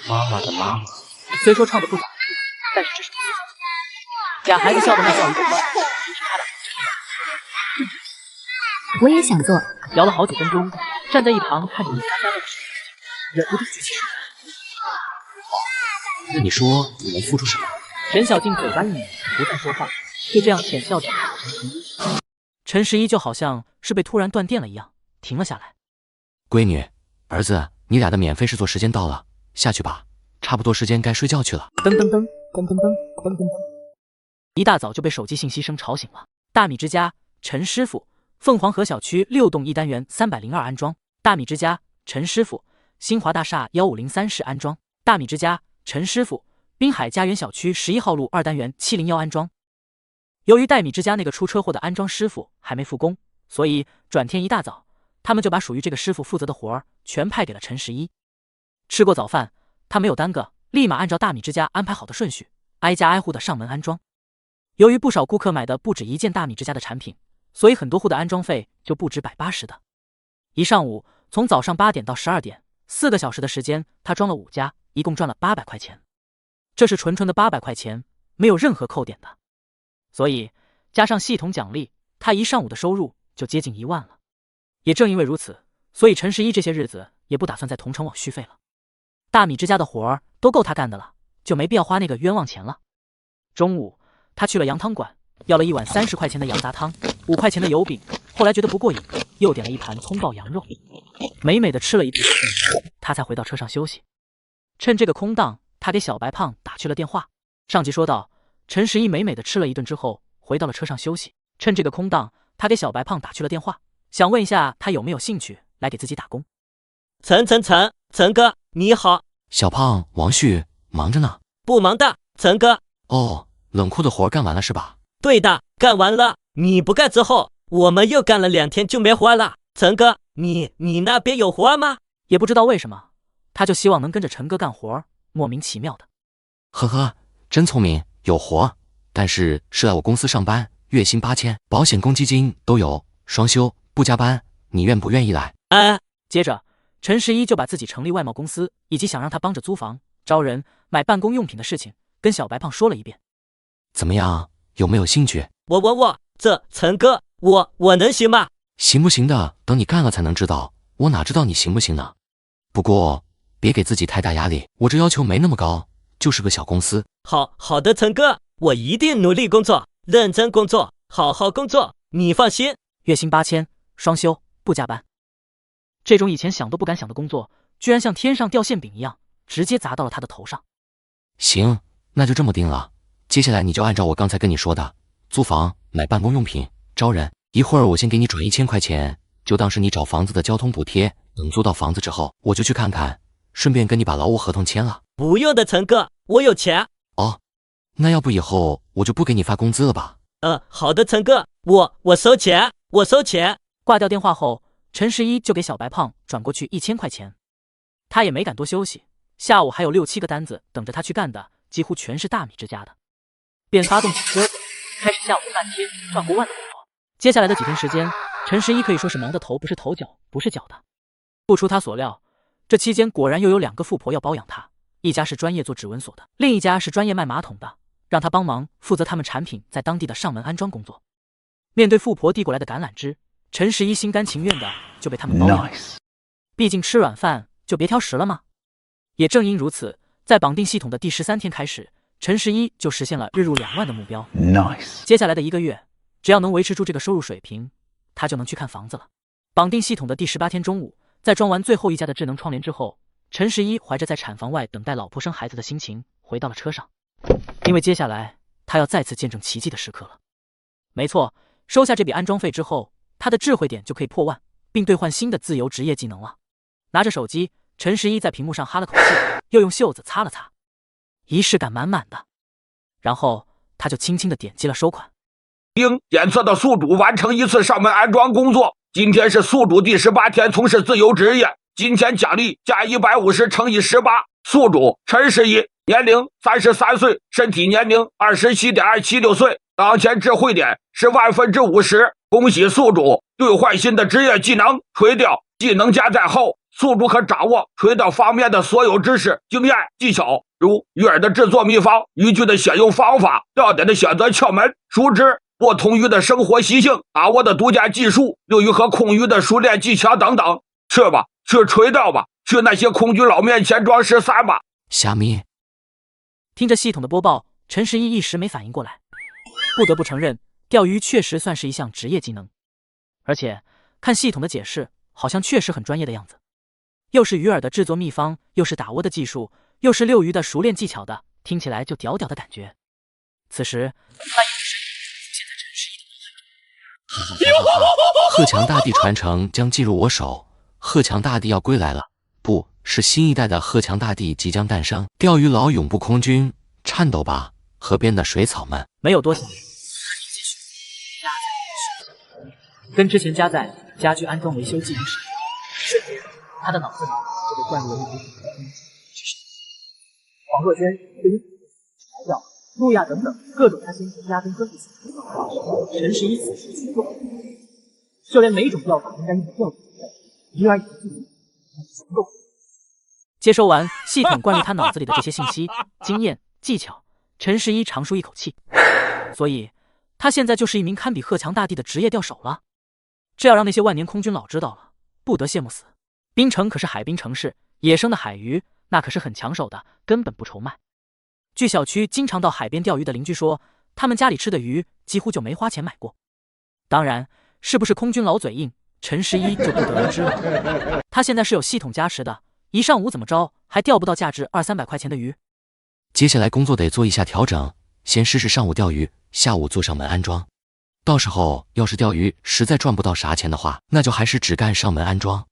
妈妈的妈妈。虽说唱的不咋地，但是这是俩孩子笑得那叫一个欢，平时他俩我也想做。聊了好几分钟，站在一旁看着你家家乐的事情，忍不住举起手来。那你说你能付出什么？陈小静嘴巴一咧，不再说话，就这样浅笑着看着陈十一。陈十一就好像是被突然断电了一样，停了下来。闺女，儿子，你俩的免费试做时间到了，下去吧，差不多时间该睡觉去了。噔噔噔噔噔噔噔噔噔，一大早就被手机信息声吵醒了。大米之家，陈师傅，凤凰河小区6栋1单元302安装。大米之家，陈师傅，新华大厦1503室安装。大米之家，陈师傅，滨海家园小区11号路2单元701安装。由于大米之家那个出车祸的安装师傅还没复工，所以转天一大早，他们就把属于这个师傅负责的活儿全派给了陈十一。吃过早饭，他没有耽搁，立马按照大米之家安排好的顺序，挨家挨户的上门安装。由于不少顾客买的不止一件大米之家的产品，所以很多户的安装费就不止180的。一上午，从早上8点到12点，4个小时的时间，他装了5家，一共赚了800块钱。这是纯纯的800块钱，没有任何扣点的。所以加上系统奖励，他一上午的收入就接近1万了。也正因为如此，所以陈十一这些日子也不打算在同城网续费了。大米之家的活儿都够他干的了，就没必要花那个冤枉钱了。中午，他去了羊汤馆，要了一碗30块钱的羊杂汤，5块钱的油饼，后来觉得不过瘾，又点了一盘葱爆羊肉，美美的吃了一顿，他才回到车上休息。趁这个空档，他给小白胖打去了电话。上集说到，陈十一美美的吃了一顿之后，回到了车上休息。趁这个空档，他给小白胖打去了电话，想问一下他有没有兴趣来给自己打工。陈哥，你好。小胖，王旭，忙着呢。不忙的，陈哥。哦，冷库的活干完了是吧？对的，干完了。你不干之后，我们又干了2天就没活了。陈哥，你那边有活吗？也不知道为什么，他就希望能跟着陈哥干活，莫名其妙的。呵呵，真聪明，有活，但是来我公司上班，月薪8000，保险公积金都有，双休不加班，你愿不愿意来？接着陈十一就把自己成立外贸公司，以及想让他帮着租房、招人、买办公用品的事情跟小白胖说了一遍。怎么样，有没有兴趣？这陈哥，我能行吗？行不行的，等你干了才能知道，我哪知道你行不行呢？不过别给自己太大压力，我这要求没那么高，就是个小公司。好的，陈哥，我一定努力工作，认真工作，好好工作，你放心。月薪8000，双休不加班，这种以前想都不敢想的工作，居然像天上掉馅饼一样，直接砸到了他的头上。行，那就这么定了。接下来你就按照我刚才跟你说的，租房、买办公用品、招人。一会儿我先给你转1000块钱，就当是你找房子的交通补贴。等租到房子之后，我就去看看，顺便跟你把劳务合同签了。不用的，陈哥，我有钱。哦，那要不以后我就不给你发工资了吧？好的，陈哥，我收钱，我收钱。挂掉电话后，陈十一就给小白胖转过去1000块钱。他也没敢多休息，下午还有6、7个单子等着他去干的，几乎全是大米之家的，便发动起车子，开始下午半天赚过万的活。接下来的几天时间，陈十一可以说是忙得头不是头脚不是脚的。不出他所料，这期间果然又有2个富婆要包养他，一家是专业做指纹锁的，另一家是专业卖马桶的，让他帮忙负责他们产品在当地的上门安装工作。面对富婆递过来的橄榄枝，陈十一心甘情愿的就被他们包养。毕竟吃软饭就别挑食了嘛。也正因如此，在绑定系统的第13天开始，陈十一就实现了日入2万的目标。接下来的1个月，只要能维持住这个收入水平，他就能去看房子了。绑定系统的第18天中午，在装完最后一家的智能窗帘之后，陈十一怀着在产房外等待老婆生孩子的心情回到了车上，因为接下来他要再次见证奇迹的时刻了。没错，收下这笔安装费之后，他的智慧点就可以破万，并兑换新的自由职业技能了。拿着手机，陈十一在屏幕上哈了口气，又用袖子擦了擦，仪式感满满的。然后他就轻轻地点击了收款。检测的宿主完成1次上门安装工作。今天是宿主第18天从事自由职业，金钱奖励加150乘以18。宿主陈十一，年龄33岁，身体年龄27.276岁，当前智慧点是50%。恭喜宿主兑换新的职业技能，垂钓技能加载后，宿主可掌握锤道方面的所有知识、经验、技巧，如鱼饵的制作秘方、渔具的选用方法、钓点的选择窍门、熟知不同鱼的生活习性、把握的独家技术、用鱼和空鱼的熟练技巧等等。去吧，去锤道吧，去那些空军佬面前装13吧。虾米？听着系统的播报，陈十一一时没反应过来。不得不承认，钓鱼确实算是一项职业技能，而且看系统的解释，好像确实很专业的样子。又是鱼饵的制作秘方，又是打窝的技术，又是遛鱼的熟练技巧的，听起来就屌屌的感觉。此时，那一个声音出现在陈十一的脑海中。鹤强大帝传承将进入我手，鹤强大帝要归来了，不是新一代的鹤强大帝即将诞生。钓鱼佬永不空军，颤抖吧，河边的水草们。没有多想，跟之前加在家居安装维修技能时，瞬间他的脑子里就被灌入了一股知识，黄若轩、对于材料、路亚等等各种他先前压根跟不起的化石，陈十一此时去做，就连每种钓法应该用的钓具鱼饵以及技能全都。接收完系统灌入他脑子里的这些信息、经验、技巧，陈十一长舒一口气。所以，他现在就是一名堪比鹤强大帝的职业钓手了。这要让那些万年空军佬知道了，不得羡慕死。滨城可是海滨城市，野生的海鱼那可是很抢手的，根本不愁卖。据小区经常到海边钓鱼的邻居说，他们家里吃的鱼几乎就没花钱买过。当然，是不是空军佬嘴硬，陈十一就不得而知了。他现在是有系统加持的，一上午怎么着还钓不到价值200-300块钱的鱼。接下来工作得做一下调整，先试试上午钓鱼，下午做上门安装。到时候要是钓鱼实在赚不到啥钱的话，那就还是只干上门安装。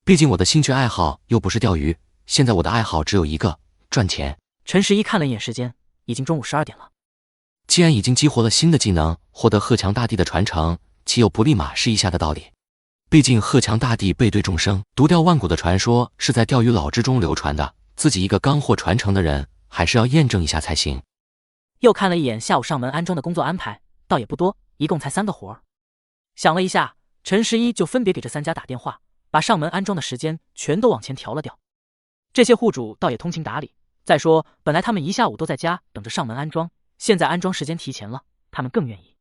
毕竟我的兴趣爱好又不是钓鱼，现在我的爱好只有一个，赚钱。陈十一看了一眼时间，已经中午12点了。既然已经激活了新的技能，获得鹤强大帝的传承，岂有不立马试一下的道理？毕竟鹤强大帝背对众生，独钓万古的传说是在钓鱼佬之中流传的，自己一个刚获传承的人，还是要验证一下才行。又看了一眼下午上门安装的工作安排，倒也不多，一共才3个活儿。想了一下，陈十一就分别给这3家打电话，把上门安装的时间全都往前调了调。这些户主倒也通情达理，再说本来他们一下午都在家等着上门安装，现在安装时间提前了，他们更愿意。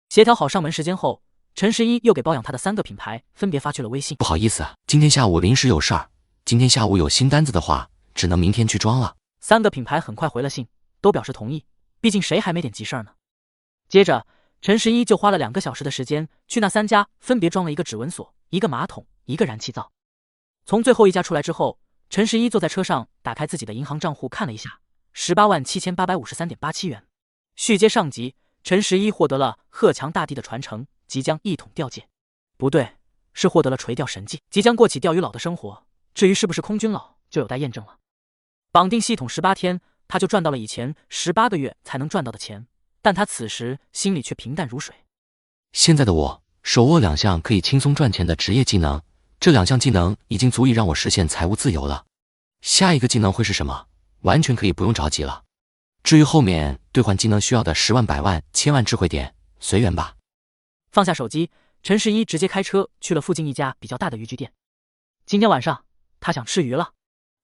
协调好上门时间后，陈十一又给包养他的3个品牌分别发去了微信。不好意思，今天下午临时有事儿，今天下午有新单子的话，只能明天去装了。3个品牌很快回了信，都表示同意，毕竟谁还没点急事儿呢。接着陈十一就花了2个小时的时间，去那3家分别装了一个指纹锁、一个马桶、一个燃气灶。从最后一家出来之后，陈十一坐在车上，打开自己的银行账户看了一下，187853.87元。续接上集，陈十一获得了鹤强大帝的传承，即将一统钓界。不对，是获得了垂钓神技，即将过起钓鱼佬的生活。至于是不是空军佬，就有待验证了。绑定系统18天，他就赚到了以前18个月才能赚到的钱，但他此时心里却平淡如水。现在的我手握2项可以轻松赚钱的职业技能，这2项技能已经足以让我实现财务自由了。下一个技能会是什么？完全可以不用着急了。至于后面兑换技能需要的10万、100万、1000万智慧点，随缘吧。放下手机，陈十一直接开车去了附近一家比较大的渔具店。今天晚上他想吃鱼了。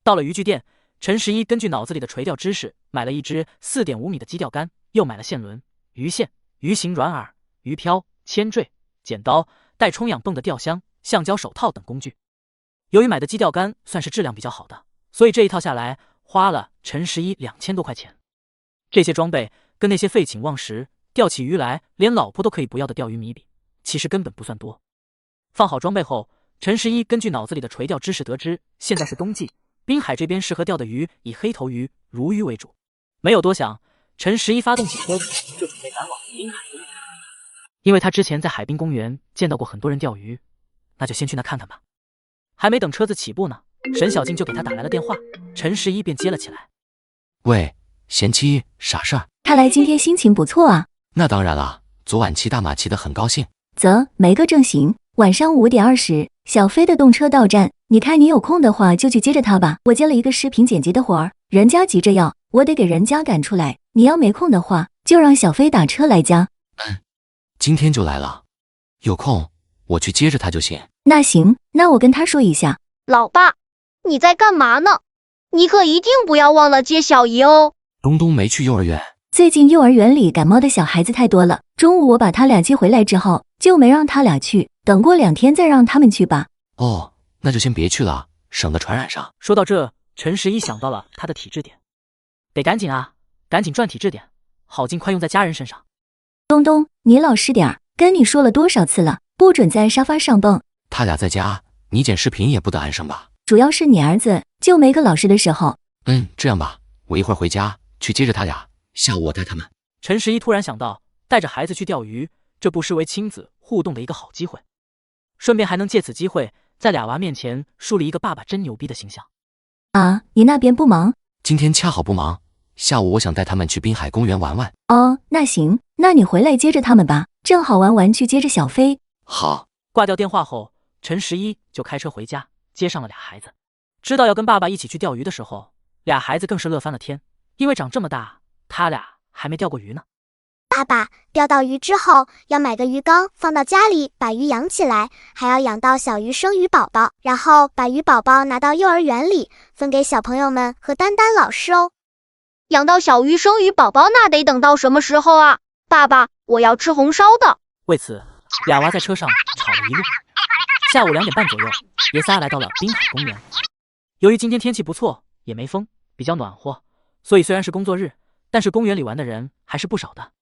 到了渔具店，陈十一根据脑子里的垂钓知识，买了一支4.5米的基钓竿，又买了线轮、鱼线、鱼形软饵、鱼漂、铅坠、剪刀、带冲氧泵的钓箱、橡胶手套等工具。由于买的基钓竿算是质量比较好的，所以这一套下来花了陈十一2000多块钱。这些装备跟那些废寝忘食、钓起鱼来连老婆都可以不要的钓鱼迷比，其实根本不算多。放好装备后，陈十一根据脑子里的垂钓知识得知，现在是冬季，滨海这边适合钓的鱼以黑头鱼、鲈鱼为主。没有多想，陈十一发动起车子就准备赶往滨海这边。因为他之前在海滨公园见到过很多人钓鱼，那就先去那看看吧。还没等车子起步呢，沈小静就给他打来了电话，陈十一便接了起来。喂，贤妻，啥事儿？看来今天心情不错啊。那当然了，昨晚骑大马骑得很高兴。啧，没个正形。晚上5点20，小飞的动车到站，你看你有空的话就去接着他吧。我接了一个视频剪辑的活儿，人家急着要，我得给人家赶出来。你要没空的话，就让小飞打车来家。今天就来了。有空我去接着他就行。那行，那我跟他说一下。老爸，你在干嘛呢？你可一定不要忘了接小姨哦。东东没去幼儿园，最近幼儿园里感冒的小孩子太多了，中午我把他俩接回来之后，就没让他俩去，等过2天再让他们去吧。哦，那就先别去了，省得传染上。说到这，陈十一想到了他的体质点，得赶紧啊，赶紧赚体质点，好尽快用在家人身上。东东，你老实点儿，跟你说了多少次了，不准在沙发上蹦。他俩在家，你剪视频也不得安生吧？主要是你儿子就没个老实的时候。这样吧，我一会儿回家去接着他俩，下午我带他们。陈十一突然想到，带着孩子去钓鱼，这不失为亲子互动的一个好机会，顺便还能借此机会在俩娃面前树立一个爸爸真牛逼的形象。啊，你那边不忙？今天恰好不忙，下午我想带他们去滨海公园玩玩。哦，那行，那你回来接着他们吧，正好玩完去接着小飞。好。挂掉电话后，陈十一就开车回家，接上了俩孩子。知道要跟爸爸一起去钓鱼的时候，俩孩子更是乐翻了天，因为长这么大，他俩还没钓过鱼呢。爸爸，钓到鱼之后，要买个鱼缸放到家里，把鱼养起来，还要养到小鱼生鱼宝宝，然后把鱼宝宝拿到幼儿园里，分给小朋友们和丹丹老师哦。养到小鱼生鱼宝宝那得等到什么时候啊？爸爸，我要吃红烧的。为此，俩娃在车上吵了一路。下午2点半左右，爷仨来到了滨海公园。由于今天天气不错，也没风，比较暖和，所以虽然是工作日，但是公园里玩的人还是不少的。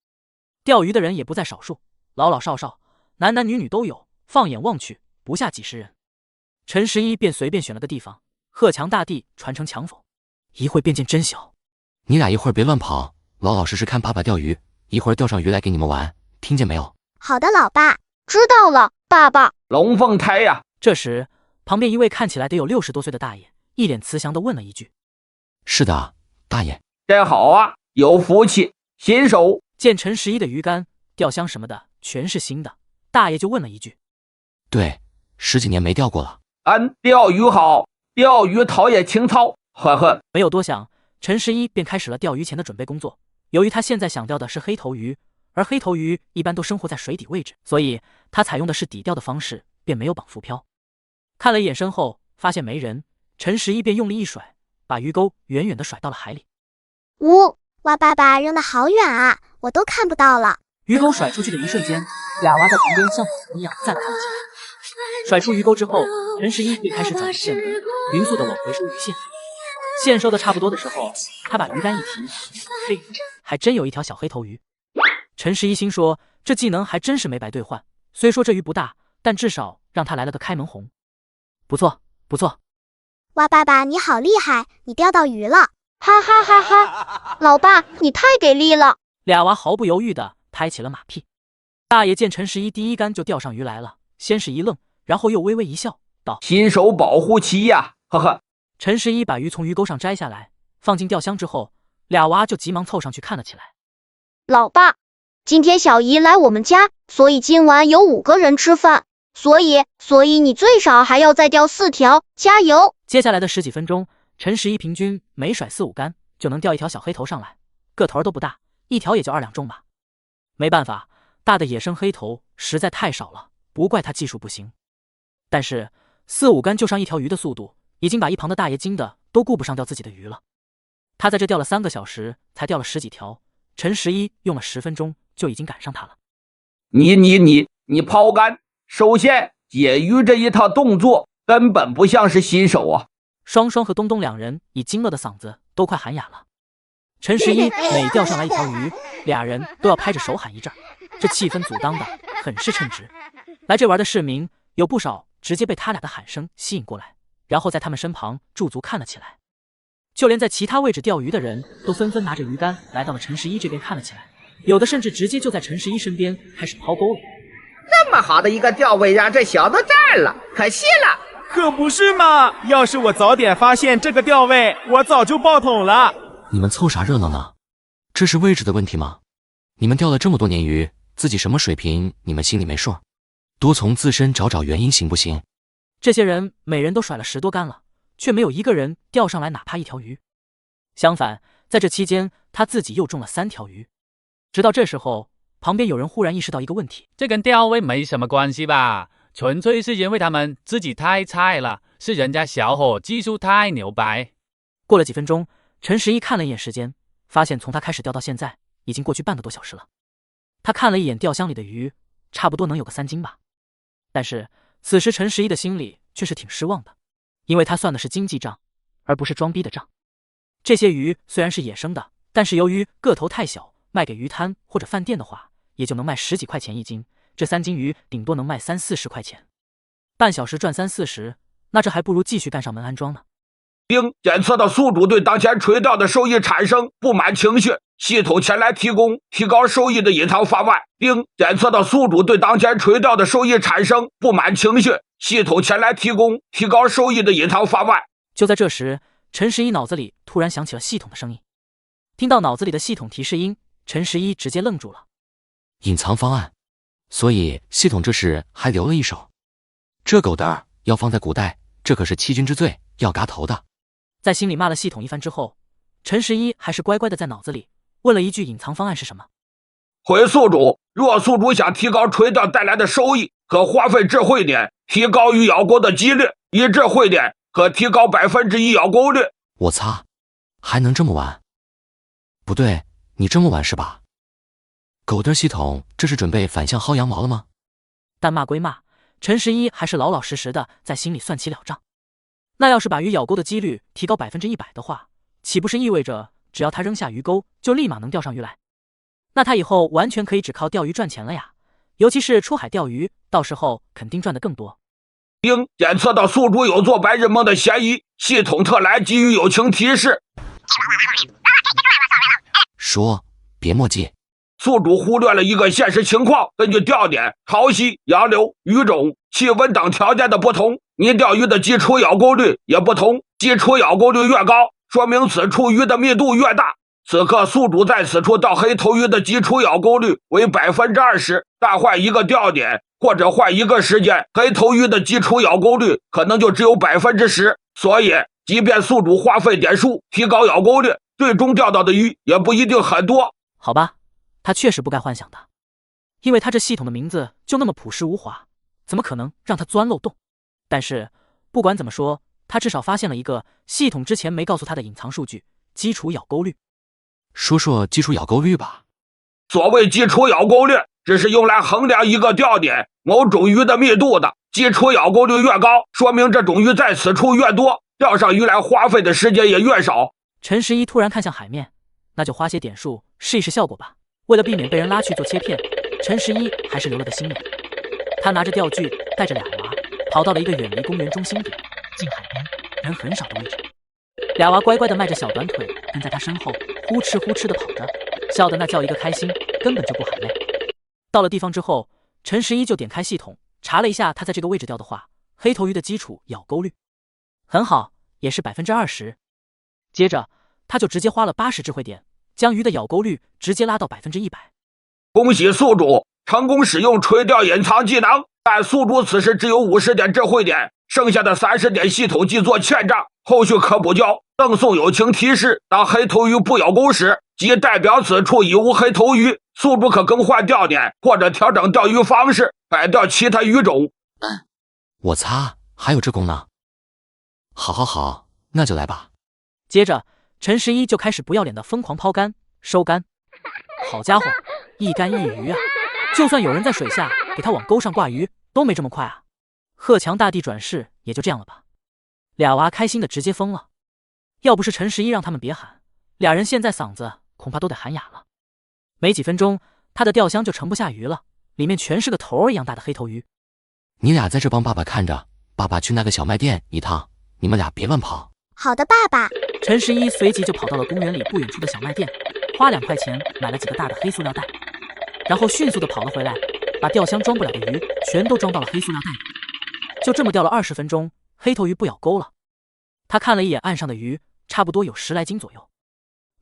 钓鱼的人也不在少数，老老少少，男男女女都有，放眼望去不下几十人。陈十一便随便选了个地方，鹤墙大地，传承墙否，一会便见真小。你俩一会儿别乱跑，老老实实看爸爸钓鱼，一会儿钓上鱼来给你们玩，听见没有？好的，老爸。知道了，爸爸。龙凤胎呀！这时，旁边一位看起来得有60多岁的大爷，一脸慈祥地问了一句：“是的，大爷。”真好啊，有福气，新手。见陈十一的鱼竿、钓箱什么的全是新的，大爷就问了一句：“对，10几年没钓过了。”钓鱼好，钓鱼陶冶情操，呵呵。没有多想，陈十一便开始了钓鱼前的准备工作。由于他现在想钓的是黑头鱼，而黑头鱼一般都生活在水底位置，所以他采用的是底钓的方式，便没有绑浮漂。看了一眼身后，发现没人，陈十一便用力一甩，把鱼钩远远地甩到了海里。哇，爸爸扔得好远啊，我都看不到了。鱼钩甩出去的一瞬间，俩娃在旁边像火一样赞叹了起来。甩出鱼钩之后，陈十一便开始转线，匀速地往回收鱼线。线收的差不多的时候，他把鱼竿一提，嘿，还真有一条小黑头鱼。陈十一心说，这技能还真是没白兑换，虽说这鱼不大，但至少让他来了个开门红。不错，不错。哇，爸爸你好厉害，你钓到鱼了！哈哈哈哈！老爸，你太给力了！俩娃毫不犹豫地拍起了马屁。大爷见陈十一第一竿就钓上鱼来了，先是一愣，然后又微微一笑，道：“新手保护期呀，呵呵。”陈十一把鱼从鱼钩上摘下来，放进钓箱之后，俩娃就急忙凑上去看了起来。老爸，今天小姨来我们家，所以今晚有5个人吃饭，所以你最少还要再钓4条，加油！接下来的10几分钟，陈十一平均每甩4、5竿就能钓一条小黑头上来，个头都不大，一条也就2两重吧。没办法，大的野生黑头实在太少了，不怪他技术不行。但是4、5竿就上一条鱼的速度，已经把一旁的大爷惊的都顾不上钓自己的鱼了。他在这钓了3个小时，才钓了10几条，陈十一用了10分钟就已经赶上他了。你抛竿，首先解鱼这一套动作根本不像是新手啊！双双和东东两人已惊愕的嗓子都快喊哑了。陈十一每钓上来一条鱼，俩人都要拍着手喊一阵，这气氛阻当的很是称职。来这玩的市民有不少直接被他俩的喊声吸引过来，然后在他们身旁驻足看了起来。就连在其他位置钓鱼的人都纷纷拿着鱼竿来到了陈十一这边看了起来，有的甚至直接就在陈十一身边开始抛钩了。这么好的一个钓位让这小子占了，可惜了。可不是嘛，要是我早点发现这个钓位，我早就爆桶了。你们凑啥热闹呢？这是位置的问题吗？你们钓了这么多年鱼，自己什么水平你们心里没数？多从自身找原因行不行？这些人每人都甩了10多竿了，却没有一个人钓上来哪怕一条鱼。相反，在这期间他自己又中了3条鱼。直到这时候，旁边有人忽然意识到一个问题，这跟钓位没什么关系吧？纯粹是因为他们自己太菜了，是人家小伙技术太牛掰。过了几分钟，陈十一看了一眼时间，发现从他开始钓到现在已经过去半个多小时了。他看了一眼钓箱里的鱼，差不多能有个3斤吧。但是此时陈十一的心里却是挺失望的，因为他算的是经济账，而不是装逼的账。这些鱼虽然是野生的，但是由于个头太小，卖给鱼摊或者饭店的话，也就能卖10几块钱1斤。这3斤鱼顶多能卖30-40块钱，半小时赚30-40，那这还不如继续干上门安装呢。并检测到宿主对当前垂钓的收益产生不满情绪，系统前来提供提高收益的隐藏方案。并检测到宿主对当前垂钓的收益产生不满情绪，系统前来提供提高收益的隐藏方案。就在这时，陈十一脑子里突然响起了系统的声音。听到脑子里的系统提示音，陈十一直接愣住了。隐藏方案，所以系统这时还留了一手。这狗蛋儿要放在古代，这可是欺君之罪，要嘎头的。在心里骂了系统一番之后，陈十一还是乖乖的在脑子里问了一句隐藏方案是什么。回宿主，若宿主想提高垂钓带来的收益，可花费智慧点，提高鱼咬钩的几率，1智慧点可提高1%咬钩率。我擦，还能这么玩？不对，你这么玩是吧？狗蛋系统这是准备反向薅羊毛了吗？但骂归骂，陈十一还是老老实实的在心里算起了账。那要是把鱼咬钩的几率提高100%的话，岂不是意味着只要他扔下鱼钩，就立马能钓上鱼来？那他以后完全可以只靠钓鱼赚钱了呀！尤其是出海钓鱼，到时候肯定赚得更多。并检测到宿主有做白日梦的嫌疑，系统特来给予友情提示。说，别墨迹。宿主忽略了一个现实情况，根据钓点、潮汐、洋流、鱼种、气温等条件的不同，你钓鱼的基础咬钩率也不同。基础咬钩率越高，说明此处鱼的密度越大。此刻宿主在此处钓黑头鱼的基础咬钩率为20%，但换一个钓点或者换一个时间，黑头鱼的基础咬钩率可能就只有10%。所以即便宿主花费点数提高咬钩率，最终钓到的鱼也不一定很多。好吧，他确实不该幻想的，因为他这系统的名字就那么朴实无华，怎么可能让他钻漏洞？但是不管怎么说，他至少发现了一个系统之前没告诉他的隐藏数据——基础咬钩率。说基础咬钩率吧。所谓基础咬钩率，只是用来衡量一个钓点某种鱼的密度的。基础咬钩率越高，说明这种鱼在此处越多，钓上鱼来花费的时间也越少。陈十一突然看向海面，那就花些点数试一试效果吧。为了避免被人拉去做切片，陈十一还是留了个心眼。他拿着钓具，带着俩娃，跑到了一个远离公园中心点、近海边、人很少的位置。俩娃乖乖地迈着小短腿跟在他身后，呼哧呼哧地跑着，笑得那叫一个开心，根本就不喊累。到了地方之后，陈十一就点开系统查了一下他在这个位置钓的话，黑头鱼的基础咬钩率很好，也是20%。接着他就直接花了80智慧点，将鱼的咬钩率直接拉到100%。恭喜宿主成功使用垂钓隐藏技能，但宿主此时只有50点智慧点，剩下的30点系统即做欠账，后续可补交。赠送友情提示：当黑头鱼不咬钩时，即代表此处已无黑头鱼，宿主可更换钓点或者调整钓鱼方式，改钓其他鱼种。我擦，还有这功能？好，那就来吧。接着陈十一就开始不要脸的疯狂抛竿收竿。好家伙，一竿一鱼啊！就算有人在水下给他往钩上挂鱼，都没这么快啊！鹤强大帝转世也就这样了吧。俩娃开心的直接疯了，要不是陈十一让他们别喊，俩人现在嗓子恐怕都得喊哑了。没几分钟，他的钓箱就盛不下鱼了，里面全是个头儿一样大的黑头鱼。你俩在这帮爸爸看着，爸爸去那个小卖店一趟，你们俩别乱跑。好的，爸爸。陈十一随即就跑到了公园里不远处的小卖店，花2块钱买了几个大的黑塑料袋，然后迅速的跑了回来，把钓箱装不了的鱼全都装到了黑塑料袋里。就这么钓了20分钟，黑头鱼不咬钩了。他看了一眼岸上的鱼，差不多有10来斤左右。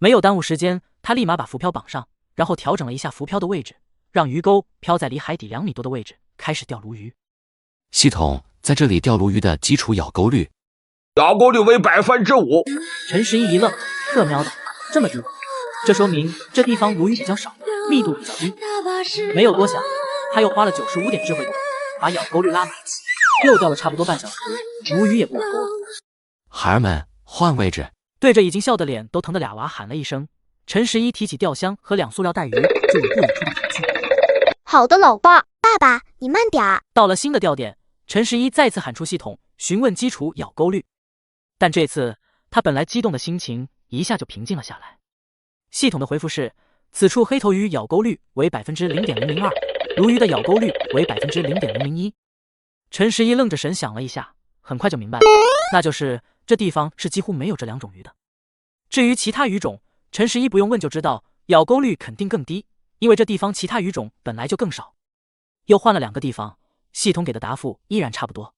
没有耽误时间，他立马把浮漂绑上，然后调整了一下浮漂的位置，让鱼钩漂在离海底2米多的位置，开始钓鲈鱼。系统在这里钓鲈鱼的基础咬钩率，咬钩率为5%。陈十一一愣，特喵的，这么低？这说明这地方鲈鱼比较少，密度比较低。没有多想，他又花了95点智慧点，把咬钩率拉满，又掉了差不多半小时，鲈鱼也不敢钩了。孩儿们，换位置。对着已经笑得脸都疼的俩娃喊了一声，陈十一提起吊箱和2塑料带鱼，就往不远处跑去。好的，老爸。爸爸，你慢点儿。到了新的钓点，陈十一再次喊出系统，询问基础咬钩率。但这次他本来激动的心情一下就平静了下来。系统的回复是：此处黑头鱼咬钩率为 0.002%， 鲈鱼的咬钩率为 0.001%。陈十一愣着神想了一下，很快就明白了，那就是这地方是几乎没有这2种鱼的。至于其他鱼种，陈十一不用问就知道，咬钩率肯定更低，因为这地方其他鱼种本来就更少。又换了2个地方，系统给的答复依然差不多。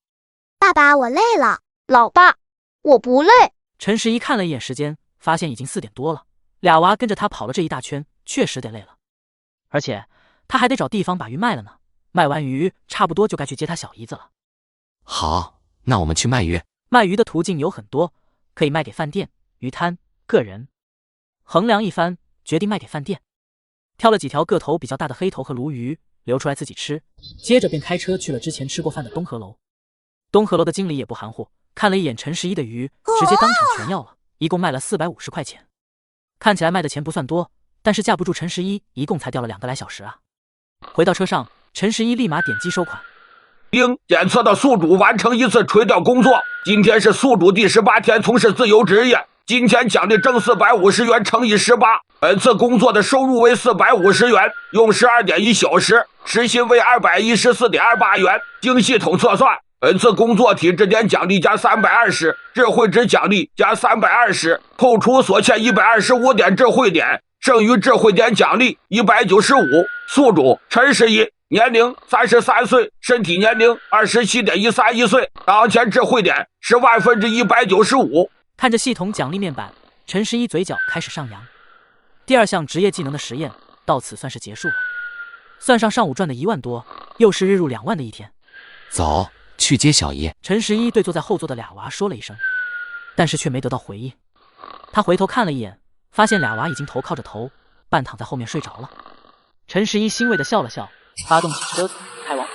爸爸，我累了。老爸，我不累。陈十一看了一眼时间，发现已经4点多了。俩娃跟着他跑了这一大圈，确实得累了。而且他还得找地方把鱼卖了呢。卖完鱼，差不多就该去接他小姨子了。好，那我们去卖鱼。卖鱼的途径有很多，可以卖给饭店、鱼摊、个人。衡量一番，决定卖给饭店。挑了几条个头比较大的黑头和鲈鱼，留出来自己吃。接着便开车去了之前吃过饭的东河楼。东河楼的经理也不含糊，看了一眼陈十一的鱼，直接当场全要了，一共卖了450块钱。看起来卖的钱不算多，但是架不住陈十一一共才钓了2个来小时啊。回到车上，陈十一立马点击收款。检测的宿主完成1次垂钓工作，今天是宿主第18天从事自由职业，金钱奖励挣450元乘以18，本次工作的收入为450元，用12.1小时，时薪为214.28元。经系统测算，本次工作体质点奖励加320，智慧值奖励加320，扣除所欠125点智慧点，剩余智慧点奖励195。宿主陈十一，年龄33岁，身体年龄27.131岁，当前智慧点10,195。看着系统奖励面板，陈十一嘴角开始上扬。第2项职业技能的实验到此算是结束了。算上上午赚的1万多，又是日入2万的一天。走，去接小姨。陈十一对坐在后座的俩娃说了一声，但是却没得到回应。他回头看了一眼，发现俩娃已经头靠着头，半躺在后面睡着了。陈十一欣慰地笑了笑，发动起车子开往